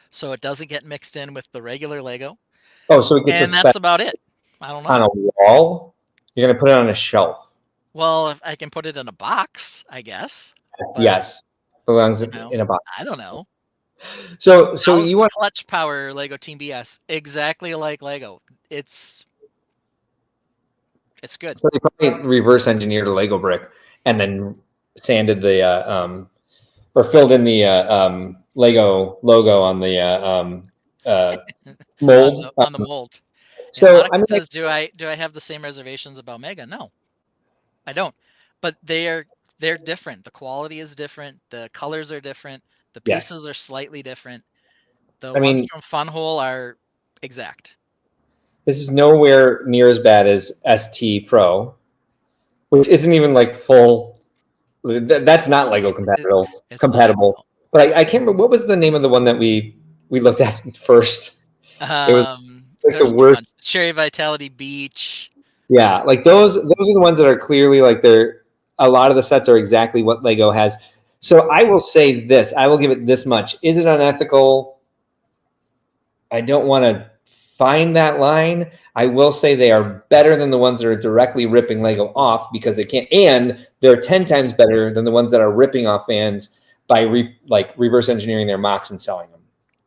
so it doesn't get mixed in with the regular Lego. Oh, so it gets that's about it. I don't know. On a wall? You're going to put it on a shelf? Well, if I can put it in a box, I guess. Yes. Belongs in a box. I don't know. So you want Clutch Power Lego Team BS, exactly like Lego. It's good. So they probably reverse engineered a Lego brick and then sanded the or filled in the Lego logo on the mold. on the mold. Yeah, So Monica I mean, says, "Do I have the same reservations about Mega?" No, I don't. But they're different. The quality is different. The colors are different. The yes. pieces are slightly different. The I ones mean, from Funhole are exact. this is nowhere near as bad as ST Pro, which isn't even like full. That's not Lego compatible. It's not. Compatible. But I can't remember what was the name of the one that we looked at first. It was like the There's a worst. bunch. Cherry Vitality Beach. Yeah, like those are the ones that are clearly like they're a lot of the sets are exactly what Lego has. So I will say this, I will give it this much. Is it unethical? I don't want to find that line. I will say they are better than the ones that are directly ripping Lego off because they can't, and they're 10 times better than the ones that are ripping off fans by reverse engineering their mocks and selling them,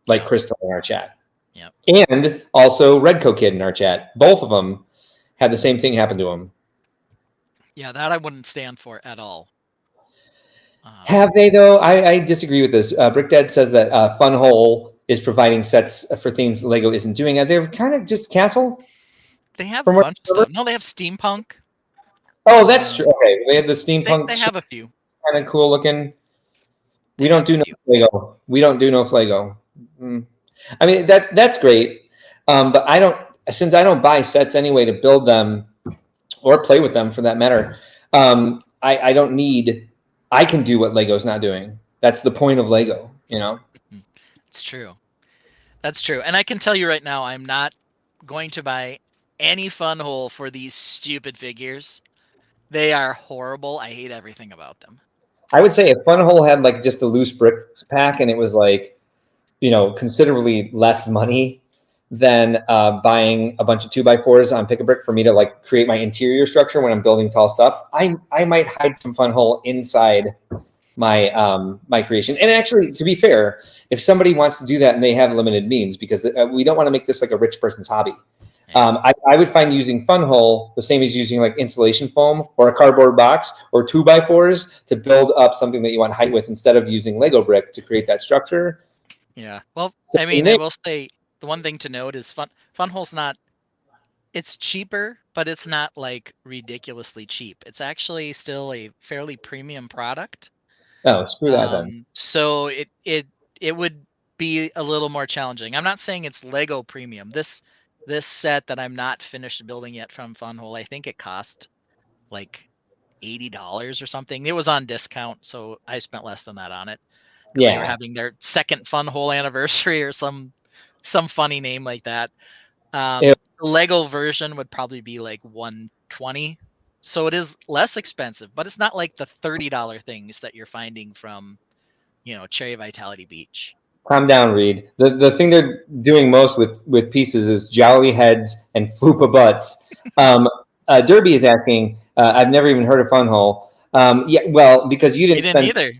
like Yep. Crystal in our chat. Yep. And also Redco Kid in our chat. Both of them had the same thing happen to them. Yeah, that I wouldn't stand for at all. Have they though? I disagree with this. Brick Dad says that Funhole is providing sets for things Lego isn't doing. They're kind of just Castle. They have a From what bunch of stuff. No, they have steampunk. Oh, that's true. Okay, they have the steampunk. They have a few. Kind of cool looking. They We don't have do a no few. Lego. We don't do no Lego. I mean that's great, but I don't. Since I don't buy sets anyway to build them or play with them for that matter. I don't need. I can do what Lego's not doing. That's the point of Lego. You know. It's true. That's true. And I can tell you right now, I'm not going to buy any Funhole for these stupid figures. They are horrible. I hate everything about them. I would say if Funhole had like just a loose bricks pack and it was like, considerably less money than buying a bunch of 2x4s on Pick a Brick for me to like create my interior structure when I'm building tall stuff, I might hide some Funhole inside my my creation. And actually, to be fair, if somebody wants to do that and they have limited means, because we don't want to make this like a rich person's hobby. I would find using Funhole the same as using like insulation foam or a cardboard box or 2x4s to build up something that you want height with instead of using Lego brick to create that structure. Yeah. Well, So I mean, I will say the one thing to note is Funhole's not. It's cheaper, but it's not like ridiculously cheap. It's actually still a fairly premium product. Oh, screw that then. So it would be a little more challenging. I'm not saying it's Lego premium. This set that I'm not finished building yet from Funhole, I think it cost like $80 or something. It was on discount, so I spent less than that on it because they were having their second Funhole anniversary or some funny name like that. The Lego version would probably be like $120. So it is less expensive, but it's not like the $30 things that you're finding from, Cherry Vitality Beach. Calm down, Reed. The thing they're doing most with pieces is jolly heads and fupa butts. Derby is asking. I've never even heard of Funhole. Yeah, well, because you didn't spend either.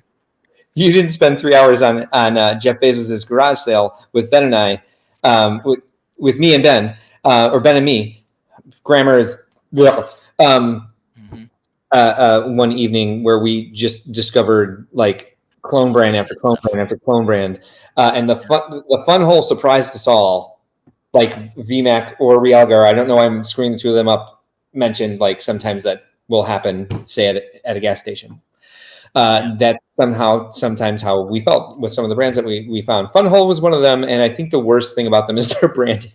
You didn't spend 3 hours on Jeff Bezos's garage sale with Ben and I, with me and Ben, or Ben and me. Grammar is one evening where we just discovered like clone brand after clone brand after clone brand, and the Funhole surprised us all. Like VMAC or Realgar, I don't know. I'm screwing the two of them up. Mentioned like sometimes that will happen, say at a gas station. That's sometimes how we felt with some of the brands that we found. Funhole was one of them, and I think the worst thing about them is their branding.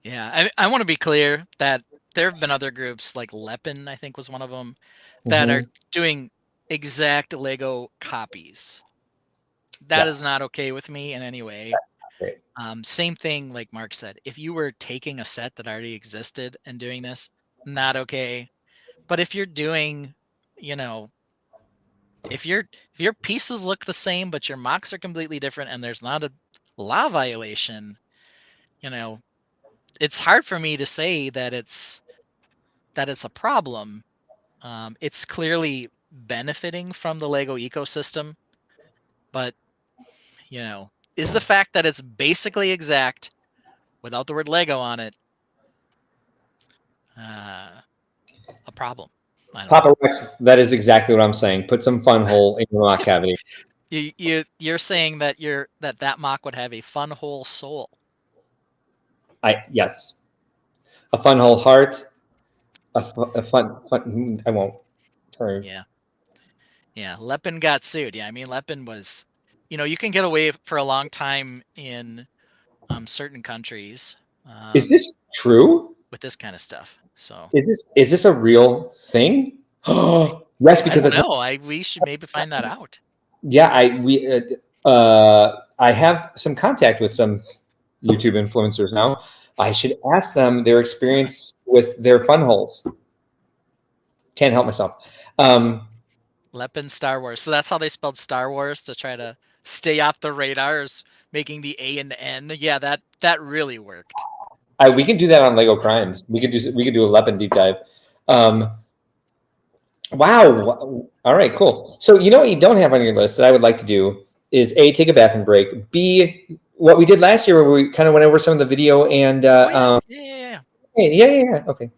Yeah, I want to be clear that there have been other groups like Lepin, I think was one of them, that are doing exact Lego copies. That is not okay with me in any way. Same thing, like Mark said, if you were taking a set that already existed and doing this, not okay. But if you're doing, if your pieces look the same but your mocks are completely different and there's not a law violation, it's hard for me to say that it's a problem. It's clearly benefiting from the Lego ecosystem, but is the fact that it's basically exact without the word Lego on it a problem? I don't know. Papa Rex, that is exactly what I'm saying. Put some fun hole in the mock cavity. You're saying that that mock would have a fun hole soul. Yes. A fun hole heart. A fun. I won't. Sorry. Yeah. Lepin got sued. Yeah, I mean Lepin was, you can get away for a long time in certain countries. Is this true? with this kind of stuff? So Is this a real thing? Yes, I because don't it's know. We should maybe find that out. yeah. I have some contact with some YouTube influencers now. I should ask them their experience with their fun holes. Can't help myself. Lepin Star Wars. So that's how they spelled Star Wars to try to stay off the radars, making the A and N. Yeah, that really worked. We can do that on Lego Crimes. We could do a Lepin deep dive. Wow. All right, cool. So you know what you don't have on your list that I would like to do is A, take a bathroom break. B, what we did last year where we kind of went over some of the video and Yeah. Okay.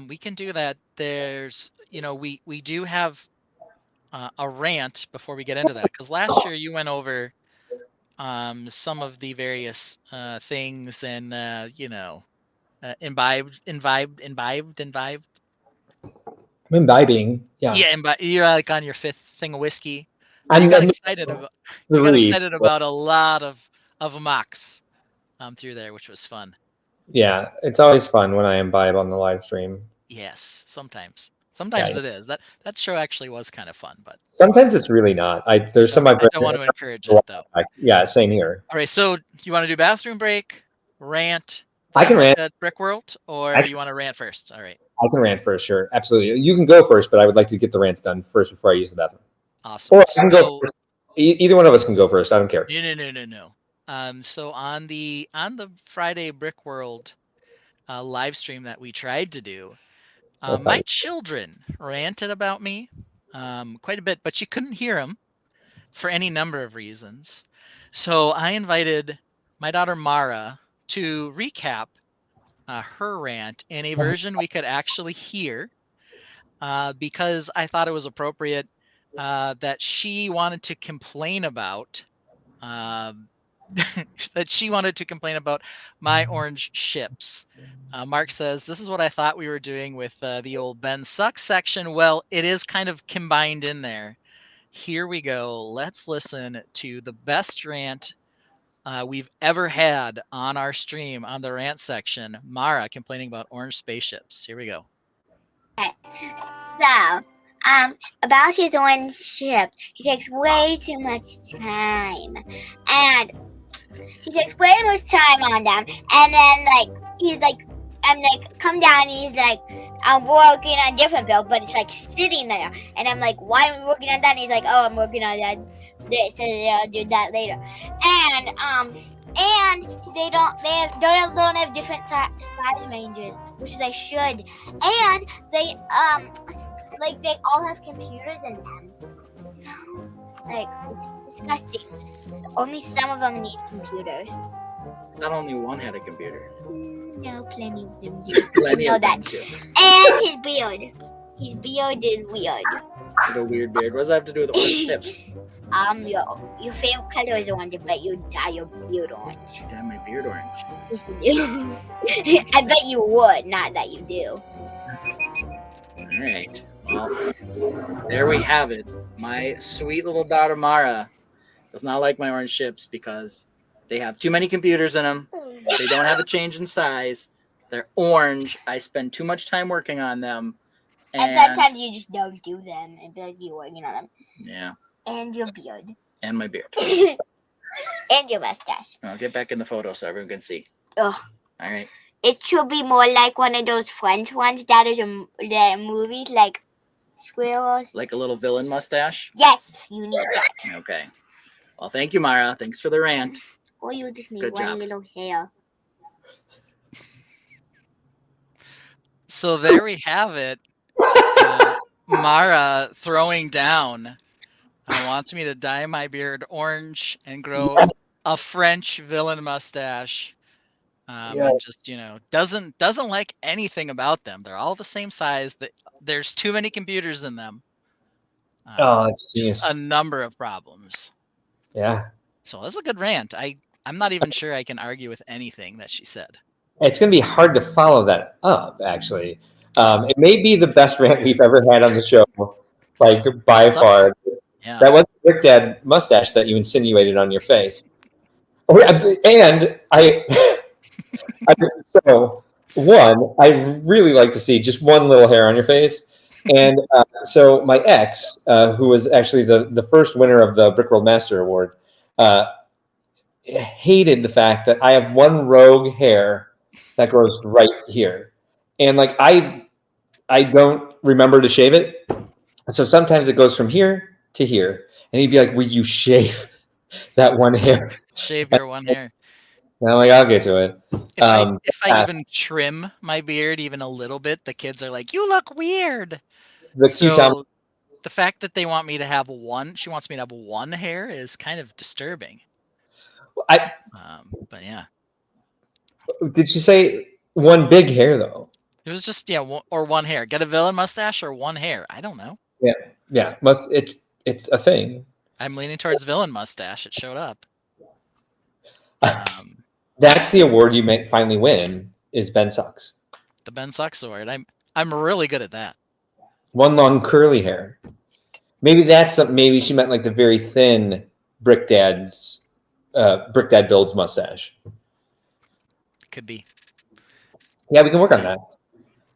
We can do that. There's, we do have a rant before we get into that, because last year you went over some of the various things and imbibed. I'm imbibing. Yeah. Yeah, you're like on your 5th thing of whiskey. But I'm you got excited about three. a lot of mocks through there, which was fun. Yeah, it's always fun when I imbibe on the live stream. Yes, sometimes Yeah. it is. That show actually was kind of fun, but Sometimes it's really not. There's some I don't want to encourage it though. Yeah, same here. All right, so you want to do bathroom break, rant? I can rant at Brickworld, or Actually, you want to rant first? All right, I can rant first, sure, absolutely. You can go first, but I would like to get the rants done first before I use the bathroom. awesome. Or I can go first. Either one of us can go first. I don't care. No. So on the Friday Brickworld live stream that we tried to do, my children ranted about me quite a bit, but you couldn't hear them for any number of reasons. So I invited my daughter Mara to recap her rant in a version we could actually hear, because I thought it was appropriate that she wanted to complain about my orange ships. Mark says, this is what I thought we were doing with the old Ben Sucks section. Well, it is kind of combined in there. Here we go. Let's listen to the best rant we've ever had on our stream on the rant section. Mara complaining about orange spaceships. Here we go. So, about his orange ship, he takes way too much time, and he takes way too much time on them, and then he's like, I'm like, come down, and he's like, I'm working on a different build, but it's like sitting there, and I'm like, why am I working on that? And he's like, oh, I'm working on that, this, and I'll do that later, and they don't have different size ranges, which they should, and they they all have computers in them. Like, it's disgusting. Only some of them need computers. Not only one had a computer. No, plenty of them do. You know that. And his beard. His beard is weird. The weird beard. What does that have to do with orange ships? Your favorite color is orange, but you dye your beard orange. Dye my beard orange. Yes, you do. I bet you would, not that you do. All right. Well, there we have it. My sweet little daughter Mara does not like my orange ships because they have too many computers in them. They don't have a change in size. They're orange. I spend too much time working on them. And sometimes you just don't do them and be like you're working on them. Yeah. And your beard. And my beard. And your mustache. I'll get back in the photo so everyone can see. Ugh. All right. It should be more like one of those French ones that is in the movies, like squirrels. Like a little villain mustache? Yes, you need that. Okay. Well, thank you, Mara. Thanks for the rant. Or you just need Good one job. little hair. So there we have it. Mara throwing down. Wants me to dye my beard orange and grow a French villain mustache. And just doesn't like anything about them. They're all the same size. There's too many computers in them. It's genius. Just a number of problems. Yeah. So that's a good rant. I'm not even sure I can argue with anything that she said. It's going to be hard to follow that up, actually. It may be the best rant we've ever had on the show, like by far. Yeah. That was the Brick Dad mustache that you insinuated on your face. And so one, I really like to see just one little hair on your face. And so my ex, who was actually the first winner of the Brickworld Master Award, hated the fact that I have one rogue hair that grows right here. And like I don't remember to shave it. So sometimes it goes from here to here. And he'd be like, will you shave that one hair? Shave your one hair. And I'm like, I'll get to it. If I even trim my beard even a little bit, the kids are like, you look weird. The fact that they want me to have she wants me to have one hair is kind of disturbing. But yeah. Did she say one big hair though? It was just or one hair. Get a villain mustache or one hair. I don't know. Yeah. It's a thing. I'm leaning towards villain mustache. It showed up. That's the award you may finally win. Is Ben Sucks. The Ben Sucks award. I'm really good at that. One long curly hair. Maybe maybe she meant like the very thin Brick Dad builds mustache. Could be. Yeah, we can work on that.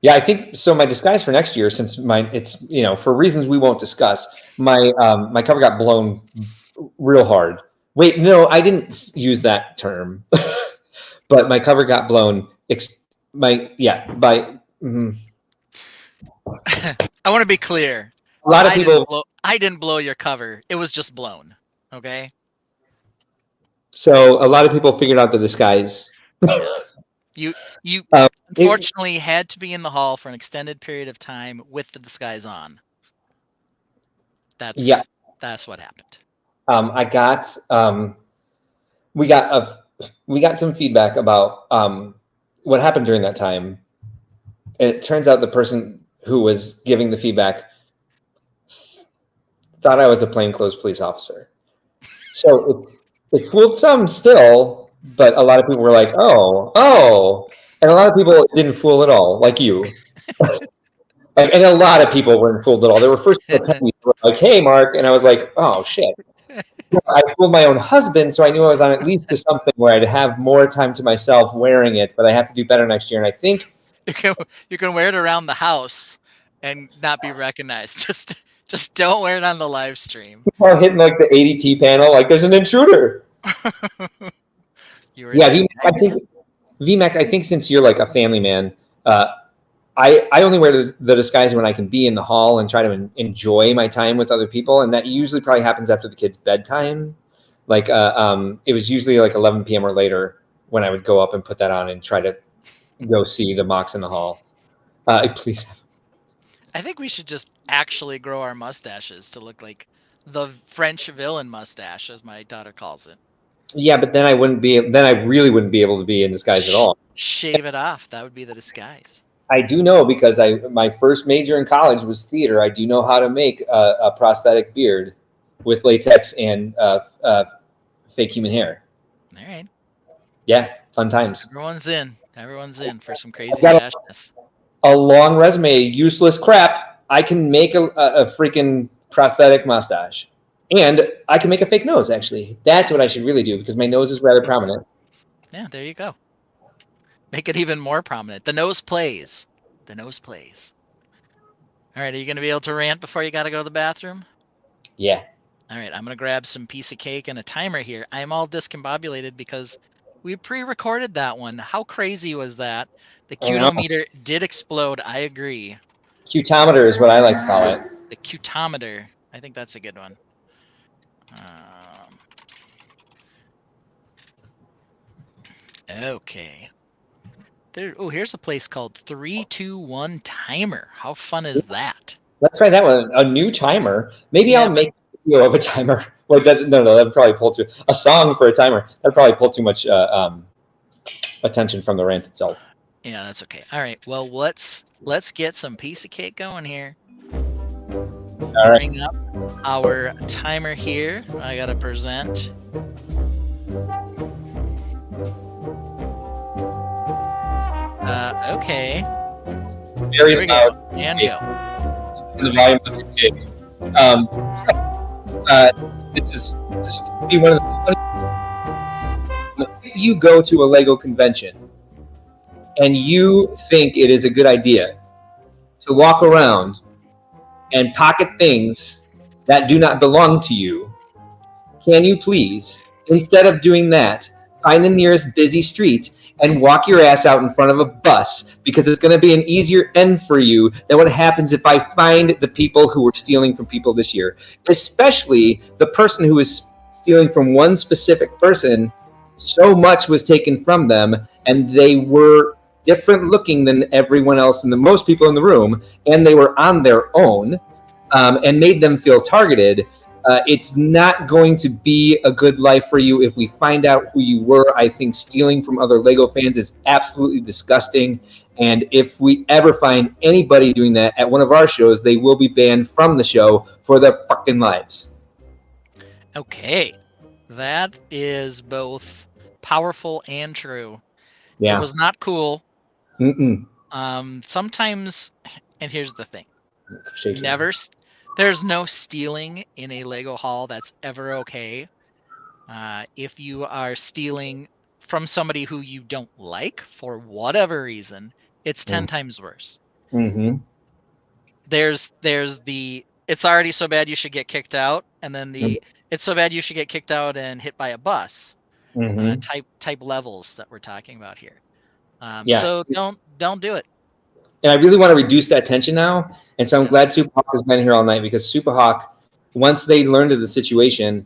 Yeah, I think so. My disguise for next year, since it's for reasons we won't discuss, my cover got blown real hard. Wait, no, I didn't use that term, but my cover got blown. I want to be clear. A lot of people. I didn't blow your cover. It was just blown. Okay. So a lot of people figured out the disguise. You unfortunately had to be in the hall for an extended period of time with the disguise on. That's what happened. We got some feedback about what happened during that time. And it turns out the person who was giving the feedback thought I was a plainclothes police officer. So it fooled some still, but a lot of people were like, oh. And a lot of people it didn't fool at all, like you. And a lot of people weren't fooled at all. There were first people like, hey, Mark. And I was like, oh, shit. I fooled my own husband, so I knew I was on at least to something where I'd have more time to myself wearing it, but I have to do better next year. And I think you can wear it around the house and not be recognized. Just don't wear it on the live stream. People hitting like the ADT panel, like there's an intruder. VMAC, I think since you're like a family man, I only wear the disguise when I can be in the hall and try to enjoy my time with other people, and that usually probably happens after the kids' bedtime. Like it was usually like 11 p.m. or later when I would go up and put that on and try to go see the mocks in the hall. Please. I think we should just actually grow our mustaches to look like the French villain mustache, as my daughter calls it. Yeah, but then I really wouldn't be able to be in disguise at all. Shave it off. That would be the disguise. I do know, because my first major in college was theater. I do know how to make a prosthetic beard with latex and fake human hair. All right. Yeah, fun times. Everyone's in for some crazy stashness. A long resume, useless crap. I can make a freaking prosthetic mustache. And I can make a fake nose, actually. That's what I should really do, because my nose is rather prominent. Yeah, there you go. Make it even more prominent. The nose plays. The nose plays. All right, are you going to be able to rant before you got to go to the bathroom? Yeah. All right, I'm going to grab some piece of cake and a timer here. I'm all discombobulated because we pre-recorded that one. How crazy was that? The cutometer did explode. I agree. Cutometer is what I like to call it. The cutometer. I think that's a good one. Okay. Here's a place called 321 Timer. How fun is that? Let's try that one. A new timer. Maybe I'll make a video of a timer. Wait, no, that'd probably pull too a song for a timer. That'd probably pull too much attention from the rant itself. Yeah, that's okay. All right. Well, let's get some piece of cake going here. All right. Bring up our timer here. I gotta present. Okay. Very Here we loud. go. And go. In the volume of this game. This is be one of the funny. If you go to a Lego convention and you think it is a good idea to walk around and pocket things that do not belong to you, can you please, instead of doing that, find the nearest busy street and walk your ass out in front of a bus, because it's going to be an easier end for you than what happens if I find the people who were stealing from people this year, especially the person who was stealing from one specific person. So much was taken from them, and they were different looking than everyone else and the most people in the room, and they were on their own, and made them feel targeted. It's not going to be a good life for you if we find out who you were. I think stealing from other Lego fans is absolutely disgusting. And if we ever find anybody doing that at one of our shows, they will be banned from the show for their fucking lives. Okay. That is both powerful and true. Yeah. It was not cool. Mm-mm. Sometimes, and here's the thing. Shaking. There's no stealing in a Lego haul that's ever okay. If you are stealing from somebody who you don't like for whatever reason, it's 10 times worse. Mm-hmm. There's the it's already so bad you should get kicked out, and then the it's so bad you should get kicked out and hit by a bus. Type levels that we're talking about here. So don't do it. And I really want to reduce that tension now. And so I'm glad Superhawk has been here all night, because Superhawk, once they learned of the situation,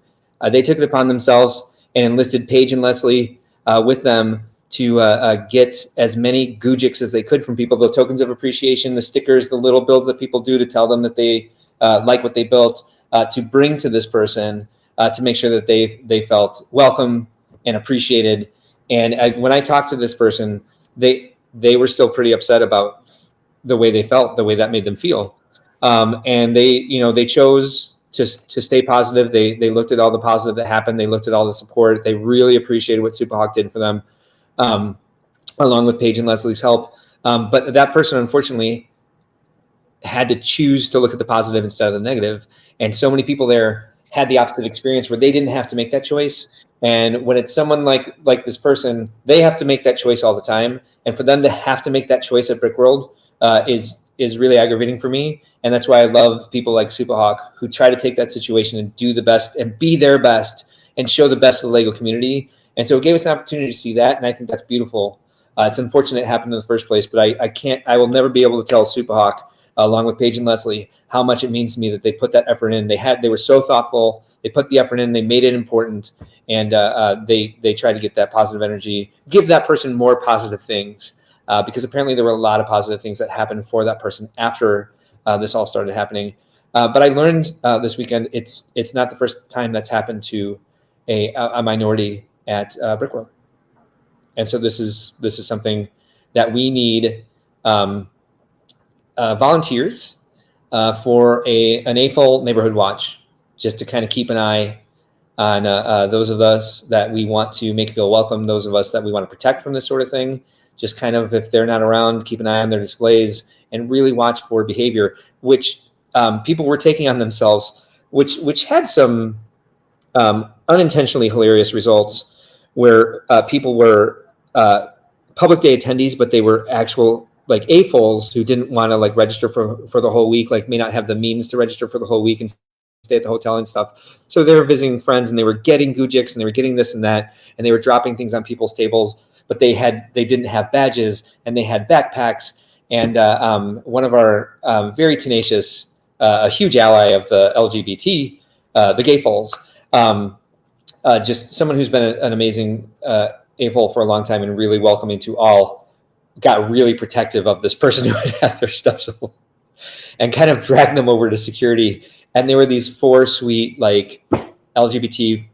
they took it upon themselves and enlisted Paige and Leslie with them to get as many Gujiks as they could from people, the tokens of appreciation, the stickers, the little builds that people do to tell them that they like what they built, to bring to this person to make sure that they felt welcome and appreciated. And when I talked to this person, they were still pretty upset about the way they felt, the way that made them feel. And they chose to stay positive. They looked at all the positive that happened. They looked at all the support. They really appreciated what Superhawk did for them, along with Paige and Leslie's help. But that person, unfortunately, had to choose to look at the positive instead of the negative. And so many people there had the opposite experience, where they didn't have to make that choice. And when it's someone like this person, they have to make that choice all the time. And for them to have to make that choice at Brickworld is really aggravating for me. And that's why I love people like Superhawk, who try to take that situation and do the best and be their best and show the best of the Lego community. And so it gave us an opportunity to see that. And I think that's beautiful. It's unfortunate it happened in the first place, but I will never be able to tell Superhawk, along with Paige and Leslie, how much it means to me that they put that effort in. They were so thoughtful. They put the effort in. They made it important, and they tried to get that positive energy, give that person more positive things, because apparently there were a lot of positive things that happened for that person after this all started happening. But I learned this weekend it's not the first time that's happened to a minority at Brickworld, and so this is something that we need volunteers for an AFOL neighborhood watch, just to kind of keep an eye on those of us that we want to make feel welcome, those of us that we want to protect from this sort of thing. Just kind of, if they're not around, keep an eye on their displays and really watch for behavior, which people were taking on themselves, which had some unintentionally hilarious results, where people were public day attendees, but they were actual like AFOLs who didn't want to like register for the whole week, like may not have the means to register for the whole week and stay at the hotel and stuff. So they were visiting friends, and they were getting Gujiks, and they were getting this and that, and they were dropping things on people's tables, but they didn't have badges, and they had backpacks. And one of our very tenacious, a huge ally of the LGBT, the Gayfols, just someone who's been an amazing AFOL for a long time and really welcoming to all, got really protective of this person who had their stuff stolen and kind of dragged them over to security. And there were these 4 sweet, like LGBTQ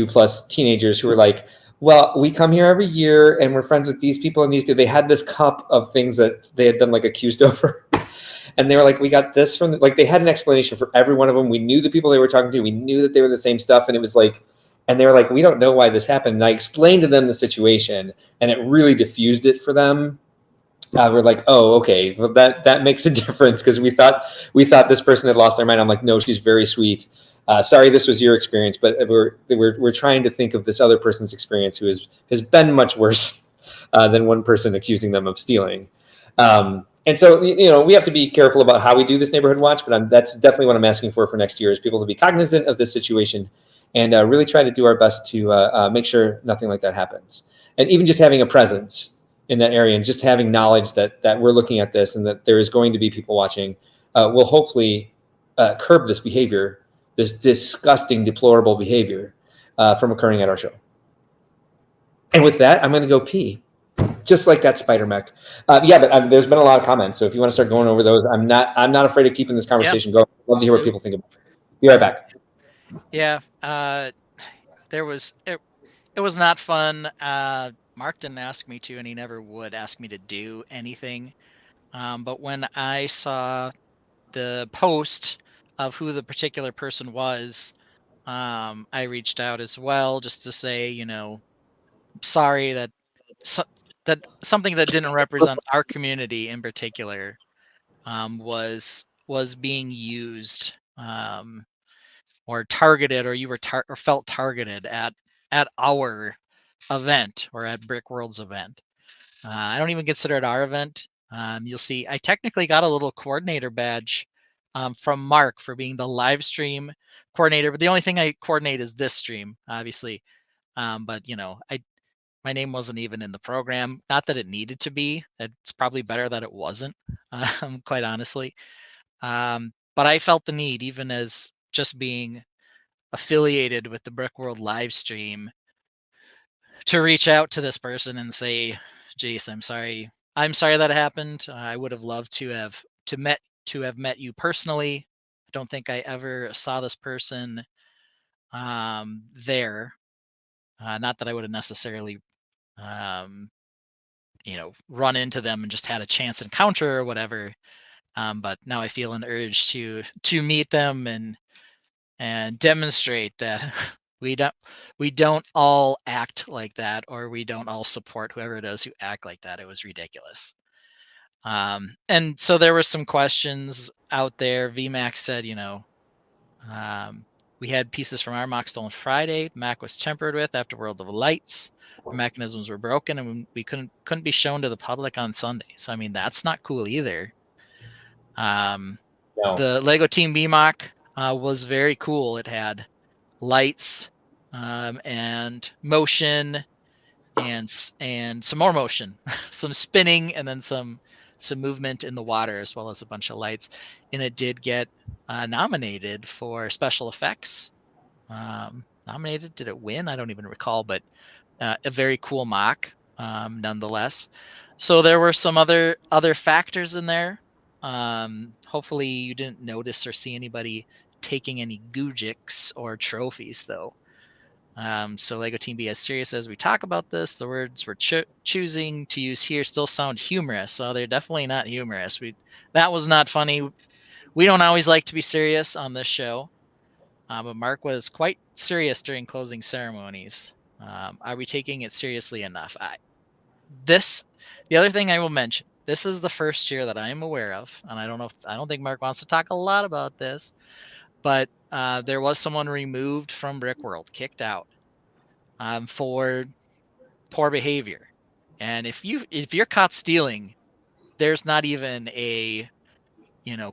plus teenagers who were like, well, we come here every year and we're friends with these people and these people. They had this cup of things that they had been like accused over. And they were like, we got this from like, they had an explanation for every one of them. We knew the people they were talking to. We knew that they were the same stuff. And it was like, and they were like, we don't know why this happened. And I explained to them the situation and it really diffused it for them. We're like, oh, okay, well, that makes a difference because we thought this person had lost their mind. I'm like, no, she's very sweet. Sorry, this was your experience, but we're trying to think of this other person's experience who has been much worse than one person accusing them of stealing. And so, we have to be careful about how we do this neighborhood watch. But that's definitely what I'm asking for next year is people to be cognizant of this situation and really try to do our best to make sure nothing like that happens. And even just having a presence in that area and just having knowledge that we're looking at this and that there is going to be people watching will hopefully curb this behavior, this disgusting, deplorable behavior from occurring at our show. And with that, I'm going to go pee, just like that spider mech. But there's been a lot of comments, so if you want to start going over those, I'm not afraid of keeping this conversation going. I'd love to hear what people think about it. Be right back. Yeah, it was not fun. Mark didn't ask me to, and he never would ask me to do anything. But when I saw the post of who the particular person was, I reached out as well just to say, sorry that something that didn't represent our community in particular was being used or targeted, or you were or felt targeted at our event or at Brickworld's event. I don't even consider it our event. You'll see I technically got a little coordinator badge from Mark for being the live stream coordinator, but the only thing I coordinate is this stream, obviously. But my name wasn't even in the program. Not that it needed to be. It's probably better that it wasn't, quite honestly. But I felt the need, even as just being affiliated with the Brickworld live stream, to reach out to this person and say, Jace, I'm sorry that happened. I would have loved to have met you personally. I don't think I ever saw this person there. Not that I would have necessarily run into them and just had a chance encounter or whatever. But now I feel an urge to meet them and demonstrate that we don't all act like that, or we don't all support whoever it is who act like that. It was ridiculous. And so there were some questions out there. VMAX said, we had pieces from our mock stolen Friday. Mac was tampered with after World of Lights. Our mechanisms were broken, and we couldn't be shown to the public on Sunday. So I mean, that's not cool either. No. The Lego Team B mock was very cool. It had lights and motion and some more motion, some spinning, and then some movement in the water, as well as a bunch of lights. And it did get nominated for special effects. Nominated? Did it win? I don't even recall, but a very cool mock nonetheless. So there were some other factors in there. Hopefully you didn't notice or see anybody taking any Gujiks or trophies, though. So Lego Team B, as serious as we talk about this, the words we're choosing to use here still sound humorous. So they're definitely not humorous. That was not funny. We don't always like to be serious on this show, but Mark was quite serious during closing ceremonies. Are we taking it seriously enough? The other thing I will mention, this is the first year that I am aware of, and I don't think Mark wants to talk a lot about this, but there was someone removed from Brickworld, kicked out for poor behavior. And if you're caught stealing, there's not even a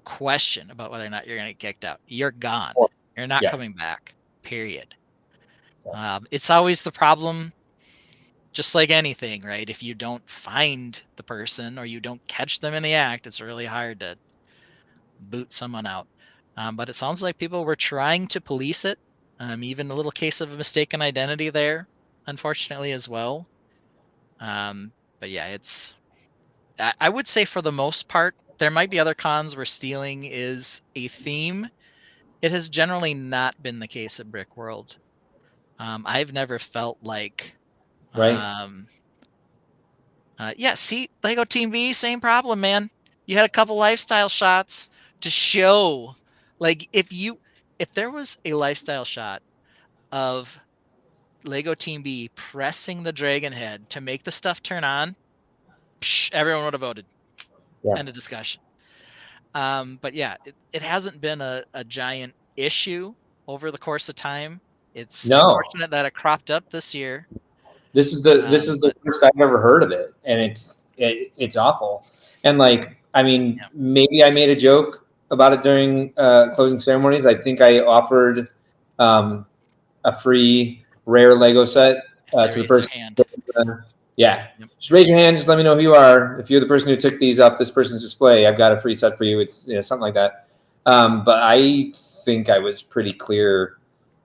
question about whether or not you're going to get kicked out. You're gone. You're not coming back. Period. It's always the problem, just like anything, right? If you don't find the person or you don't catch them in the act, it's really hard to boot someone out. But it sounds like people were trying to police it. Even a little case of a mistaken identity there, unfortunately, as well. But yeah, I would say for the most part, there might be other cons where stealing is a theme. It has generally not been the case at Brickworld. I've never felt like Right. Yeah, see, Lego Team V, same problem, man. You had a couple lifestyle shots to show, like, if there was a lifestyle shot of Lego Team B pressing the dragon head to make the stuff turn on, everyone would have voted. Yeah. End of discussion. But yeah, it hasn't been a giant issue over the course of time. It's No. unfortunate that it cropped up this year. This is the first I've ever heard of it, and it's awful. And like, I mean, maybe I made a joke about it during closing ceremonies. I think I offered a free rare Lego set to the person. Yeah, just raise your hand. Just let me know who you are. If you're the person who took these off this person's display, I've got a free set for you. It's something like that. But I think I was pretty clear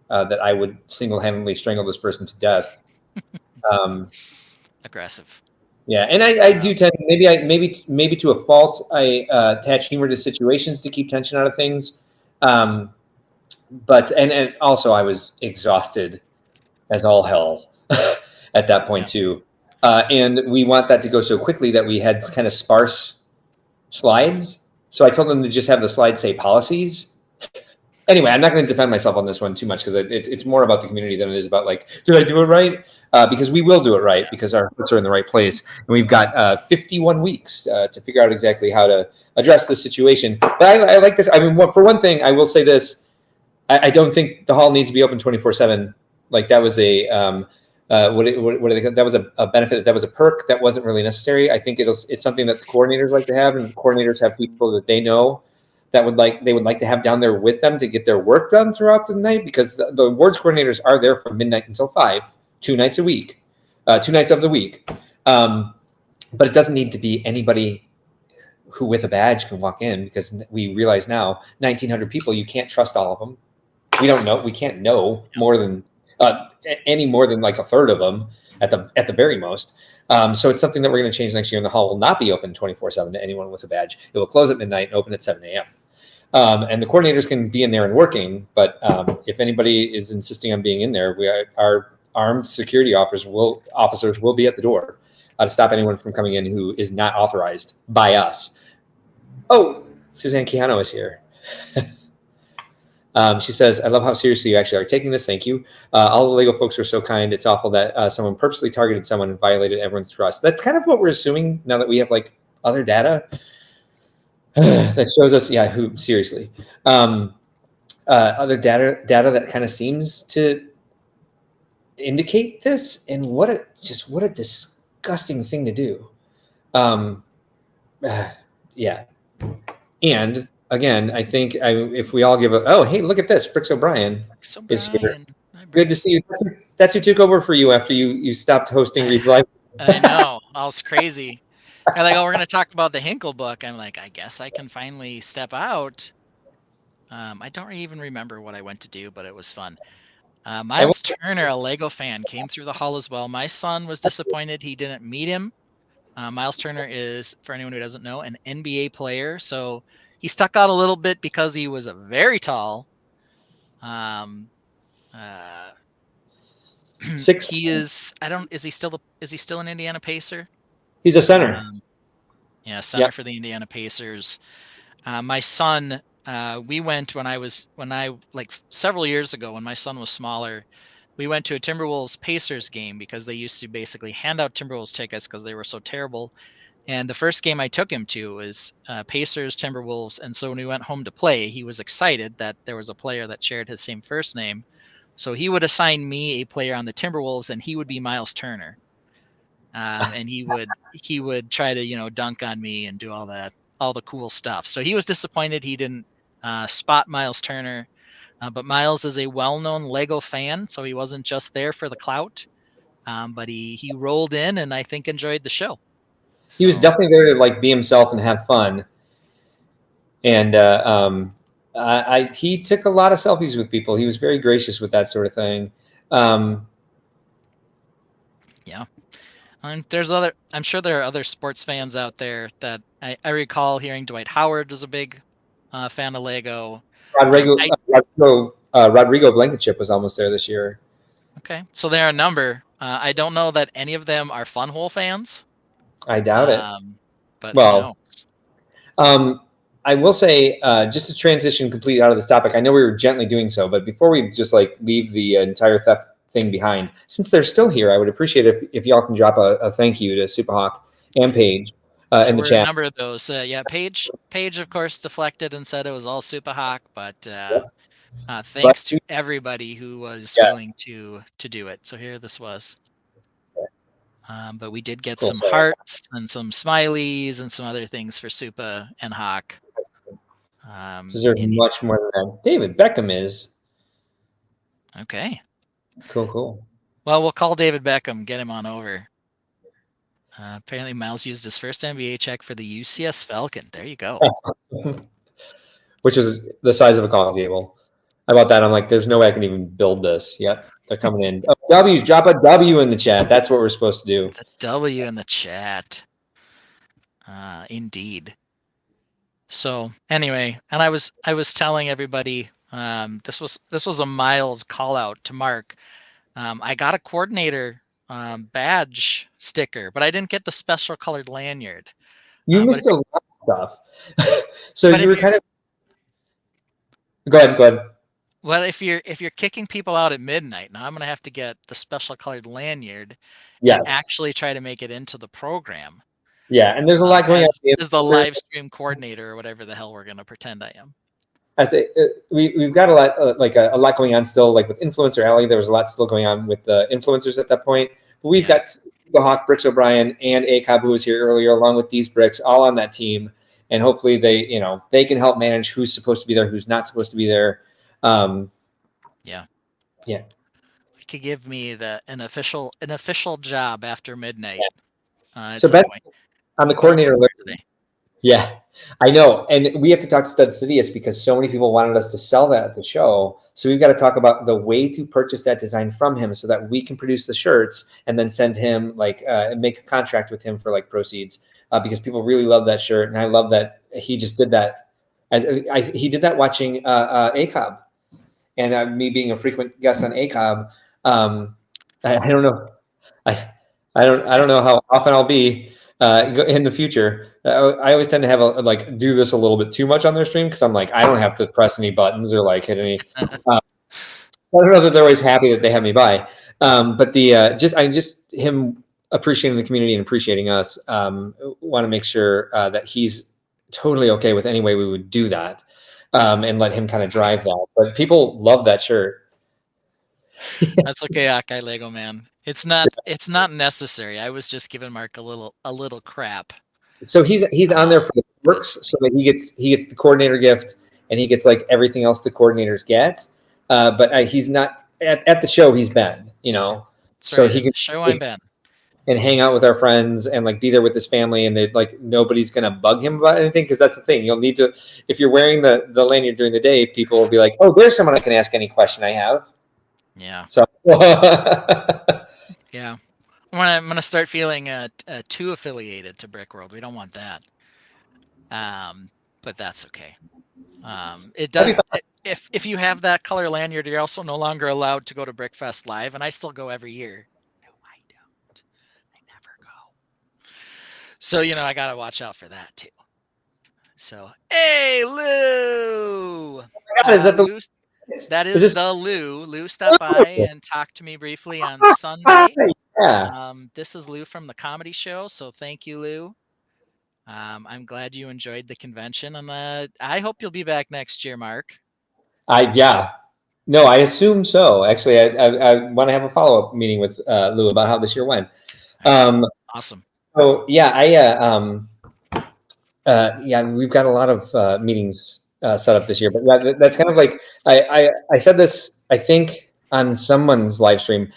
that I would single-handedly strangle this person to death. Aggressive. Yeah, and I do tend maybe to a fault. I attach humor to situations to keep tension out of things. But and also I was exhausted as all hell at that point too. And we want that to go so quickly that we had kind of sparse slides. So I told them to just have the slides say policies. Anyway, I'm not going to defend myself on this one too much because it's more about the community than it is about like, did I do it right? Because we will do it right because our hearts are in the right place. And we've got 51 weeks to figure out exactly how to address this situation. But I like this. I mean, for one thing, I will say this. I don't think the hall needs to be open 24/7. Like that was a what do they call, that was a benefit, that was a perk that wasn't really necessary. I think it's something that the coordinators like to have, and the coordinators have people that they know that they would like to have down there with them to get their work done throughout the night, because the awards coordinators are there from midnight until 5, 2 nights a week, 2 nights of the week. But it doesn't need to be anybody who with a badge can walk in, because we realize now 1,900 people, you can't trust all of them. We can't know more than any more than like a third of them at the very most. So it's something that we're going to change next year, and the hall will not be open 24/7 to anyone with a badge. It will close at midnight and open at 7 a.m. And the coordinators can be in there and working, but if anybody is insisting on being in there, our armed security officers will be at the door to stop anyone from coming in who is not authorized by us. Oh, Suzanne Keano is here. She says, I love how seriously you actually are taking this. Thank you. All the Lego folks are so kind. It's awful that someone purposely targeted someone and violated everyone's trust. That's kind of what we're assuming now that we have like other data that shows us, seriously. Other data that kind of seems to indicate this, and what a disgusting thing to do. Yeah. And again, I think if we all give hey, look at this. Bricks O'Brien is here. Good to see you. That's who took over for you after you stopped hosting Reed's Live. I know. I was crazy. They're like, we're going to talk about the Hinkle book. I'm like, I guess I can finally step out. I don't even remember what I went to do, but it was fun. Miles Turner, a Lego fan, came through the hall as well. My son was disappointed he didn't meet him. Miles Turner is, for anyone who doesn't know, an NBA player. So he stuck out a little bit because he was very tall. He is. Is he still an Indiana Pacer? He's a center. Center for the Indiana Pacers. My son, we went when I like several years ago when my son was smaller. We went to a Timberwolves Pacers game because they used to basically hand out Timberwolves tickets because they were so terrible. And the first game I took him to was Pacers Timberwolves. And so when we went home to play, he was excited that there was a player that shared his same first name. So he would assign me a player on the Timberwolves, and he would be Miles Turner. And he would try to, dunk on me and do all the cool stuff. So he was disappointed he didn't spot Miles Turner. But Miles is a well-known Lego fan, so he wasn't just there for the clout. But he rolled in and I think enjoyed the show. He was definitely there to like be himself and have fun. And he took a lot of selfies with people. He was very gracious with that sort of thing. Yeah. And I'm sure there are other sports fans out there that I recall hearing Dwight Howard was a big fan of Lego. Rodrigo Blankenship was almost there this year. Okay. So there are a number. I don't know that any of them are Funhole fans. I doubt it. But Well, who knows? I will say, just to transition completely out of this topic, I know we were gently doing so, but before we just like leave the entire theft thing behind, since they're still here, I would appreciate it if y'all can drop a thank you to Superhawk and Paige There in the were a chat. number of those. Yeah, Paige, of course, deflected and said it was all Superhawk, but thanks to everybody who was willing to do it. So here this was. But we did get some hearts and some smileys and some other things for Supa and Hawk. So there's much more than that. David Beckham is. Okay. Cool. Well, we'll call David Beckham, get him on over. Apparently, Miles used his first NBA check for the UCS Falcon. There you go. Which is the size of a coffee table. I bought that. I'm like, there's no way I can even build this. Yep, they're coming in. Oh, W's, drop a W in the chat. That's what we're supposed to do. The W in the chat. Indeed. So anyway, and I was telling everybody, this was a mild call out to Mark. I got a coordinator badge sticker, but I didn't get the special colored lanyard. You missed a lot of stuff. So you were kind of. Go ahead. Well, if you're kicking people out at midnight, now I'm gonna have to get the special colored lanyard. Yes. And actually try to make it into the program. Yeah, and there's a lot going on. As the live stream coordinator or whatever the hell we're gonna pretend I am. I say we've got a lot a lot going on still. Like with Influencer Alley, there was a lot still going on with the influencers at that point. But we've got the Hawk, Bricks O'Brien, and ACOB, who was here earlier, along with these Bricks, all on that team. And hopefully they can help manage who's supposed to be there, who's not supposed to be there. Yeah. They could give me an official job after midnight. So Beth, on the coordinator list today. Yeah, I know. And we have to talk to Stud Sidious because so many people wanted us to sell that at the show. So we've got to talk about the way to purchase that design from him so that we can produce the shirts and then send him and make a contract with him for proceeds because people really love that shirt. And I love that he just did that he did that watching ACOB and me being a frequent guest on ACOB. I don't know. I don't know how often I'll be in the future. I always tend to have do this a little bit too much on their stream because I'm like, I don't have to press any buttons or hit any. I don't know that they're always happy that they have me by, but just him appreciating the community and appreciating us. Want to make sure that he's totally okay with any way we would do that, and let him kind of drive that. But people love that shirt. That's okay, Akai Lego Man. It's not necessary. I was just giving Mark a little crap. So he's on there for the perks, so that he gets the coordinator gift and he gets everything else the coordinators get. But he's not at the show. He's been, so he can show I'm Ben and hang out with our friends and be there with his family, and they nobody's gonna bug him about anything because that's the thing. You'll need to, if you're wearing the lanyard during the day, people will be like, oh, there's someone I can ask any question I have. Yeah. So. Yeah. I'm gonna start feeling too affiliated to Brickworld. We don't want that. But that's okay. It does. If you have that color lanyard, you're also no longer allowed to go to Brickfest Live, and I still go every year. No, I don't. I never go. So I gotta watch out for that too. So hey, Lou. Is that the? That is the Lou. Lou stopped by and talked to me briefly on Sunday. Yeah. This is Lou from the comedy show, so thank you, Lou. I'm glad you enjoyed the convention, and I hope you'll be back next year, Mark. No, I assume so. Actually, I want to have a follow-up meeting with Lou about how this year went. Awesome. So yeah, we've got a lot of meetings set up this year, but that's kind of I said this, I think, on someone's live stream.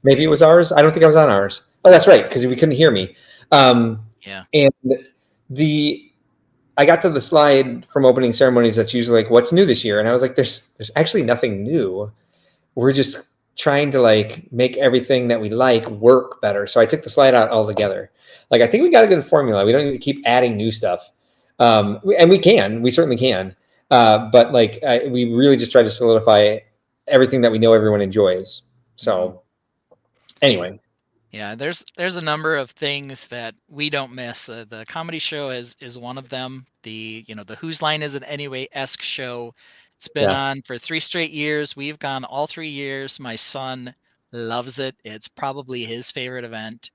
Maybe it was ours. I don't think I was on ours. Oh, that's right, because we couldn't hear me. Yeah. And I got to the slide from opening ceremonies that's usually what's new this year, and I was like, there's actually nothing new. We're just trying to make everything that we work better. So I took the slide out altogether. I think we got a good formula. We don't need to keep adding new stuff. And we certainly can. But we really just try to solidify everything that we know everyone enjoys. So Anyway, Yeah, there's a number of things that we don't miss. The comedy show is one of them. The Whose Line Is It Anyway-esque show. It's been Yeah. on for 3 straight years. We've gone all 3 years. My son loves it. It's probably his favorite event.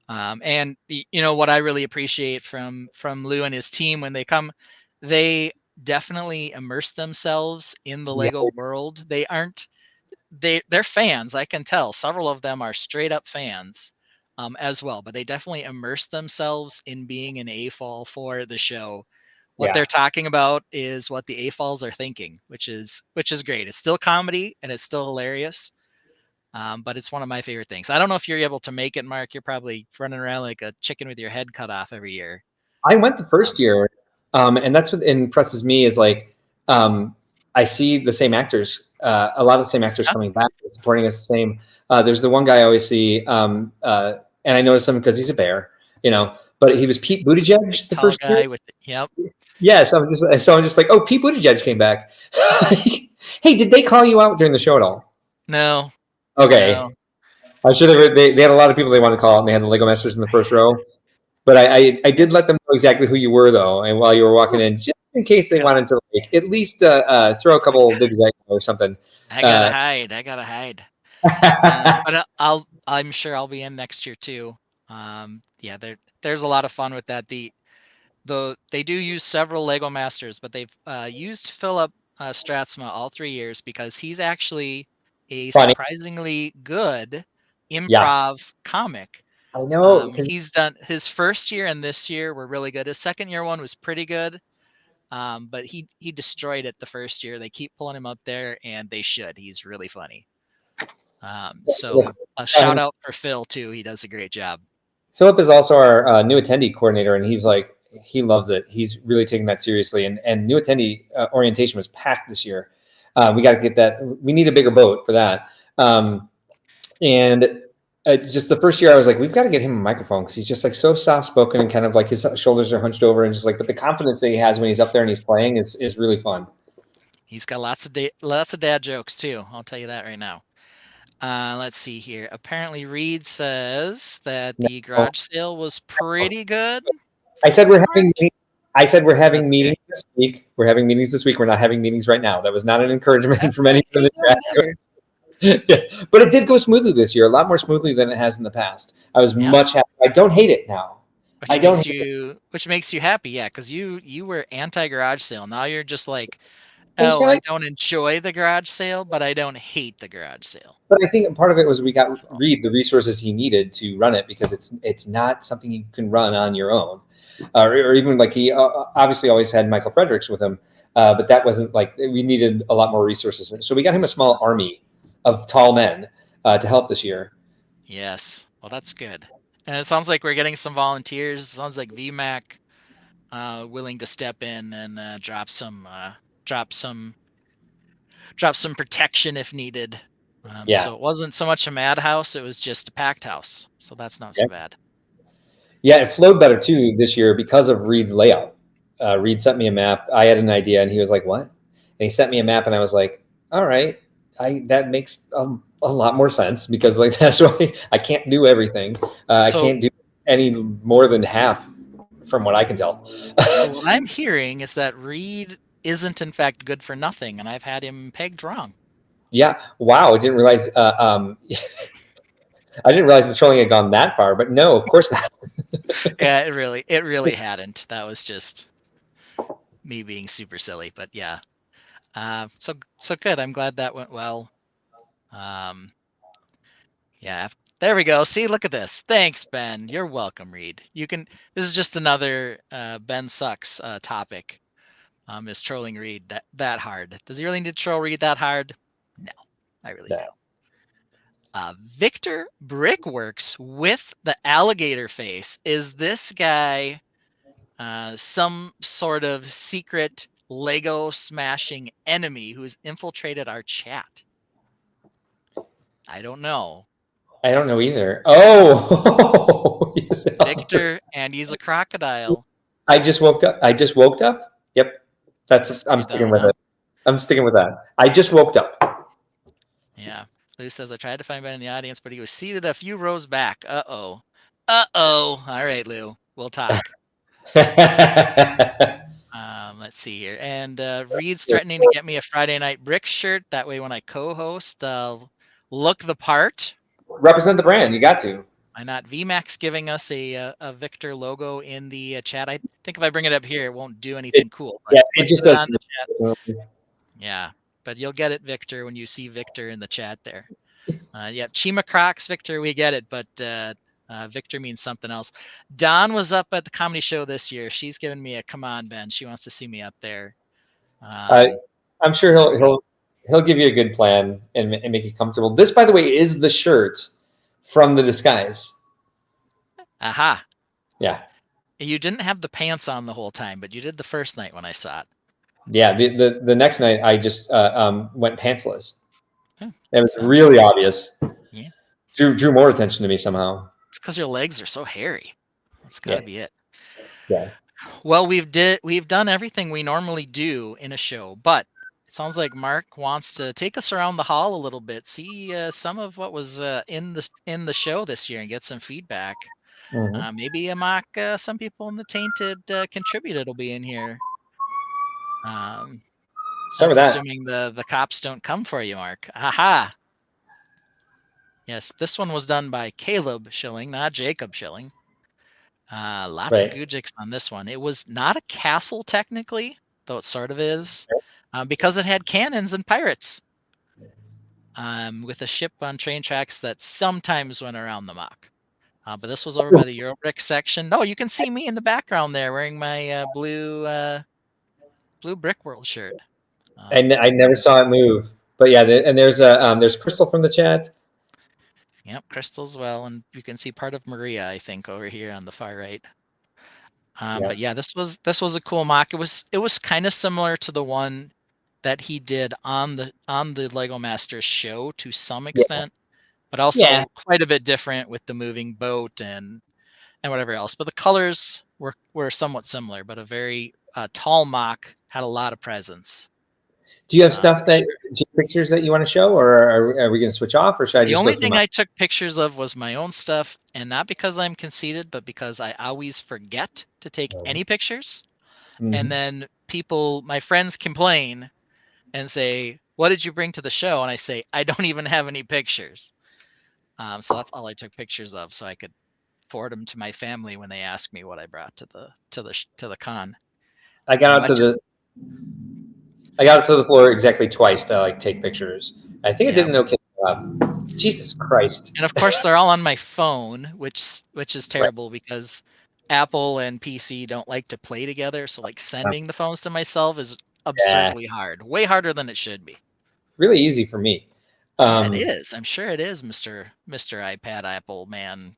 And what I really appreciate from Lou and his team when they come, they definitely immerse themselves in the Yeah. Lego world. They're fans. I can tell several of them are straight up fans as well, but they definitely immerse themselves in being an AFOL for the show. What they're talking about is what the AFOLs are thinking, which is great. It's still comedy and it's still hilarious. But it's one of my favorite things. I don't know if you're able to make it, Mark. You're probably running around like a chicken with your head cut off every year. I went the first year, and that's what impresses me is like I see the same actors, a lot of the same actors coming back, supporting us the same. There's the one guy I always see, and I notice him because he's a bear, But he was Pete Buttigieg the Tall first guy year. with yep. Yeah, so I'm just like, oh, Pete Buttigieg came back. Hey, did they call you out during the show at all? No. Okay. No. I should have. They had a lot of people they wanted to call out, and they had the Lego Masters in the first row. But I did let them know exactly who you were, though, and while you were walking in, just in case they wanted to, like, at least throw a couple digs at you or something. I gotta hide. But I'm sure I'll be in next year too. Yeah, there's a lot of fun with that. They do use several Lego Masters, but they've used Philip Stratsma all 3 years because he's actually a Funny. surprisingly good Yeah. improv comic. I know. He's done his first year and this year were really good. His second year one was pretty good, but he destroyed it the first year. They keep pulling him up there, and they should. He's really funny. So a shout out for Phil too. He does a great job. Philip is also our new attendee coordinator, and he's like, he loves it. He's really taking that seriously. And new attendee orientation was packed this year. We got to get that. We need a bigger boat for that. And just the first year, I was like, we've got to get him a microphone because he's just like so soft spoken and kind of like his shoulders are hunched over and just like, but the confidence that he has when he's up there and he's playing is really fun. He's got lots of dad jokes too. I'll tell you that right now. Let's see here. Apparently, Reed says that the garage sale was pretty good. I said we're having meetings this week. We're having meetings this week. We're not having meetings right now. That was not an encouragement from anyone in the chat. Yeah. But it did go smoothly this year, a lot more smoothly than it has in the past. I was much happy. I don't hate it now. Which makes you happy, yeah, because you were anti garage sale. Now you're just like, oh, I don't enjoy the garage sale, but I don't hate the garage sale. But I think part of it was we got Reed the resources he needed to run it because it's not something you can run on your own, or even like he obviously always had Michael Fredericks with him, but that wasn't like we needed a lot more resources. So we got him a small army of tall men to help this year. Yes, well, that's good. And it sounds like we're getting some volunteers. It sounds like VMAC willing to step in and drop some protection if needed. So it wasn't so much a madhouse; it was just a packed house. So that's not so bad. Yeah, it flowed better too this year because of Reed's layout. Reed sent me a map. I had an idea, and he was like, "What?" And he sent me a map, and I was like, "All right, that makes a lot more sense because like that's why I can't do everything. I can't do any more than half, from what I can tell." So what I'm hearing is that Reed isn't in fact good for nothing, and I've had him pegged wrong. Yeah. Wow. I didn't realize. I didn't realize the trolling had gone that far. But no, of course not. Yeah, it really hadn't. That was just me being super silly. But yeah. So good. I'm glad that went well. Yeah. There we go. See, look at this. Thanks, Ben. You're welcome, Reed. This is just another Ben sucks topic. Is trolling Reed that hard? Does he really need to troll Reed that hard? No, I really don't. Victor Brickworks with the alligator face. Is this guy some sort of secret Lego smashing enemy who's infiltrated our chat? I don't know. I don't know either. Oh, Victor, and he's a crocodile. I just woke up. Yep. I'm sticking with it. I'm sticking with that. I just woke up. Yeah. Lou says, I tried to find Ben in the audience, but he was seated a few rows back. Uh-oh. Uh-oh. All right, Lou. We'll talk. Let's see here. And Reed's threatening to get me a Friday Night Brick shirt. That way when I co-host, I'll look the part. Represent the brand. You got to. Why not? VMAX giving us a Victor logo in the chat. I think if I bring it up here, it won't do anything cool. But Yeah, it just put says. on the chat. Yeah, but you'll get it, Victor, when you see Victor in the chat there. Yeah, Chima Crocs, Victor, we get it, but Victor means something else. Dawn was up at the comedy show this year. She's giving me a come on, Ben. She wants to see me up there. I'm sure he'll give you a good plan and make you comfortable. This, by the way, is the shirt from the disguise. Aha. Yeah. You didn't have the pants on the whole time, but you did the first night when I saw it. Yeah. The next night I just went pantsless. It was Sounds really obvious. Yeah. Drew more attention to me somehow. It's because your legs are so hairy. That's gotta be it. Yeah. Well, we've done everything we normally do in a show, but it sounds like Mark wants to take us around the hall a little bit, see some of what was in the show this year, and get some feedback. Mm-hmm. Maybe a mock. Some people in the Tainted contributed will be in here. Start with that. Assuming the cops don't come for you, Mark. Aha. Yes, this one was done by Caleb Schilling, not Jacob Schilling. Lots of Gujiks on this one. It was not a castle technically, though it sort of is, because it had cannons and pirates, with a ship on train tracks that sometimes went around the mock. But this was over by the Eurobrick section. Oh, you can see me in the background there wearing my blue Brickworld shirt. And I never saw it move. But yeah, and there's Crystal from the chat. Yep, Crystal as well, and you can see part of Maria, I think, over here on the far right. But yeah, this was a cool mock. It was kind of similar to the one that he did on the Lego Masters show to some extent, but also quite a bit different with the moving boat and whatever else. But the colors were somewhat similar, but a very tall mock had a lot of presence. Do you have pictures that you want to show, or are we going to switch off, or should I just The only thing I took pictures of was my own stuff, and not because I'm conceited, but because I always forget to take any pictures. Mm-hmm. And then my friends complain and say, what did you bring to the show? And I say, I don't even have any pictures. So that's all I took pictures of, so I could forward them to my family when they ask me what I brought to the con. I got out to the floor exactly twice to take pictures. I think I did an okay job. Jesus Christ! And of course, they're all on my phone, which is terrible because Apple and PC don't like to play together. So sending the phones to myself is absurdly hard, way harder than it should be. Really easy for me. It is. I'm sure it is, Mr. iPad Apple man,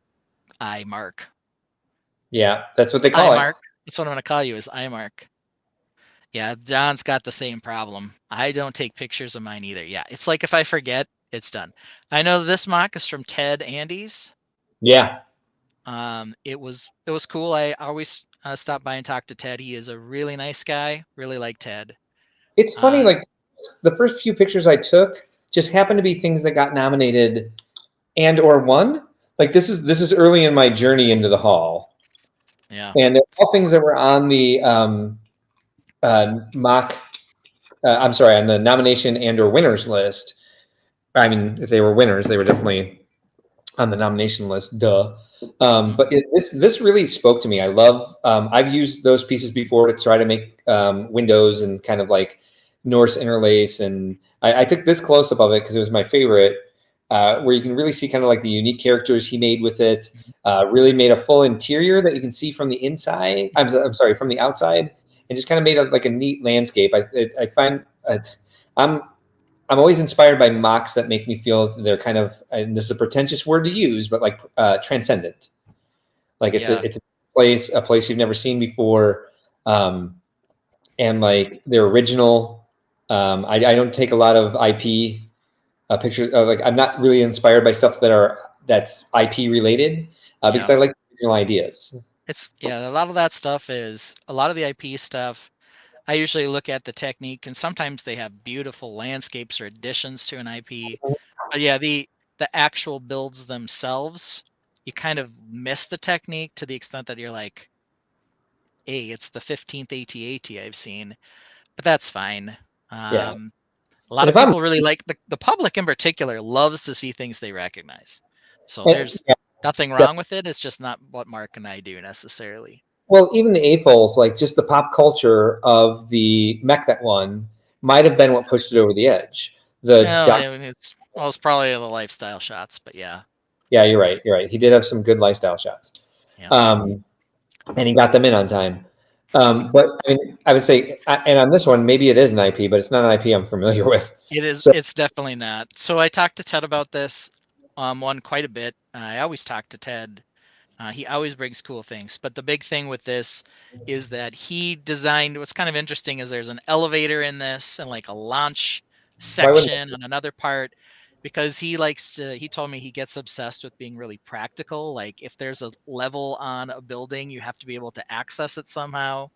iMark. Yeah, that's what they call iMark. That's what I'm going to call you, is iMark. Yeah, John's got the same problem. I don't take pictures of mine either. Yeah, it's like if I forget, it's done. I know this mock is from Ted Andes. Yeah. It was cool. I always stop by and talk to Ted. He is a really nice guy. Really like Ted. It's funny, the first few pictures I took just happened to be things that got nominated and or won. This is early in my journey into the hall. Yeah. And they're all things that were on the mock. I'm sorry, on the nomination and or winners list. I mean, if they were winners, they were definitely on the nomination list. Duh. But this really spoke to me. I love. I've used those pieces before to try to make windows and kind of Norse interlace, and I took this close up of it because it was my favorite. Where you can really see kind of the unique characters he made with it. Really made a full interior that you can see from the inside. I'm sorry, from the outside, and just kind of made a neat landscape. I find I'm always inspired by mocks that make me feel they're kind of, and this is a pretentious word to use, but transcendent. It's a place you've never seen before, and they're original. I don't take a lot of IP pictures. I'm not really inspired by stuff that's IP related because I like original ideas. A lot of that stuff is a lot of the IP stuff. I usually look at the technique, and sometimes they have beautiful landscapes or additions to an IP. But yeah, the actual builds themselves, you kind of miss the technique to the extent that you're like, hey, it's the 15th AT-AT I've seen, but that's fine. Yeah. A lot And of people really like the public in particular loves to see things they recognize. So there's yeah, nothing wrong with it. It's just not what Mark and I do necessarily. well, even the AFOLs, like just the pop culture of the mech that won, might have been what pushed it over the edge. The Well, doc- it's probably the lifestyle shots, but yeah. yeah, you're right. You're right. He did have some good lifestyle shots, Yeah. And he got them in on time. But I mean, I would say, and on this one, maybe it is an IP, but it's not an IP I'm familiar with. It is. So It's definitely not. So I talked to Ted about this one quite a bit. I always talk to Ted. He always brings cool things. But the big thing with this is that he designed. What's kind of interesting is there's an elevator in this and like a launch why wouldn't section on another part, because he likes to. He told me he gets obsessed with being really practical. Like if there's a level on a building, you have to be able to access it somehow.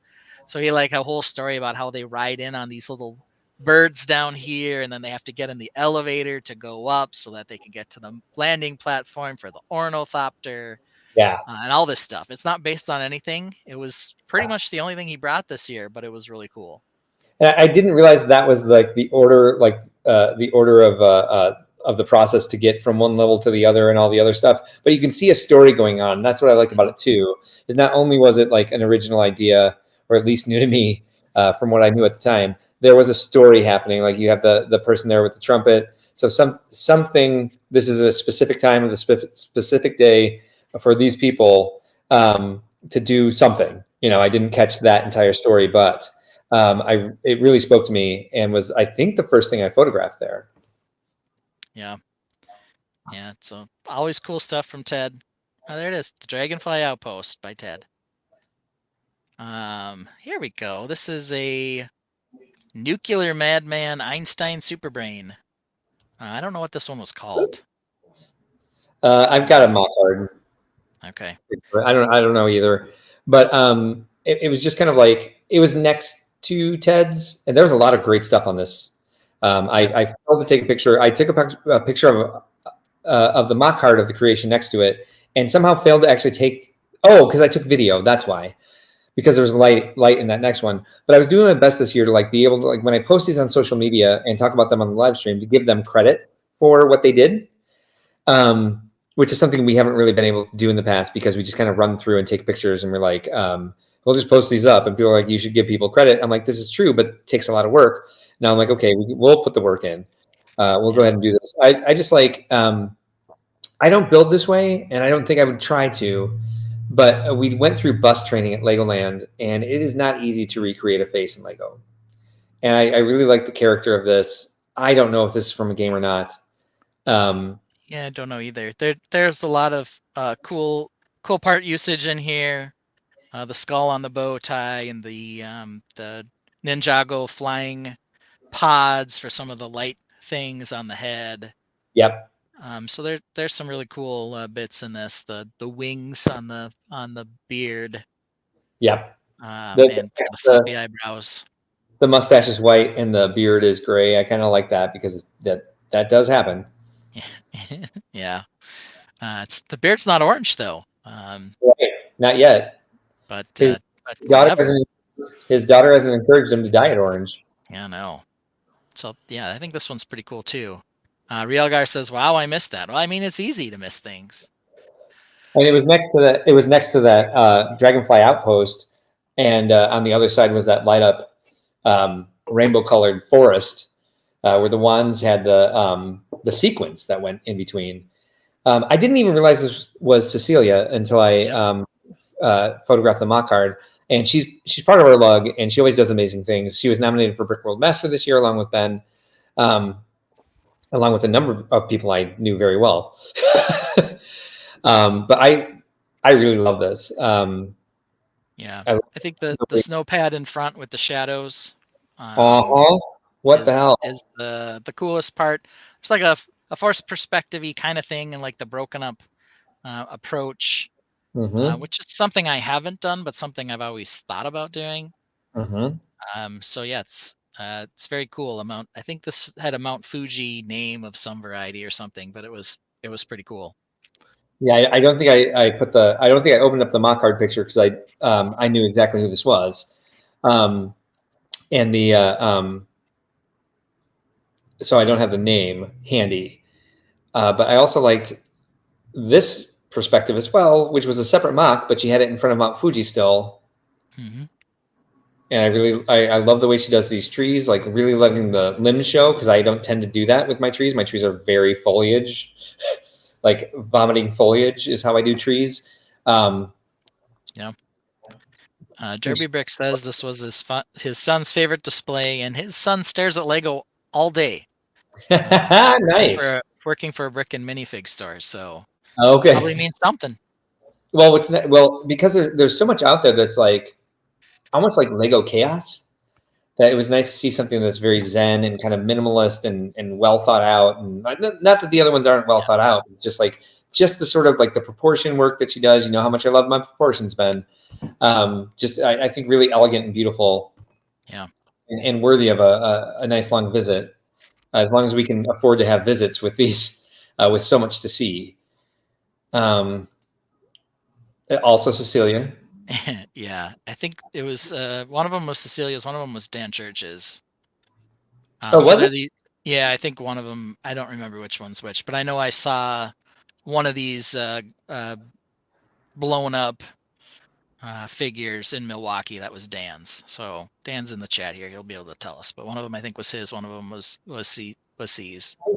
So he like a whole story about how they ride in on these little birds down here, and then they have to get in the elevator to go up so that they can get to the landing platform for the ornithopter, yeah. and all this stuff. It's not based on anything. It was pretty much the only thing he brought this year, but it was really cool. And I didn't realize that was like the order of the process to get from one level to the other and all the other stuff. But you can see a story going on. That's what I liked about it too. Is not only was it like an original idea, or at least new to me from what I knew at the time, there was a story happening. Like you have the person there with the trumpet. So something. This is a specific time of the specific day for these people to do something. You know, I didn't catch that entire story, but it really spoke to me and was, I think, the first thing I photographed there. Yeah. So always cool stuff from Ted. Oh, there it is, the Dragonfly Outpost by Ted. Here we go. This is a Nuclear Madman Einstein Superbrain. I don't know what this one was called. I've got a mock card. Okay. I don't know either, but it was just kind of like it was next to Ted's, and there was a lot of great stuff on this. I failed to take a picture. I took a picture of the mock card of the creation next to it, and somehow failed to actually take. Oh, because I took video. That's why. Because there was light in that next one. But I was doing my best this year to like be able to, like, when I post these on social media and talk about them on the live stream, to give them credit for what they did. Which is something we haven't really been able to do in the past, because we just kind of run through and take pictures and we're like, we'll just post these up, and people are like, you should give people credit. I'm like, this is true, but it takes a lot of work. Now I'm like, okay, we'll put the work in. We'll go ahead and do this. I just like, I don't build this way, and I don't think I would try to, but we went through bus training at Legoland, and it is not easy to recreate a face in Lego. And I really like the character of this. I don't know if this is from a game or not. Yeah, I don't know either. There's a lot of cool part usage in here. The skull on the bow tie, and the Ninjago flying pods for some of the light things on the head. Yep. So there's some really cool bits in this. The wings on the beard. Yep. And the fluffy eyebrows. The mustache is white and the beard is gray. I kind of like that, because that does happen. Yeah. The beard's not orange though. Right. Not yet. But His whatever. His daughter hasn't encouraged him to dye it orange. Yeah, no. So yeah, I think this one's pretty cool too. Realgar says, "Wow, I missed that." Well, I mean, it's easy to miss things. And it was next to that Dragonfly Outpost, and on the other side was that light up rainbow colored forest where the wands had the sequence that went in between. I didn't even realize this was Cecilia until I photographed the mock card. And she's part of our lug, and she always does amazing things. She was nominated for Brickworld Master this year, along with Ben, along with a number of people I knew very well. But I really love this. Yeah, I think the snow pad in front with the shadows. What the hell is the coolest part? It's like a forced perspective-y kind of thing, and like the broken up approach. Which is something I haven't done, but something I've always thought about doing. So yeah, It's very cool. I think this had a Mount Fuji name of some variety or something, but it was pretty cool. Yeah, I don't think I put the. I don't think I opened up the mock card picture because I knew exactly who this was, and the so I don't have the name handy. But I also liked this perspective as well, which was a separate mock, but she had it in front of Mount Fuji still. Mm-hmm. And I love the way she does these trees, like really letting the limbs show, because I don't tend to do that with my trees. My trees are very foliage, like vomiting foliage is how I do trees. Derby Brick says this was his son's favorite display, and his son stares at Lego all day. Nice. Working for a brick and minifig store, so Okay. probably means something. Well, because there's so much out there that's like almost like Lego chaos, that it was nice to see something that's very zen and kind of minimalist and well thought out. And not that the other ones aren't well thought out, just the sort of like the proportion work that she does. You know how much I love my proportions, Ben. I think really elegant and beautiful. Yeah. And worthy of a nice long visit, as long as we can afford to have visits with these, with so much to see. Also Cecilia. Yeah, I think it was one of them was Cecilia's, one of them was Dan Church's. Was it? Yeah, I think one of them. I don't remember which one's which, but I know I saw one of these blown up figures in Milwaukee. That was Dan's. So Dan's in the chat here. He'll be able to tell us. But one of them I think was his. One of them was C's.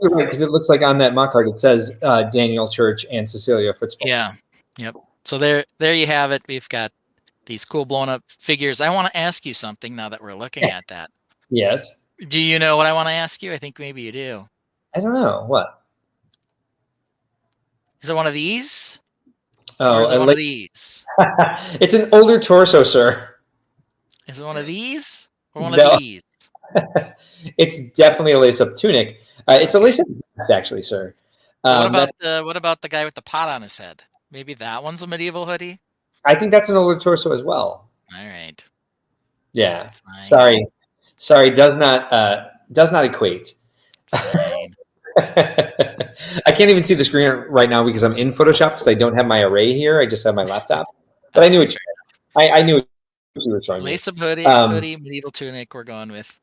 You're right, because it looks like on that mock card it says Daniel Church and Cecilia Fitzpatrick. Yeah. Yep. So there you have it. We've got these cool blown up figures. I want to ask you something now that we're looking at that. Yes. Do you know what I want to ask you? I think maybe you do. I don't know. What? Is it one of these? Oh, or is it one of these? It's an older torso, sir. Is it one of these or one No. of these? It's definitely a lace-up tunic. It's a lace-up vest, actually, sir. What about the guy with the pot on his head? Maybe that one's a medieval hoodie? I think that's an older torso as well. All right. Yeah. Fine. Sorry. Does not equate. Fine. I can't even see the screen right now because I'm in Photoshop because I don't have my array here. I just have my laptop. But I knew it. I knew what you were showing me. Lace-up hoodie, medieval tunic. We're going with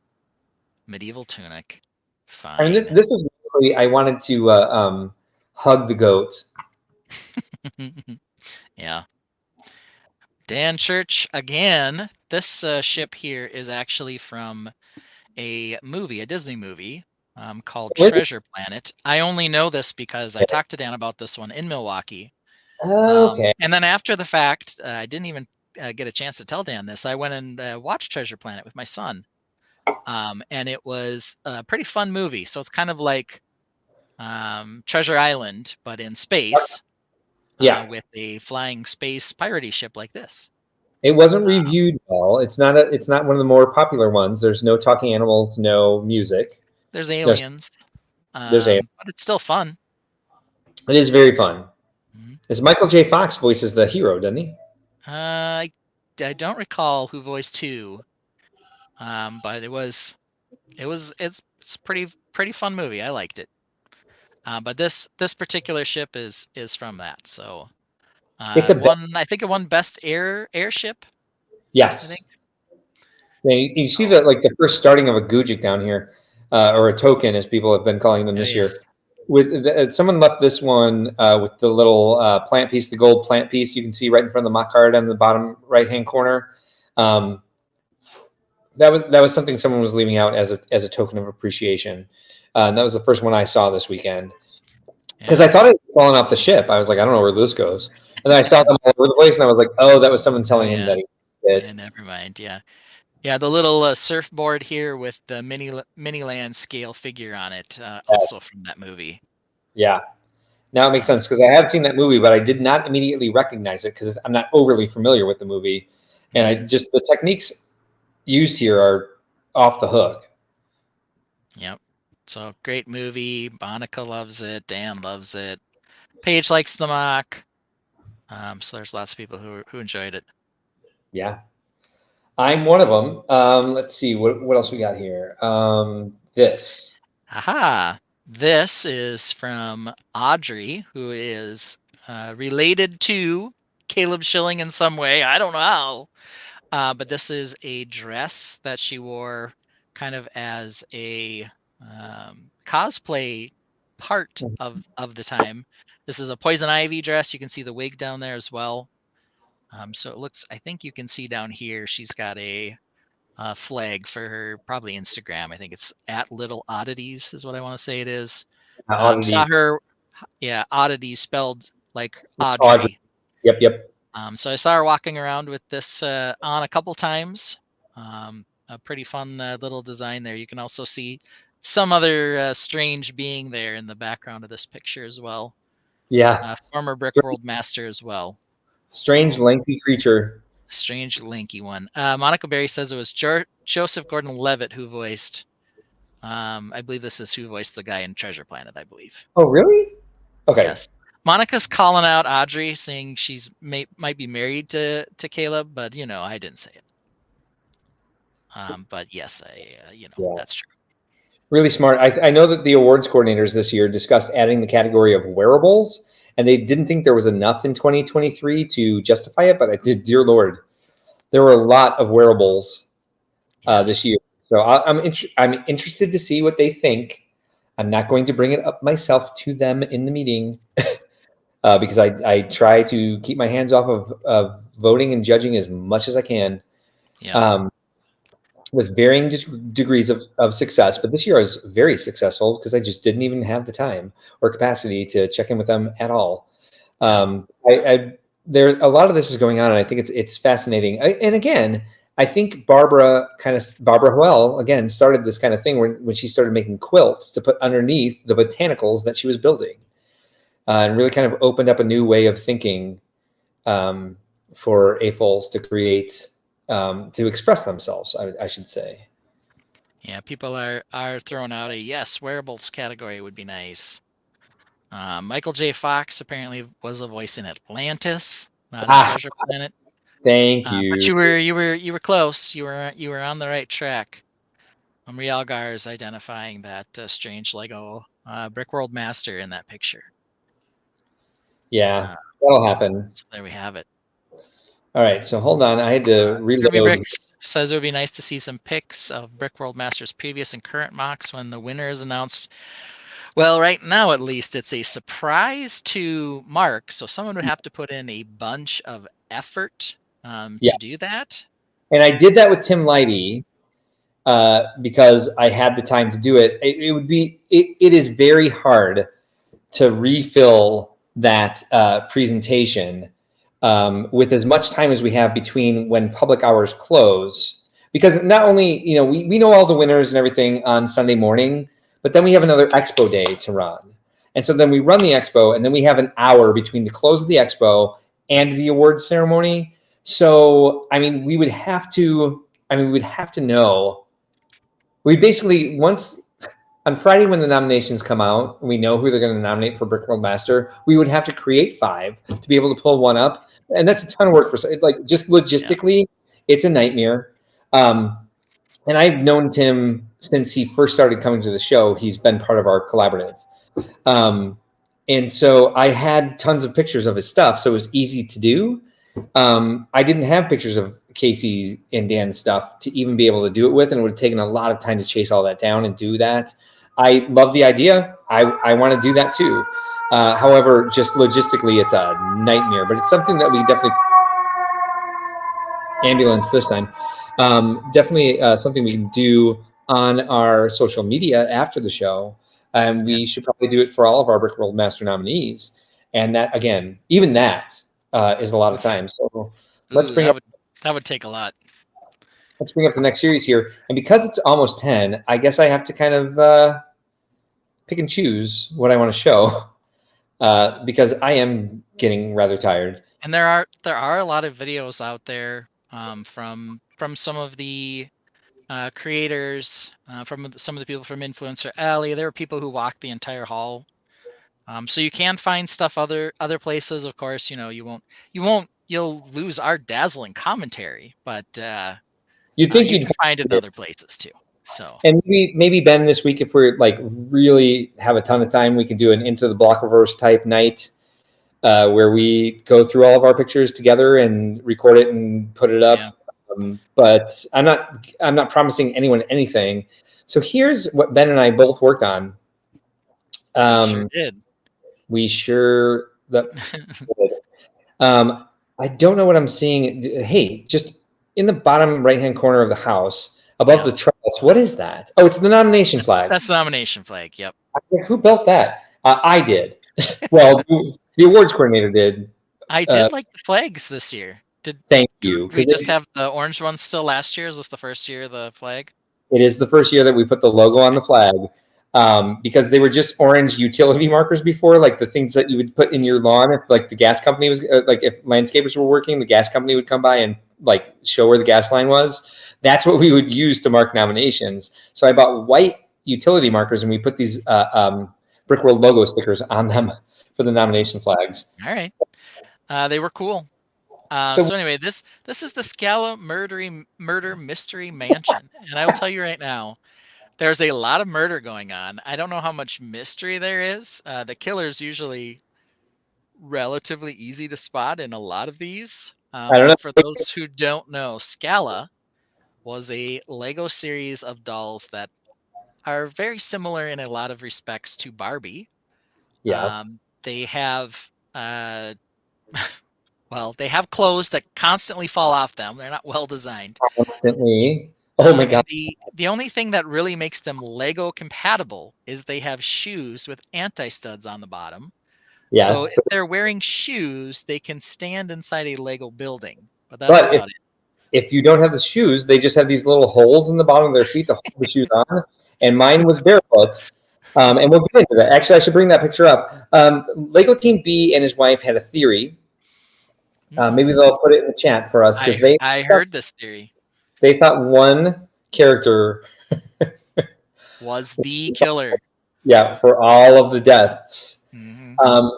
medieval tunic. Fine. I mean, this is mostly I wanted to hug the goat. Yeah. Dan Church again. This ship here is actually from a Disney movie called Treasure Planet. I only know this because I talked to Dan about this one in Milwaukee. Okay. And then after the fact, I didn't even get a chance to tell Dan this. I went and watched Treasure Planet with my son. And it was a pretty fun movie. So it's kind of like Treasure Island, but in space. With a flying space piratey ship like this. It wasn't reviewed well. It's not one of the more popular ones. There's no talking animals, no music. There's aliens. There's aliens. But it's still fun. It is very fun. Mm-hmm. It's Michael J. Fox voices the hero, doesn't he? I don't recall who voiced who. But it's pretty fun movie. I liked it. But this particular ship is from that. So it's I think it won best airship. Yes. I think. Yeah, you see the first starting of a Gujic down here, or a token, as people have been calling them this year. With someone left this one with the little plant piece, the gold plant piece. You can see right in front of the mock card on the bottom right hand corner. That was something someone was leaving out as a token of appreciation. And that was the first one I saw this weekend because I thought it was falling off the ship. I was like, I don't know where this goes. And then I saw them all over the place, and I was like, oh, that was someone telling him that he did. Yeah, never mind. Yeah. Yeah, the little surfboard here with the Miniland scale figure on it, also from that movie. Yeah. Now it makes sense because I have seen that movie, but I did not immediately recognize it because I'm not overly familiar with the movie. And the techniques used here are off the hook. Yep. So great movie. Bonica loves it. Dan loves it. Paige likes the mock. So there's lots of people who enjoyed it. Yeah. I'm one of them. Let's see what else we got here. This. Aha! This is from Audrey, who is related to Caleb Schilling in some way. I don't know how. But this is a dress that she wore kind of as a cosplay part of the time. This is a Poison Ivy dress. You can see the wig down there as well. So it looks, I think you can see down here, she's got a flag for her, probably Instagram. I think it's at Little Oddities is what I want to say it is. Saw her, yeah, Oddities spelled like Audrey. Yep. So I saw her walking around with this on a couple times. A pretty fun little design there. You can also see some other strange being there in the background of this picture as well. Yeah. Former Brickworld master as well. Strange, So, lengthy creature. strange, lanky one. Monica Berry says it was Joseph Gordon-Levitt who voiced. I believe this is who voiced the guy in Treasure Planet, I believe. Oh, really? Okay. Yes. Monica's calling out Audrey, saying she's might be married to Caleb, but I didn't say it. But yes, that's true. Really smart. I know that the awards coordinators this year discussed adding the category of wearables, and they didn't think there was enough in 2023 to justify it. But I did, dear Lord, there were a lot of wearables this year. So I'm interested to see what they think. I'm not going to bring it up myself to them in the meeting because I try to keep my hands off of voting and judging as much as I can. Yeah. With varying degrees of success. But this year I was very successful because I just didn't even have the time or capacity to check in with them at all. There a lot of this is going on, and I think it's fascinating. And again, I think Barbara Hoel again started this kind of thing when she started making quilts to put underneath the botanicals that she was building, and really kind of opened up a new way of thinking for AFOLs to create. To express themselves, I should say. Yeah, people are throwing out a yes, wearables category would be nice. Michael J. Fox apparently was a voice in Atlantis, not in Treasure Planet. Thank you. But you were close. You were on the right track. Realgar is identifying that strange Lego Brickworld master in that picture. Yeah, that'll happen. So there we have it. All right, so hold on. I had to reload. Bricks says it would be nice to see some pics of Brickworld Masters previous and current mocks when the winner is announced. Well, right now at least it's a surprise to Mark, so someone would have to put in a bunch of effort to do that. And I did that with Tim Lighty because I had the time to do it. It is very hard to refill that presentation with as much time as we have between when public hours close, because not only, we know all the winners and everything on Sunday morning, but then we have another expo day to run. And so then we run the expo, and then we have an hour between the close of the expo and the awards ceremony. So, we would have to know, we basically, once on Friday when the nominations come out, we know who they're going to nominate for Brickworld Master, we would have to create 5 to be able to pull one up. And that's a ton of work for, just logistically, it's a nightmare. And I've known Tim since he first started coming to the show. He's been part of our collaborative. And so I had tons of pictures of his stuff, so it was easy to do. I didn't have pictures of Casey and Dan's stuff to even be able to do it with, and it would have taken a lot of time to chase all that down and do that. I love the idea. I want to do that too. However, just logistically, it's a nightmare, but it's something that we definitely, ambulance this time, definitely something we can do on our social media after the show. And we should probably do it for all of our Brickworld Master nominees. And that, again, even that is a lot of time. So let's bring up. That would take a lot. Let's bring up the next series here. And because it's almost 10, I guess I have to kind of pick and choose what I want to show because I am getting rather tired. And there are a lot of videos out there from some of the creators, from some of the people from Influencer Alley. There are people who walked the entire hall. So you can find stuff other places. Of course, you'll lose our dazzling commentary, but You'd think You you'd can find it in other places too. So And maybe Ben this week, if we're like really have a ton of time, we can do an Into the Blockiverse type night where we go through all of our pictures together and record it and put it up. Yeah. But I'm not promising anyone anything. So here's what Ben and I both worked on. sure did. We sure that. I don't know what I'm seeing. Hey, just in the bottom right-hand corner of the house, above the trellis, what is that? Oh, it's the nomination flag. That's the nomination flag. Yep. Who built that? I did. Well, the awards coordinator did. I did like the flags this year. Thank you. Did we just have the orange ones still last year? Is this the first year of the flag? It is the first year that we put the logo on the flag because they were just orange utility markers before, like the things that you would put in your lawn if like the gas company was like if landscapers were working, the gas company would come by and like show where the gas line was. That's what we would use to mark nominations. So I bought white utility markers and we put these Brickworld logo stickers on them for the nomination flags. All right. They were cool. So anyway, this is the Scala murder mystery mansion, and I will tell you right now, there's a lot of murder going on. I don't know how much mystery there is. The killer's usually relatively easy to spot in a lot of these. I don't know. For those who don't know, Scala was a Lego series of dolls that are very similar in a lot of respects to Barbie. Yeah. They have well, they have clothes that constantly fall off them. They're not well designed. Constantly. Oh my God. The only thing that really makes them Lego compatible is they have shoes with anti-studs on the bottom. Yes. So if they're wearing shoes, they can stand inside a Lego building. But that's about it. If you don't have the shoes, they just have these little holes in the bottom of their feet to hold the shoes on. And mine was barefoot. And we'll get into that. Actually, I should bring that picture up. Lego Team B and his wife had a theory. Maybe they'll put it in the chat for us because I heard this theory. They thought one character was the killer. Yeah, for all of the deaths.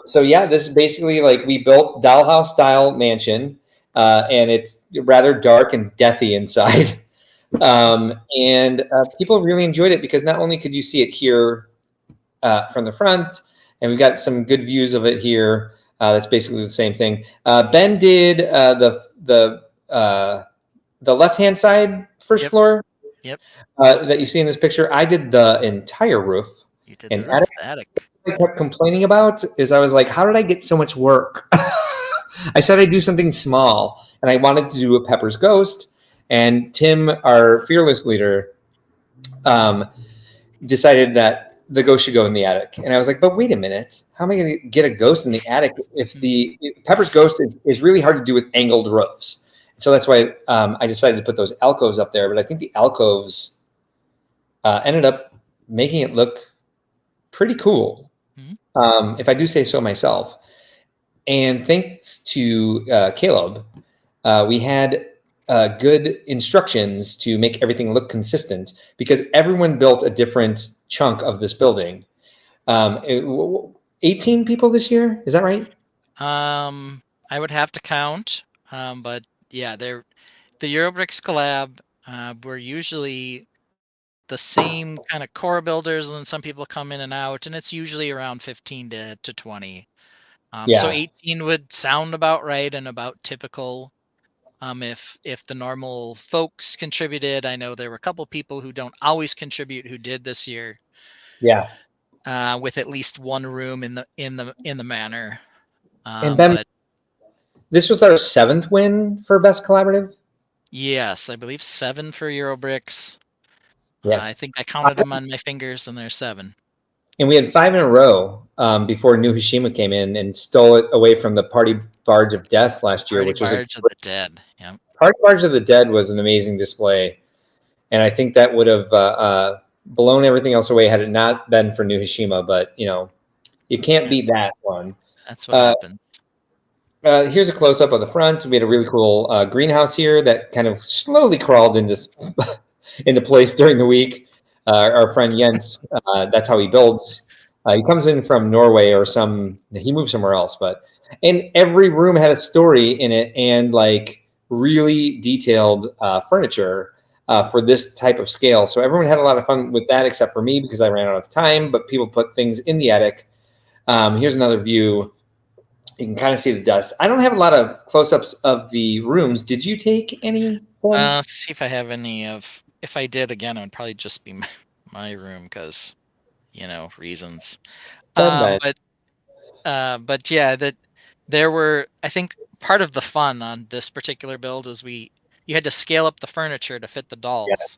So yeah, this is basically like we built dollhouse style mansion, and it's rather dark and deathy inside. And people really enjoyed it because not only could you see it here from the front, and we got some good views of it here. That's basically the same thing. Ben did the left-hand side first floor. Yep. That you see in this picture. I did the entire roof. You did the roof, attic. What I kept complaining about is I was like, how did I get so much work? I said I'd do something small, and I wanted to do a Pepper's Ghost. And Tim, our fearless leader, decided that the ghost should go in the attic. And I was like, but wait a minute. How am I going to get a ghost in the attic if Pepper's Ghost is really hard to do with angled roofs? So that's why I decided to put those alcoves up there. But I think the alcoves ended up making it look pretty cool, if I do say so myself. And thanks to Caleb, we had good instructions to make everything look consistent because everyone built a different chunk of this building. 18 people this year, is that right? I would have to count, but yeah, the Eurobricks collab were usually the same kind of core builders, and then some people come in and out, and it's usually around 15 to 20. So 18 would sound about right and about typical. If the normal folks contributed, I know there were a couple people who don't always contribute who did this year. Yeah. With at least one room in the manor. And Ben, this was our 7th win for Best Collaborative? Yes, I believe 7 for Eurobricks. Yeah. I think I counted them on my fingers, and there's 7. And we had 5 in a row before New Hashima came in and stole it away from the Party Barge of Death last year. Party Barge of the Dead. Yeah. Party Barge of the Dead was an amazing display. And I think that would have blown everything else away had it not been for New Hashima. But, you can't beat that one. That's what happens. Here's a close-up of the front. We had a really cool greenhouse here that kind of slowly crawled into place during the week. Our friend Jens, that's how he builds. He comes in from Norway he moved somewhere else, and every room had a story in it and like really detailed furniture. for this type of scale. So everyone had a lot of fun with that, except for me because I ran out of time. But people put things in the attic. Here's another view. You can kind of see the dust. I don't have a lot of close-ups of the rooms. Did you take any? Let's see if I have any of. If I did, again, it would probably just be my room because, reasons. But yeah, that there were. I think part of the fun on this particular build is you had to scale up the furniture to fit the dolls. Yes.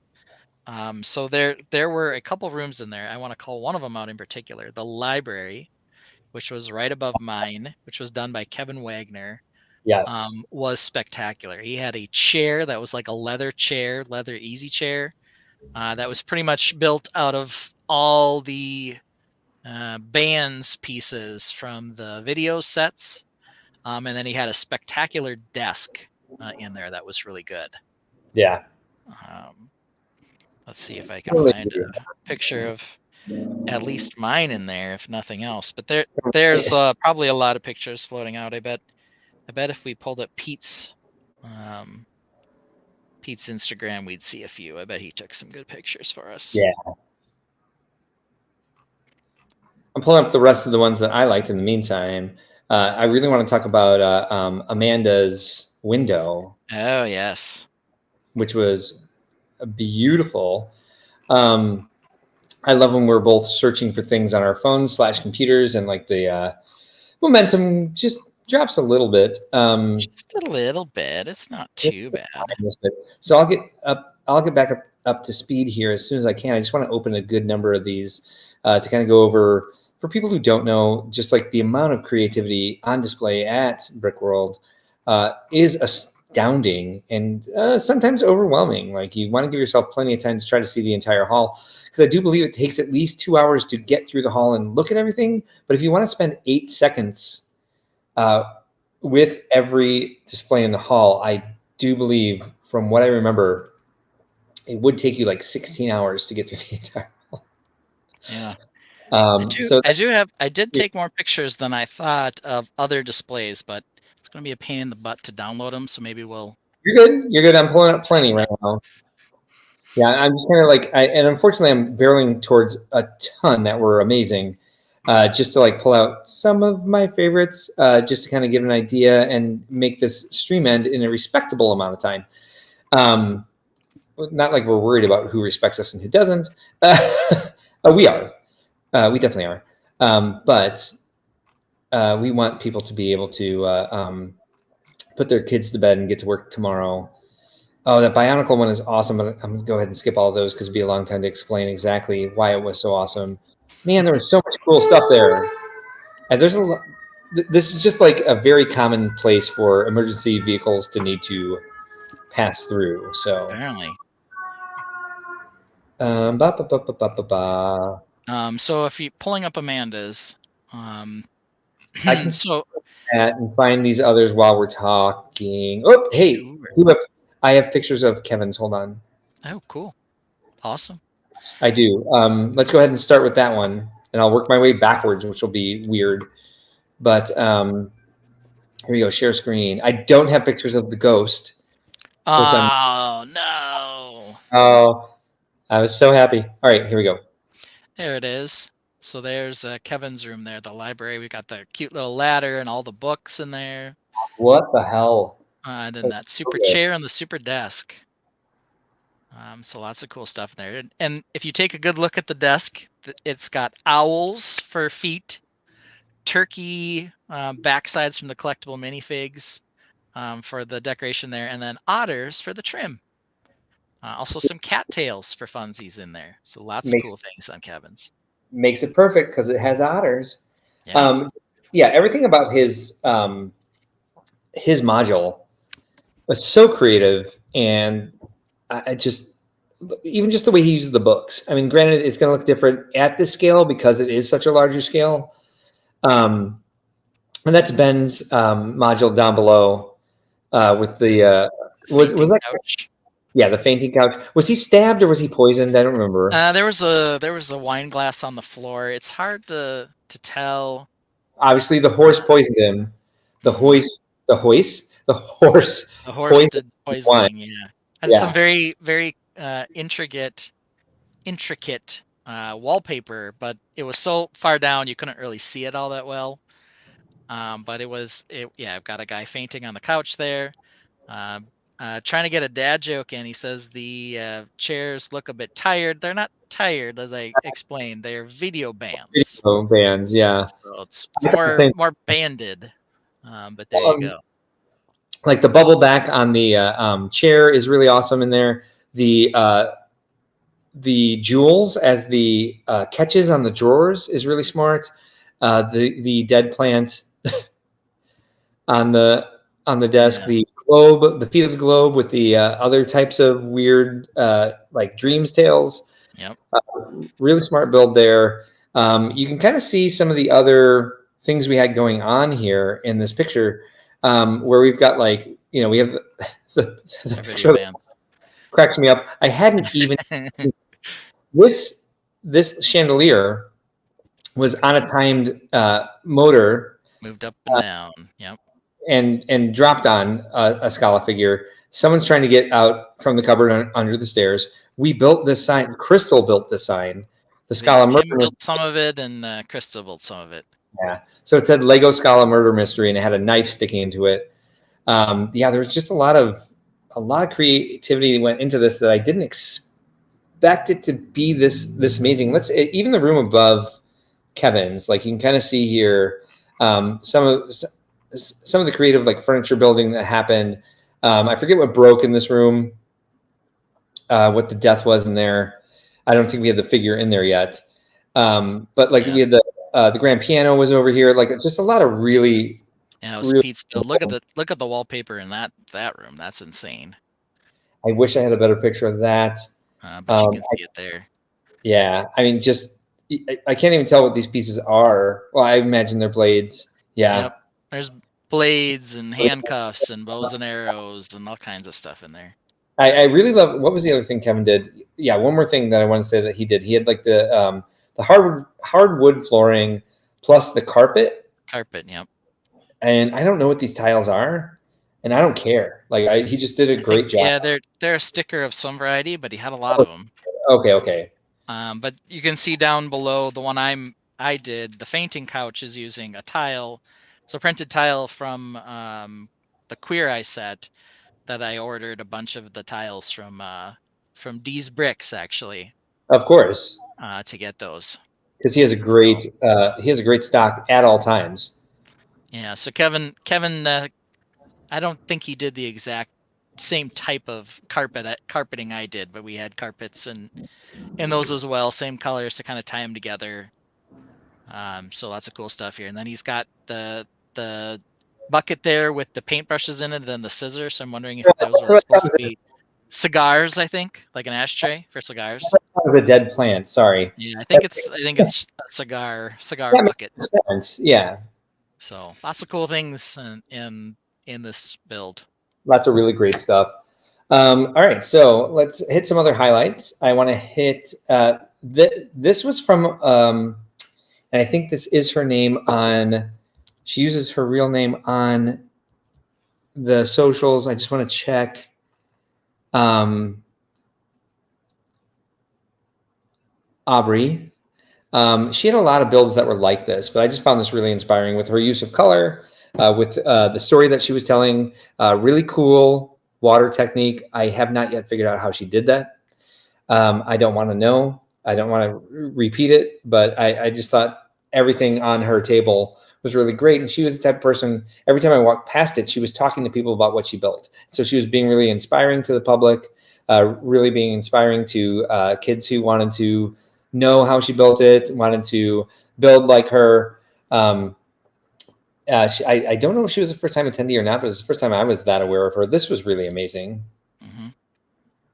So there were a couple rooms in there. I want to call one of them out in particular, the library, which was right above mine, which was done by Kevin Wagner. Yes. Was spectacular. He had a chair that was like a leather easy chair, that was pretty much built out of all the bands pieces from the video sets. And then he had a spectacular desk in there that was really good. Yeah. Let's see if I can find a picture of at least mine in there, if nothing else. But there's probably a lot of pictures floating out. I bet if we pulled up Pete's Instagram, we'd see a few. I bet he took some good pictures for us. Yeah. I'm pulling up the rest of the ones that I liked in the meantime. I really want to talk about Amanda's window. Oh, yes. Which was beautiful. I love when we're both searching for things on our phones / computers, and like the momentum just drops a little bit. Just a little bit. It's not too bad. So I'll get back up to speed here as soon as I can. I just want to open a good number of these to kind of go over, for people who don't know, just like the amount of creativity on display at Brickworld is astounding and sometimes overwhelming. Like, you want to give yourself plenty of time to try to see the entire hall, because I do believe it takes at least 2 hours to get through the hall and look at everything. But if you want to spend 8 seconds with every display in the hall, I do believe, from what I remember, it would take you like 16 hours to get through the entire hall. Yeah. I did take more pictures than I thought of other displays, but it's going to be a pain in the butt to download them. So maybe we'll. You're good. You're good. I'm pulling up plenty right now. Yeah, I'm just kind of like, and unfortunately, I'm barreling towards a ton that were amazing. Just to like pull out some of my favorites, just to kind of give an idea and make this stream end in a respectable amount of time. Not like we're worried about who respects us and who doesn't. We are. We definitely are. But we want people to be able to put their kids to bed and get to work tomorrow. Oh, that Bionicle one is awesome. But I'm going to go ahead and skip all of those because it'd be a long time to explain exactly why it was so awesome. Man, there was so much cool stuff there. And there's a lot. This is just like a very common place for emergency vehicles to need to pass through. So apparently. So if you're pulling up Amanda's, I can and find these others while we're talking. Oh, hey, sure. I have pictures of Kevin's. Hold on. Oh, cool. Awesome. I do. Let's go ahead and start with that one, and I'll work my way backwards, which will be weird. But here we go. Share screen. I don't have pictures of the ghost. Oh, no. Oh, I was so happy. All right, here we go. There it is. So there's Kevin's room there, the library. We got the cute little ladder and all the books in there. What the hell? And then that super chair and the super desk. So lots of cool stuff in there. And if you take a good look at the desk, it's got owls for feet, turkey backsides from the collectible minifigs for the decoration there, and then otters for the trim. Also some cattails for funsies in there. So lots of cool things on Kevin's. Makes it perfect because it has otters. Yeah. Everything about his module was so creative, and I just, even just the way he uses the books. I mean, granted, it's going to look different at this scale because it is such a larger scale. And that's Ben's module down below with the was that couch. Yeah, the fainting couch. Was he stabbed or was he poisoned? I don't remember. There was a wine glass on the floor. It's hard to tell. Obviously, the horse poisoned him. The horse did poisoning. Yeah, and some very, very intricate wallpaper, but it was so far down you couldn't really see it all that well. But I've got a guy fainting on the couch there. Trying to get a dad joke in. He says the chairs look a bit tired. They're not tired, as I explained. They're video bands. Video bands, yeah. So it's I got the same- more banded. But there you go. Like the bubble back on the chair is really awesome in there. The jewels as the catches on the drawers is really smart. The dead plant on the desk, Yeah. the globe, the feet of the globe with the other types of weird like dreams tales. Yep. Really smart build there. You can kind of see some of the other things we had going on here in this picture, where we've got like, we have the Video picture bands. cracks me up. I hadn't even this chandelier was on a timed motor Moved up and down. Yep. and dropped on a Scala figure. Someone's trying to get out from the cupboard under the stairs. We built this sign. Crystal built this sign. The Scala Tim murder. built some of it, and Crystal built some of it. Yeah. So it said Lego Scala murder mystery, and it had a knife sticking into it. There was just a lot of creativity went into this that I didn't expect it to be this amazing. Even the room above Kevin's, like you can kind of see here, some of the creative like furniture building that happened. I forget what broke in this room, what the death was in there. I don't think we had the figure in there yet. But like we had the grand piano was over here. Like just a lot of really. Yeah, it was Pete's build. Look at the wallpaper in that room. That's insane. I wish I had a better picture of that. But you can see it there. Yeah, I mean, I can't even tell what these pieces are. Well, I imagine they're blades. Yeah. Yep. There's blades and handcuffs and bows and arrows and all kinds of stuff in there. I really love. What was the other thing Kevin did? Yeah, one more thing that I want to say that he did. He had like the hardwood flooring plus the carpet. Carpet, yep. And I don't know what these tiles are, and I don't care. Like he just did a great job. Yeah, they're a sticker of some variety, but he had a lot of them. Okay. But you can see down below the one I did. The fainting couch is using a tile, so printed tile from the Queer Eye set that I ordered a bunch of the tiles from D's Bricks actually. Of course. To get those. Because he has a great stock at all times. Yeah, so Kevin, I don't think he did the exact same type of carpeting I did, but we had carpets and those as well, same colors to kind of tie them together. So lots of cool stuff here. And then he's got the bucket there with the paintbrushes in it, and then the scissors. So I'm wondering if those were supposed to be cigars. I think like an ashtray for cigars. That was a dead plant. Sorry. Yeah, I think it's a cigar bucket. Makes sense. Yeah. So lots of cool things in this build. Lots of really great stuff. All right, so let's hit some other highlights. I want to hit this was from and I think this is her name on. She uses her real name on the socials. I just want to check. Aubrey. She had a lot of builds that were like this, but I just found this really inspiring with her use of color, with the story that she was telling. Really cool water technique. I have not yet figured out how she did that. I don't want to know. I don't want to repeat it, but I just thought everything on her table was really great. And she was the type of person, every time I walked past it, she was talking to people about what she built. So she was being really inspiring to the public, really being inspiring to kids who wanted to know how she built it, wanted to build like her. I don't know if she was a first-time attendee or not, but it was the first time I was that aware of her. This was really amazing. Mm-hmm.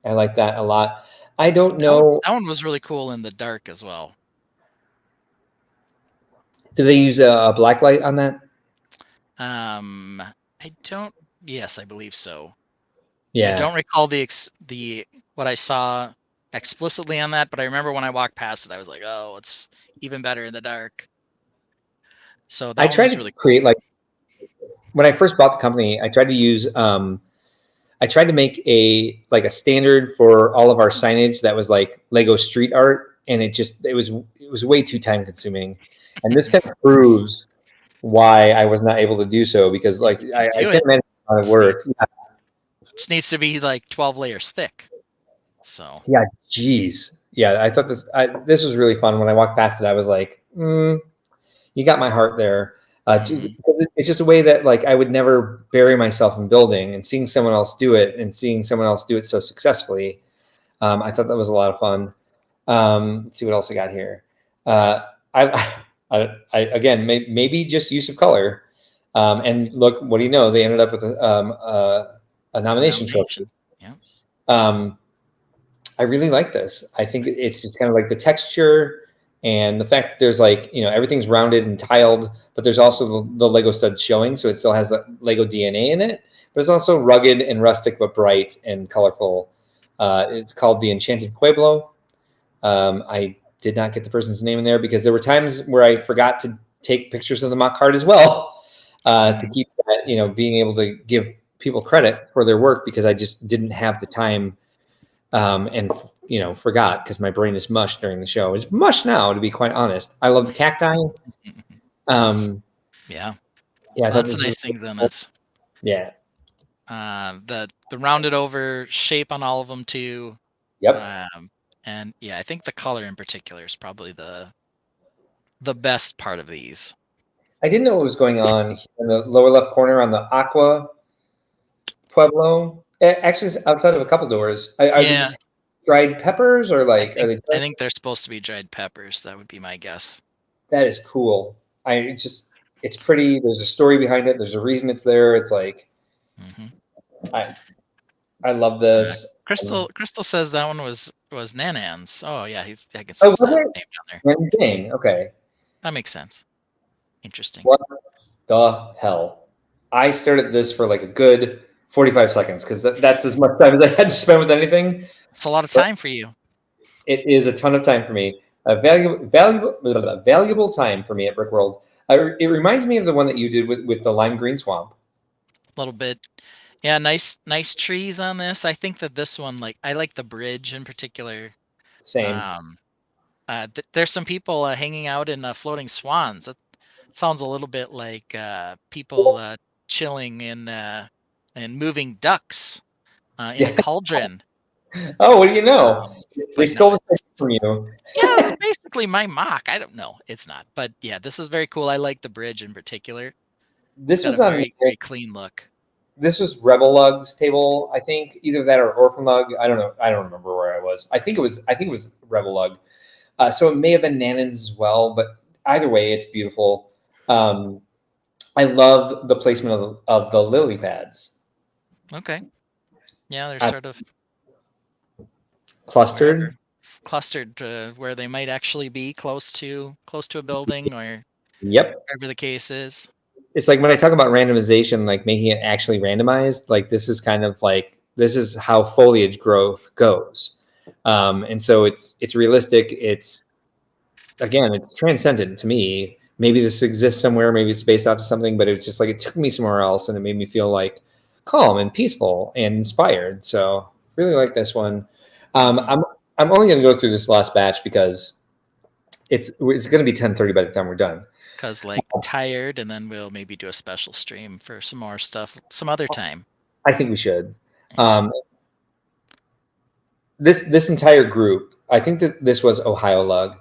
I like that a lot. I don't know. That one was really cool in the dark as well. Do they use a black light on that? I don't. Yes, I believe so. Yeah. I don't recall the what I saw explicitly on that, but I remember when I walked past it, I was like, "Oh, it's even better in the dark." So that I tried to really create like when I first bought the company, I tried to use I tried to make a standard for all of our signage that was like Lego street art, and it was way too time consuming. And this kind of proves why I was not able to do so, because like I Do can't it. imagine how it work. Just needs to be like 12 layers thick. So Yeah, geez. Yeah, I thought this was really fun. When I walked past it, I was like, you got my heart there. Because it's just a way that like I would never bury myself in building, and seeing someone else do it so successfully. I thought that was a lot of fun. Let's see what else I got here. I, again, maybe just use of color. And look, what do you know? They ended up with a nomination trophy. Yeah. I really like this. I think it's just kind of like the texture and the fact that there's like, everything's rounded and tiled, but there's also the Lego studs showing. So it still has the Lego DNA in it, but it's also rugged and rustic, but bright and colorful. It's called the Enchanted Pueblo. I did not get the person's name in there because there were times where I forgot to take pictures of the mock card as well, to keep that, being able to give people credit for their work, because I just didn't have the time. And forgot, because my brain is mush during the show. It's mush now, to be quite honest. I love the cacti. Yeah, Lots of nice things in this. Yeah. The rounded over shape on all of them too. Yep. And yeah, I think the color in particular is probably the best part of these. I didn't know what was going on in the lower left corner on the Aqua Pueblo. Actually, it's outside of a couple doors. Are these dried peppers, or like I are they? I think they're supposed to be dried peppers. That would be my guess. That is cool. It's pretty. There's a story behind it. There's a reason it's there. It's like, I love this. Crystal says that one was Nanan's. Oh yeah, I can see was his it? name down there. Nanzing. Okay. That makes sense. Interesting. What the hell? I stared at this for like a good 45 seconds, because that's as much time as I had to spend with anything. It's a lot of time for you. It is a ton of time for me. A valuable time for me at Brickworld. It reminds me of the one that you did with the lime green swamp. A little bit. Yeah, nice trees on this. I think that this one, I like the bridge in particular. Same. There's some people hanging out in floating swans. That sounds a little bit like people chilling and moving ducks in a cauldron. Oh, what do you know? They stole the thing from you. Yeah, it's basically my mock. I don't know. It's not. But yeah, this is very cool. I like the bridge in particular. This was a very clean look. This was Rebel Lug's table, I think. Either that or Orphan Lug. I don't know. I don't remember where I was. I think it was Rebel Lug. So it may have been Nanan's as well, but either way, it's beautiful. I love the placement of the lily pads. Okay. Yeah, they're sort of clustered where they might actually be close to a building, or whatever the case is. It's like when I talk about randomization, like making it actually randomized, like this is kind of like, this is how foliage growth goes. And so it's realistic. It's transcendent to me. Maybe this exists somewhere, maybe it's based off of something, but it's just like, it took me somewhere else, and it made me feel like calm and peaceful and inspired. So really like this one. I'm only going to go through this last batch because it's going to be 10:30 by the time we're done. Because tired, and then we'll maybe do a special stream for some more stuff some other time. I think we should. This entire group, I think that this was Ohio Lug.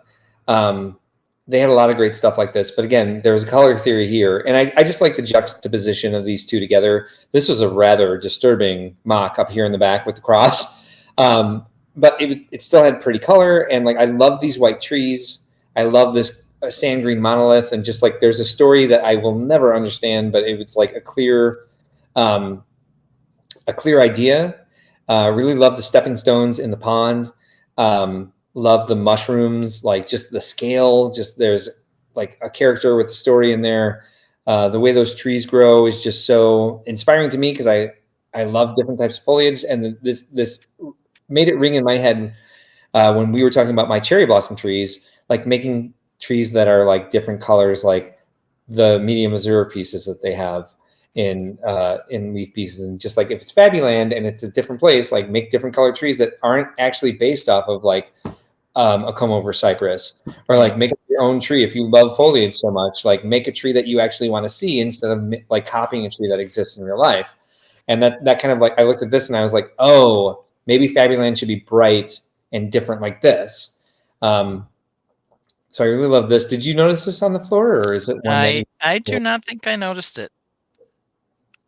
They had a lot of great stuff like this, but again, there was a color theory here, and I just like the juxtaposition of these two together. This was a rather disturbing mock up here in the back with the cross, but it still had pretty color, and like I love these white trees. I love this sand green monolith, and just like there's a story that I will never understand, but it was like a clear idea. Really love the stepping stones in the pond. Love the mushrooms, like just the scale, just there's like a character with a story in there. The way those trees grow is just so inspiring to me, because I love different types of foliage, and this made it ring in my head when we were talking about my cherry blossom trees, like making trees that are like different colors, like the medium azure pieces that they have. in leaf pieces. And just like if it's Fabuland and it's a different place, like make different colored trees that aren't actually based off of like a comb over cypress, or like make your own tree. If you love foliage so much, like make a tree that you actually want to see instead of like copying a tree that exists in real life. And that kind of like, I looked at this and I was like, oh, maybe Fabuland should be bright and different like this. So I really love this. Did you notice this on the floor, or is it one I do not think I noticed it.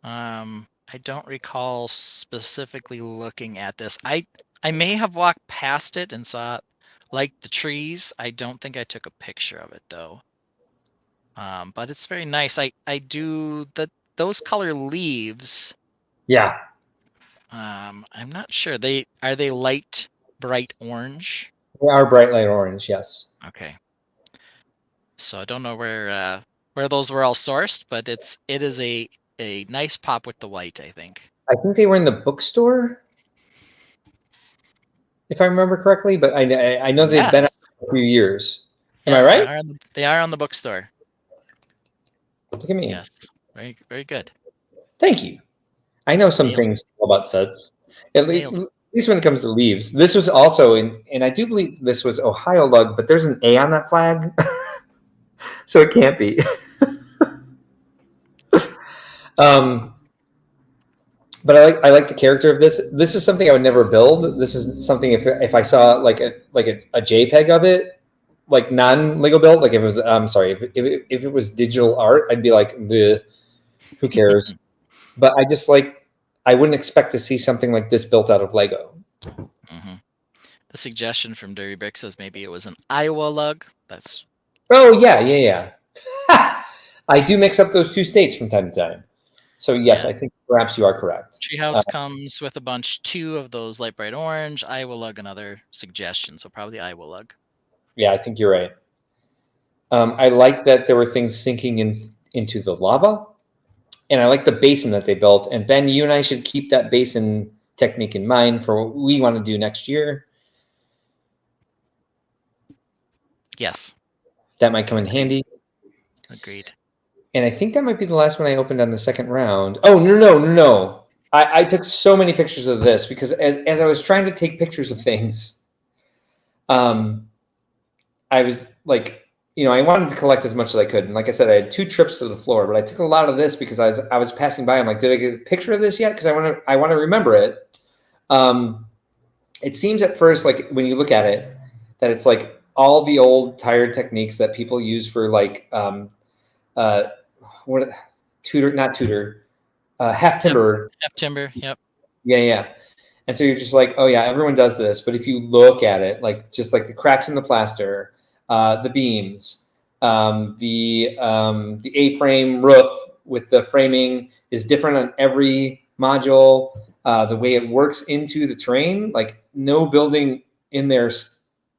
I don't recall specifically looking at this. I may have walked past it and saw it, like the trees. I don't think I took a picture of it though. But it's very nice. I do those color leaves. Yeah. I'm not sure. Are they light bright orange? They are bright light orange, yes. Okay. So I don't know where those were all sourced, but it is a nice pop with the white, I think. I think they were in the bookstore, if I remember correctly, but I know they've been out for a few years. Am I right? They are on the bookstore. Look at me. Yes. Very, very good. Thank you. I know some things about suds. At least when it comes to leaves. This was also and I do believe this was Ohio lug, but there's an A on that flag. So it can't be. But I like the character of this. This is something I would never build. This is something if I saw like a JPEG of it, like non Lego built, like if it was if it was digital art, I'd be like, who cares? But I wouldn't expect to see something like this built out of Lego. Mm-hmm. The suggestion from Dirty Brick says maybe it was an Iowa lug. That's. Oh yeah. I do mix up those two states from time to time. So yes, I think perhaps you are correct. Treehouse comes with a bunch, 2 of those light bright orange, Iowa lug, another suggestion. So probably Iowa lug. Yeah, I think you're right. I like that there were things sinking into the lava, and I like the basin that they built. And Ben, you and I should keep that basin technique in mind for what we want to do next year. Yes. That might come in handy. Agreed. And I think that might be the last one I opened on the second round. Oh, no. I took so many pictures of this because as I was trying to take pictures of things, I was like, I wanted to collect as much as I could. And like I said, I had 2 trips to the floor, but I took a lot of this because I was passing by. I'm like, did I get a picture of this yet? Because I want to remember it. It seems at first, like when you look at it, that it's like all the old tired techniques that people use for like half timber. Half timber, yep. Yeah. And so you're just like, oh yeah, everyone does this. But if you look at it, like just like the cracks in the plaster, the beams, the A-frame roof with the framing is different on every module. The way it works into the terrain, like no building in there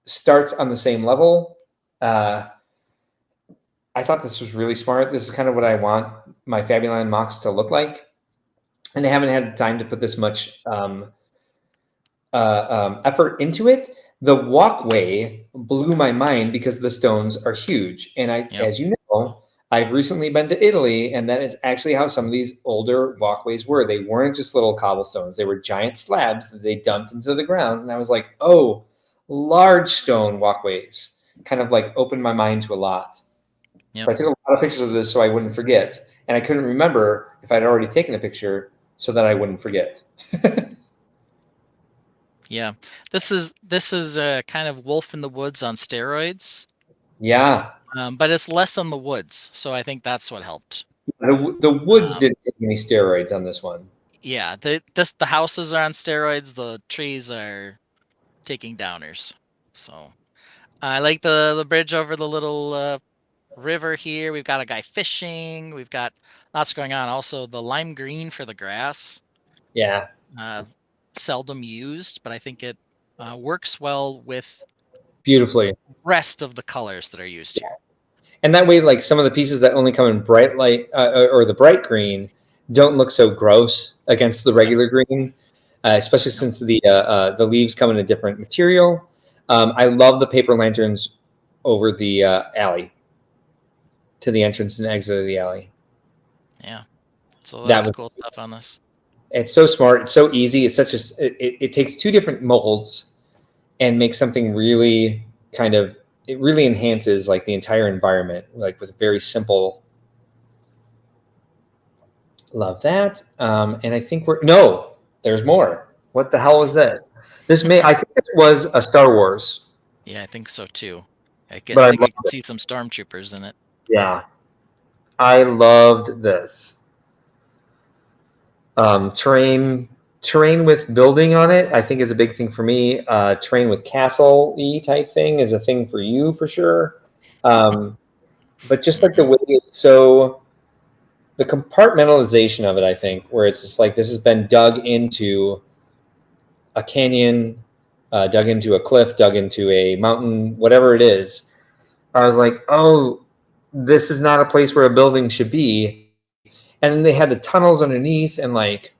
starts on the same level. I thought this was really smart. This is kind of what I want my Fabuland mocks to look like. And they haven't had time to put this much effort into it. The walkway blew my mind because the stones are huge. And as you know, I've recently been to Italy, and that is actually how some of these older walkways were. They weren't just little cobblestones. They were giant slabs that they dumped into the ground. And I was like, oh, large stone walkways. Kind of like opened my mind to a lot. Yep. So I took a lot of pictures of this so I wouldn't forget. And I couldn't remember if I'd already taken a picture so that I wouldn't forget. Yeah. This is kind of Wolf in the Woods on steroids. Yeah. But it's less on the woods. So I think that's what helped. The woods didn't take any steroids on this one. Yeah. The houses are on steroids. The trees are taking downers. So I like the bridge over the little river here. We've got a guy fishing. We've got lots going on. Also, the lime green for the grass. Yeah. Seldom used, but I think it works well with beautifully rest of the colors that are used here. And that way, like some of the pieces that only come in bright light or the bright green don't look so gross against the regular green, especially since the leaves come in a different material. I love the paper lanterns over the alley to the entrance and exit of the alley. Yeah, So That that's was cool stuff on this. it's so smart. It's so easy. It's such a it takes two different molds and makes something really kind of it really enhances like the entire environment like with very simple. Love that. And I think there's more. What the hell was this? I think it was a Star Wars, Yeah, I think so too. I but I think I loved can it. see some stormtroopers in it. Yeah, I loved this. Terrain with building on it, I think is a big thing for me. Terrain with castle-y type thing is a thing for you for sure. But just like the way it's so, the compartmentalization of it, I think, where it's just like this has been dug into a canyon, dug into a cliff, dug into a mountain, whatever it is. I was like, oh, this is not a place where a building should be. And then they had the tunnels underneath, and like,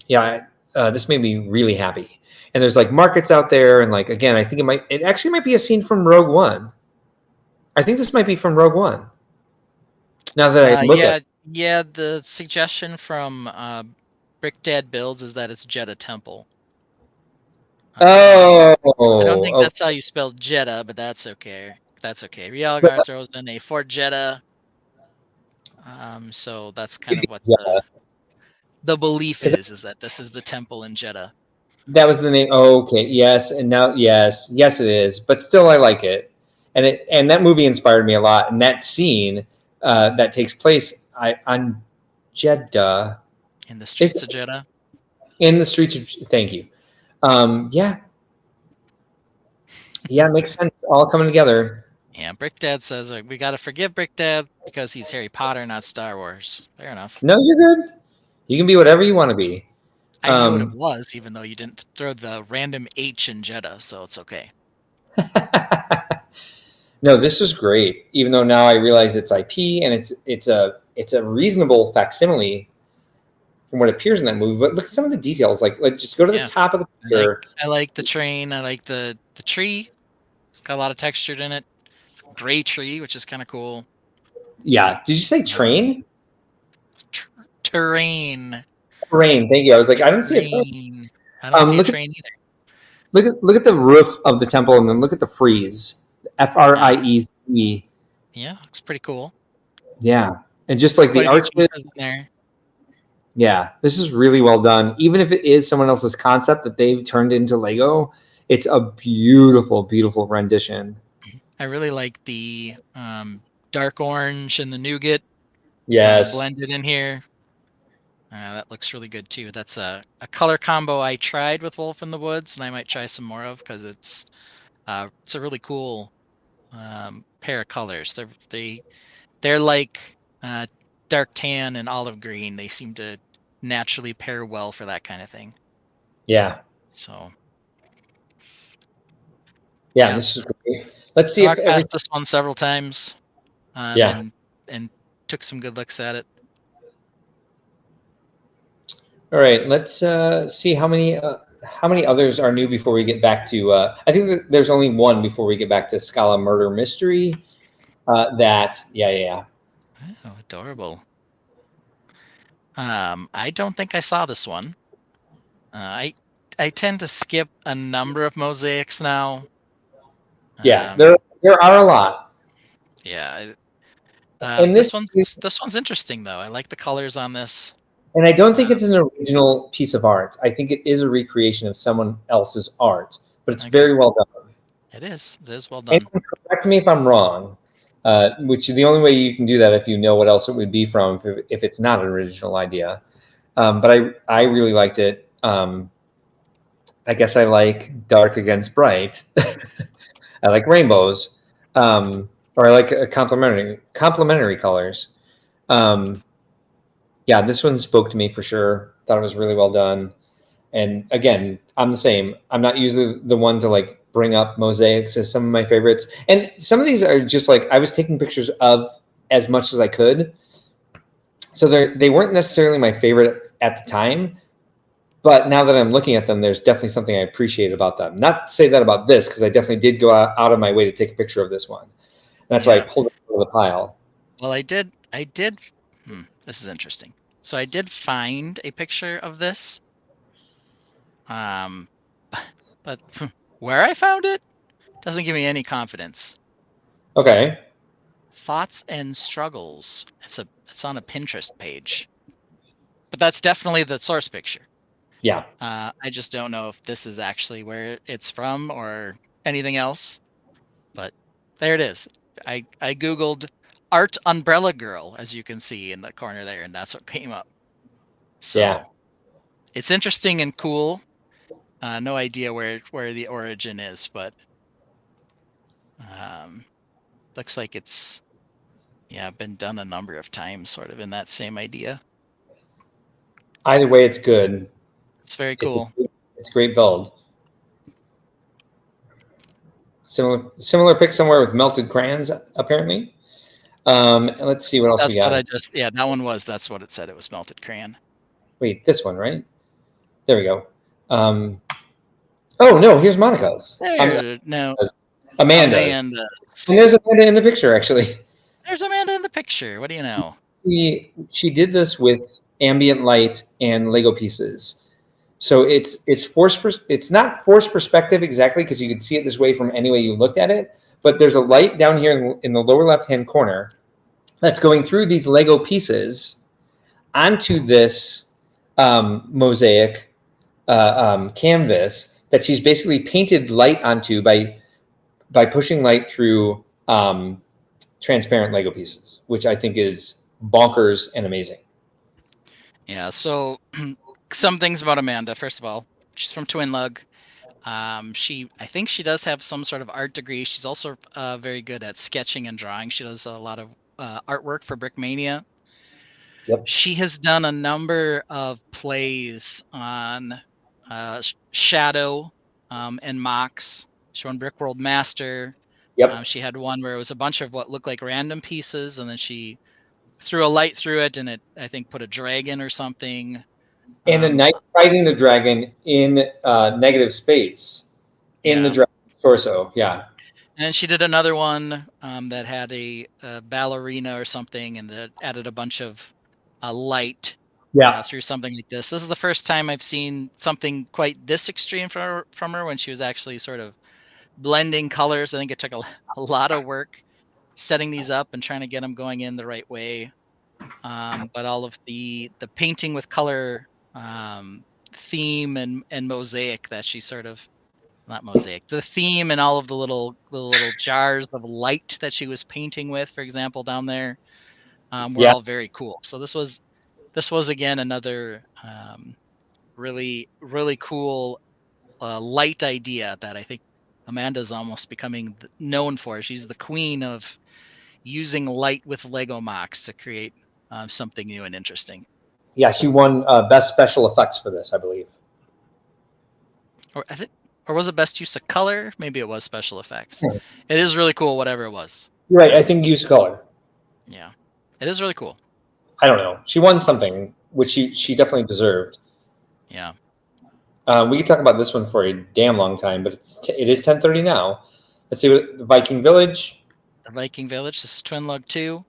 yeah, this made me really happy. And there's like markets out there, and like again, I think it actually might be a scene from Rogue One. I think this might be from Rogue One. Now that I look at Yeah, the suggestion from Brick Dad Builds is that it's Jeddah Temple. oh, I don't think okay. that's how you spell Jeddah, but that's okay. That's okay. Realgar throws in a Fort Jeddah. So that's kind of what the belief is that this is the temple in Jeddah. That was the name. Oh, okay, yes, and now yes, it is. But still, I like it, and that movie inspired me a lot. And that scene that takes place on Jeddah, In the streets of Jeddah. in the streets of. Thank you. Yeah, it makes sense. All coming together. Yeah, Brick Dad says we got to forgive Brick Dad because he's Harry Potter, not Star Wars. Fair enough. No, you're good. You can be whatever you want to be. I knew what it was, even though you didn't throw the random H in Jeddah, so it's okay. No, this was great. Even though now I realize it's IP and it's a reasonable facsimile from what appears in that movie. But look at some of the details. Like just go to the top of the picture. I like the train. I like the tree. It's got a lot of texture in it. It's a gray tree, which is kind of cool. Yeah. Did you say train? Terrain. Terrain. Thank you. I was like, I don't see a train. I don't see a train either. Look at the roof of the temple, and then look at the frieze. Frieze. Yeah, looks pretty cool. Yeah, and just like the arches in there. Yeah, this is really well done. Even if it is someone else's concept that they've turned into Lego, it's a beautiful, beautiful rendition. I really like the dark orange and the nougat. Yes, blended in here. That looks really good too. That's a color combo I tried with Wolf in the Woods, and I might try some more of because it's a really cool pair of colors. They're like dark tan and olive green. They seem to naturally pair well for that kind of thing. Yeah. So. Yeah, this is great. Let's see if passed this one several times. And took some good looks at it. All right, let's see how many others are new before we get back to. I think that there's only one before we get back to Scala Murder Mystery. Oh, adorable. I don't think I saw this one. I tend to skip a number of mosaics now. Yeah, there are a lot. Yeah. And this one's interesting though. I like the colors on this. And I don't think it's an original piece of art. I think it is a recreation of someone else's art, but it's very well done. It is. It is well done. And correct me if I'm wrong, which the only way you can do that if you know what else it would be from if it's not an original idea. But I really liked it. I guess I like dark against bright. I like rainbows, or I like complementary colors. Yeah, this one spoke to me for sure. Thought it was really well done. And again, I'm the same. I'm not usually the one to like bring up mosaics as some of my favorites. And some of these are just like I was taking pictures of as much as I could. So they weren't necessarily my favorite at the time. But now that I'm looking at them, there's definitely something I appreciate about them. Not to say that about this, because I definitely did go out of my way to take a picture of this one. And that's why I pulled it out of the pile. Well, I did. This is interesting. So I did find a picture of this. But where I found it doesn't give me any confidence. Okay. Thoughts and struggles. It's on a Pinterest page. But that's definitely the source picture. Yeah. I just don't know if this is actually where it's from or anything else. But there it is. I Googled art umbrella girl, as you can see in the corner there, and that's what came up. So Yeah. it's interesting and cool. No idea where the origin is, but looks like it's been done a number of times, sort of in that same idea. Either way, it's good. It's very cool. It's a great build. Similar pick somewhere with melted crayons, apparently. And let's see what else we got. That one was. That's what it said. It was melted crayon. Wait, this one, right? There we go. Oh no, here's Monica's. No. Amanda. And there's Amanda in the picture, actually. There's Amanda in the picture. What do you know? She did this with ambient light and Lego pieces. So it's not forced perspective exactly, because you could see it this way from any way you looked at it. But there's a light down here in the lower left-hand corner that's going through these Lego pieces onto this mosaic canvas that she's basically painted light onto by pushing light through transparent Lego pieces, which I think is bonkers and amazing. Yeah, so some things about Amanda. First of all, she's from Twin Lug. I think she does have some sort of art degree. She's also very good at sketching and drawing. She does a lot of artwork for Brickmania. Yep. She has done a number of plays on Shadow and Mox. She won Brickworld Master. Yep. She had one where it was a bunch of what looked like random pieces, and then she threw a light through it, and it, I think, put a dragon or something. And a knight fighting the dragon in negative space in the dragon torso. Yeah. And she did another one that had a ballerina or something, and that added a bunch of light through something like this. This is the first time I've seen something quite this extreme from her when she was actually sort of blending colors. I think it took a lot of work setting these up and trying to get them going in the right way. But all of the painting with color theme and mosaic that she sort of, not mosaic, the theme and all of the little jars of light that she was painting with, for example, down there, were all very cool. So this was again another really, really cool light idea that I think Amanda's almost becoming known for. She's the queen of using light with Lego Mox to create something new and interesting. Yeah, she won best special effects for this, I believe. Or was it best use of color? Maybe it was special effects. It is really cool, whatever it was. You're right. I think use color. Yeah, it is really cool. I don't know. She won something, which she definitely deserved. Yeah. We could talk about this one for a damn long time, but it is 10:30 now. Let's see what the Viking Village. The Viking Village. This is Twin Lug 2.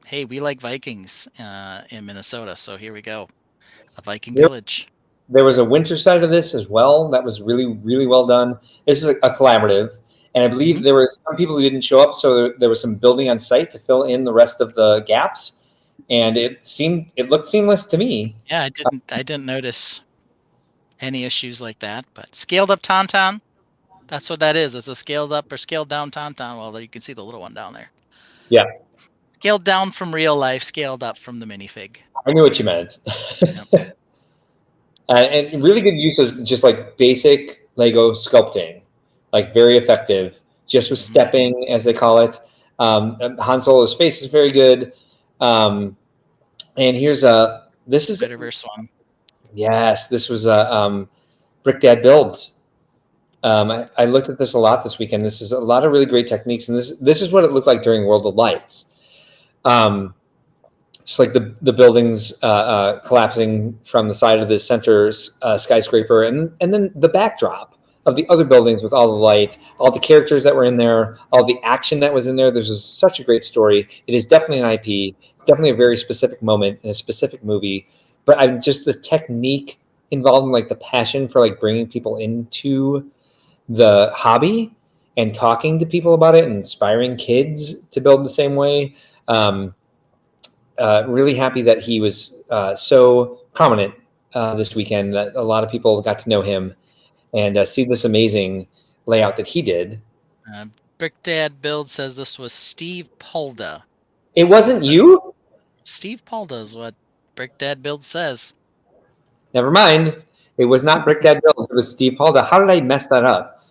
Hey, we like Vikings in Minnesota, so here we go. A Viking Village. There was a winter side of this as well. That was really, really well done. This is a collaborative, and I believe there were some people who didn't show up, so there was some building on site to fill in the rest of the gaps, and it looked seamless to me. Yeah, I didn't notice any issues like that. But scaled up Tauntaun, that's what that is. It's a scaled up or scaled down Tauntaun. Well, you can see the little one down there. Yeah. Scaled down from real life, scaled up from the minifig. I knew what you meant. Yep. And really good use of just like basic Lego sculpting, like very effective, just with stepping, as they call it. Han Solo's face is very good. And here's this is Bitterverse one. Yes, this was Brick Dad Builds. I looked at this a lot this weekend. This is a lot of really great techniques, and this is what it looked like during World of Lights. Just like the buildings collapsing from the side of the center skyscraper, and then the backdrop of the other buildings with all the light, all the characters that were in there, all the action that was in there. There's just such a great story. It is definitely an IP. It's definitely a very specific moment in a specific movie. But I'm just the technique involved in like the passion for like bringing people into the hobby and talking to people about it and inspiring kids to build the same way. Really happy that he was so prominent this weekend, that a lot of people got to know him and see this amazing layout that he did. Brick Dad Build says this was Steve Polda. It wasn't you? Steve Polda is what Brick Dad Build says. Never mind. It was not Brick Dad Builds. It was Steve Polda. How did I mess that up?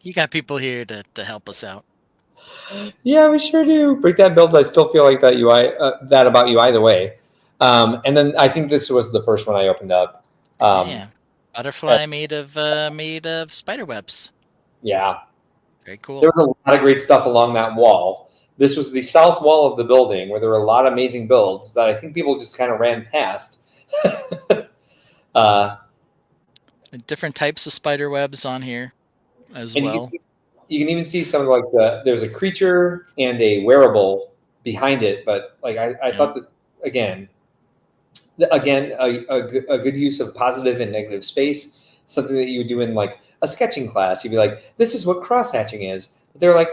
You got people here to help us out. Yeah, we sure do. Brick Dad Builds. I still feel like that that about you either way. And then I think this was the first one I opened up. Yeah, butterfly made of spider webs. Yeah, very cool. There was a lot of great stuff along that wall. This was the south wall of the building where there were a lot of amazing builds that I think people just kind of ran past. Different types of spider webs on here as well. You can even see some of like there's a creature and a wearable behind it, but like I thought that again a good use of positive and negative space, something that you would do in like a sketching class. You'd be like, this is what cross hatching is. But they're like,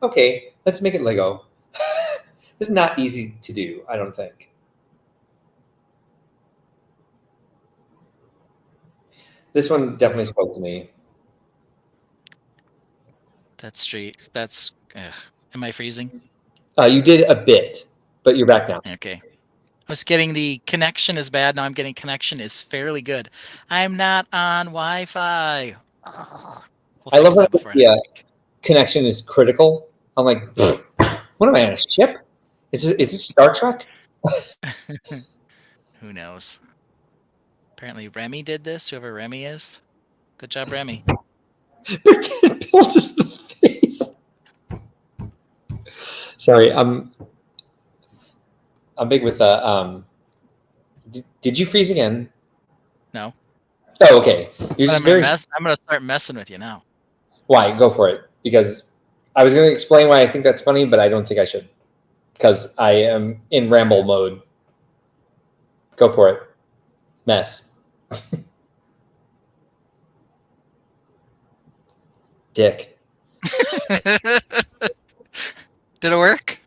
okay, let's make it Lego. It's not easy to do, I don't think. This one definitely spoke to me. That's straight. That's. Am I freezing? You did a bit, but you're back now. Okay. I was getting the connection is bad. Now I'm getting connection is fairly good. I'm not on Wi-Fi. I love that the connection is critical. I'm like, what am I on a ship? Is this Star Trek? Who knows? Apparently Remy did this. Whoever Remy is, good job, Remy. Built us the face. Sorry, I'm big with did you freeze again? No. Oh, okay. You're just I'm gonna start messing with you now. Why? Go for it. Because I was gonna explain why I think that's funny, but I don't think I should. Because I am in ramble mode. Go for it. Mess. Dick. Did it work?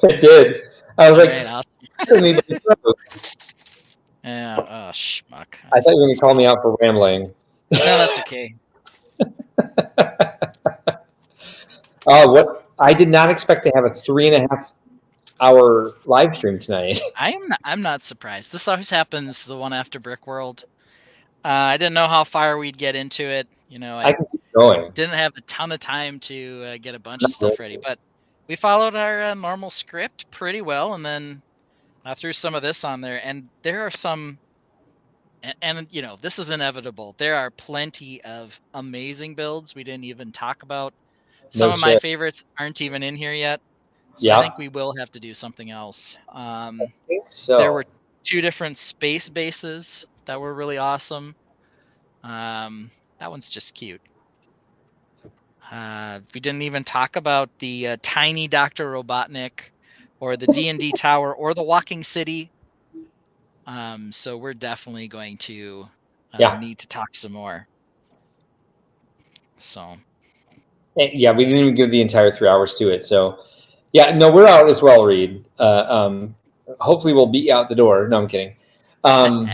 It did. I was like, awesome. Yeah, oh schmuck. I thought you were gonna call me out for rambling. No, that's okay. What I did not expect to have a 3.5 hour live stream tonight. I'm not surprised. This always happens the one after Brickworld. I didn't know how far we'd get into it. You know, I can keep going. Didn't have a ton of time to get a bunch of stuff ready, but we followed our normal script pretty well, and then I threw some of this on there. And there are some, and you know, this is inevitable. There are plenty of amazing builds we didn't even talk about. Some of my favorites aren't even in here yet. So I think we will have to do something else. I think so. There were 2 different space bases that were really awesome. That one's just cute. We didn't even talk about the tiny Dr. Robotnik or the D&D Tower or the Walking City. So we're definitely going to need to talk some more. So. Yeah, we didn't even give the entire 3 hours to it. So, yeah, no, we're out as well, Reed. Hopefully we'll beat you out the door. No, I'm kidding. So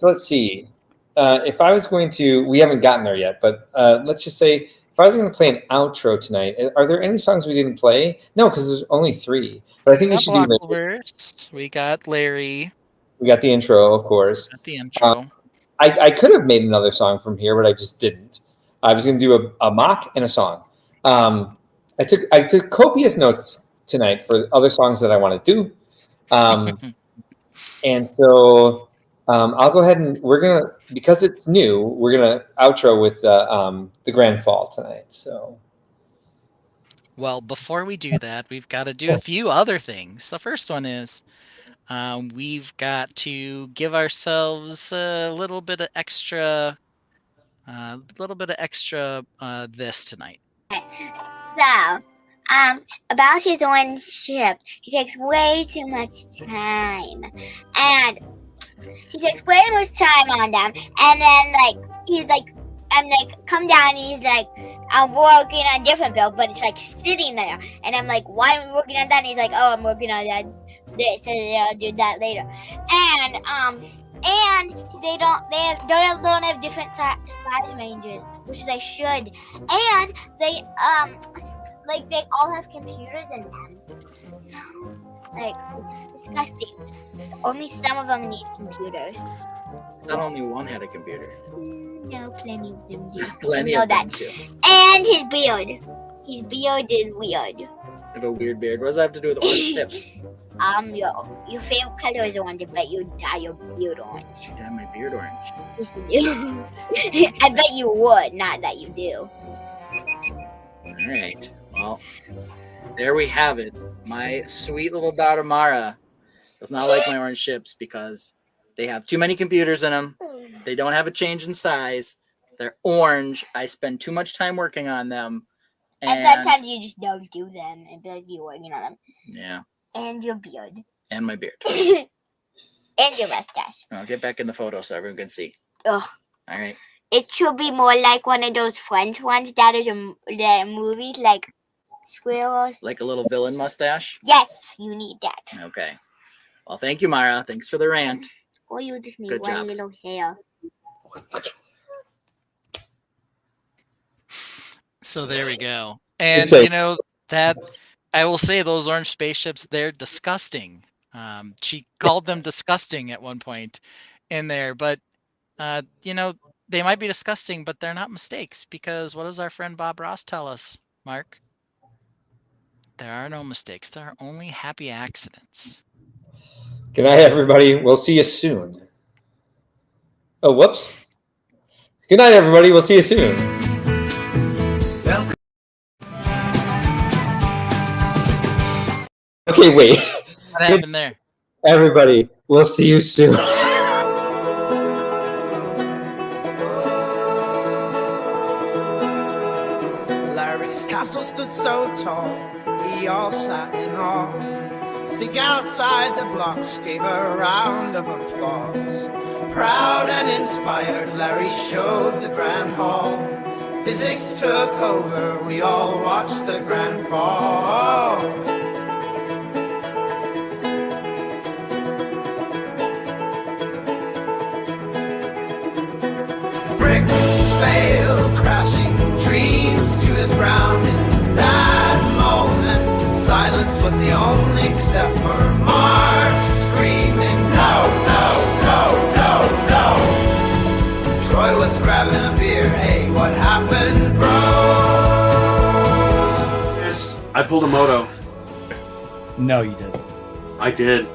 let's see. If I was going to, we haven't gotten there yet, but let's just say if I was going to play an outro tonight, are there any songs we didn't play? No, because there's only 3. But I think we should do this. We got Larry. We got the intro, of course. Got the intro. I could have made another song from here, but I just didn't. I was going to do a mock and a song. I took copious notes tonight for other songs that I want to do. And so I'll go ahead and because it's new, we're going to outro with the Grand Fall tonight. So. Well, before we do that, we've got to do a few other things. The first one is we've got to give ourselves a little bit of extra, this tonight. So, about his orange ship, he takes way too much time, and he takes way too much time on them, and then he's like, I'm like, come down, and he's like, I'm working on a different build, but it's like sitting there, and I'm like, why am I working on that? And he's like, oh, I'm working on that, this, and I'll do that later, and they don't have different size ranges, which they should, and they they all have computers in them. Like, it's disgusting. Only some of them need computers. Not only one had a computer. No, plenty of them do. Plenty you know of them that. too. And his beard. His beard is weird. I have a weird beard. What does that have to do with orange tips? Your favorite color is orange, but you dye your beard orange. I dye my beard orange. Yes, you do. I bet you would, not that you do. All right. Well, there we have it. My sweet little daughter Mara does not like my orange chips because they have too many computers in them. They don't have a change in size. They're orange. I spend too much time working on them. And sometimes you just don't do them and be like you're working on them. Yeah. And your beard. And my beard. And your mustache. I'll get back in the photo so everyone can see. Ugh. All right. It should be more like one of those French ones that is in the movies, like squirrels. Like a little villain mustache? Yes, you need that. Okay. Well, thank you, Mara. Thanks for the rant. Or you just need Good one job. little hair. So there we go. And It's a- you know that I will say those orange spaceships, they're disgusting. She called them disgusting at one point in there, but they might be disgusting, but they're not mistakes because what does our friend Bob Ross tell us, Mark? There are no mistakes. There are only happy accidents. Good night, everybody. We'll see you soon. Oh, whoops. Good night, everybody. We'll see you soon. Welcome. Okay, wait. What happened there? Everybody, we'll see you soon. Larry's castle stood so tall, we all sat in awe. Think outside the blocks gave a round of applause. Proud and inspired, Larry showed the grand hall. Physics took over, we all watched the grand fall. Bricks fail, crashing dreams to the ground. In that moment, silence was the only except for Mark screaming, no, no, no, no, no. Troy was grabbing a beer, hey, what happened, bro? Yes, I pulled a moto. No, you did. I did.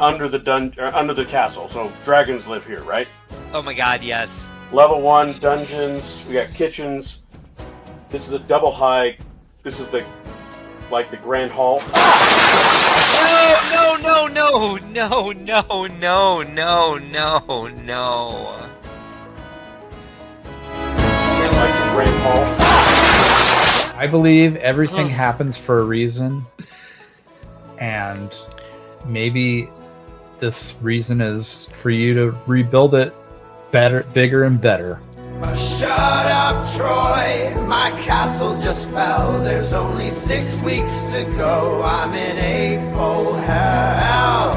Under the castle, so dragons live here, right? Oh my god, yes. Level 1 dungeons. We got kitchens. This is a double high. This is the grand hall. No, no, no, no, no, no, no, no, no. And like the grand hall. I believe everything happens for a reason, and maybe this reason is for you to rebuild it better, bigger and better. Shut up, Troy. My castle just fell. There's only 6 weeks to go. I'm in a full hell.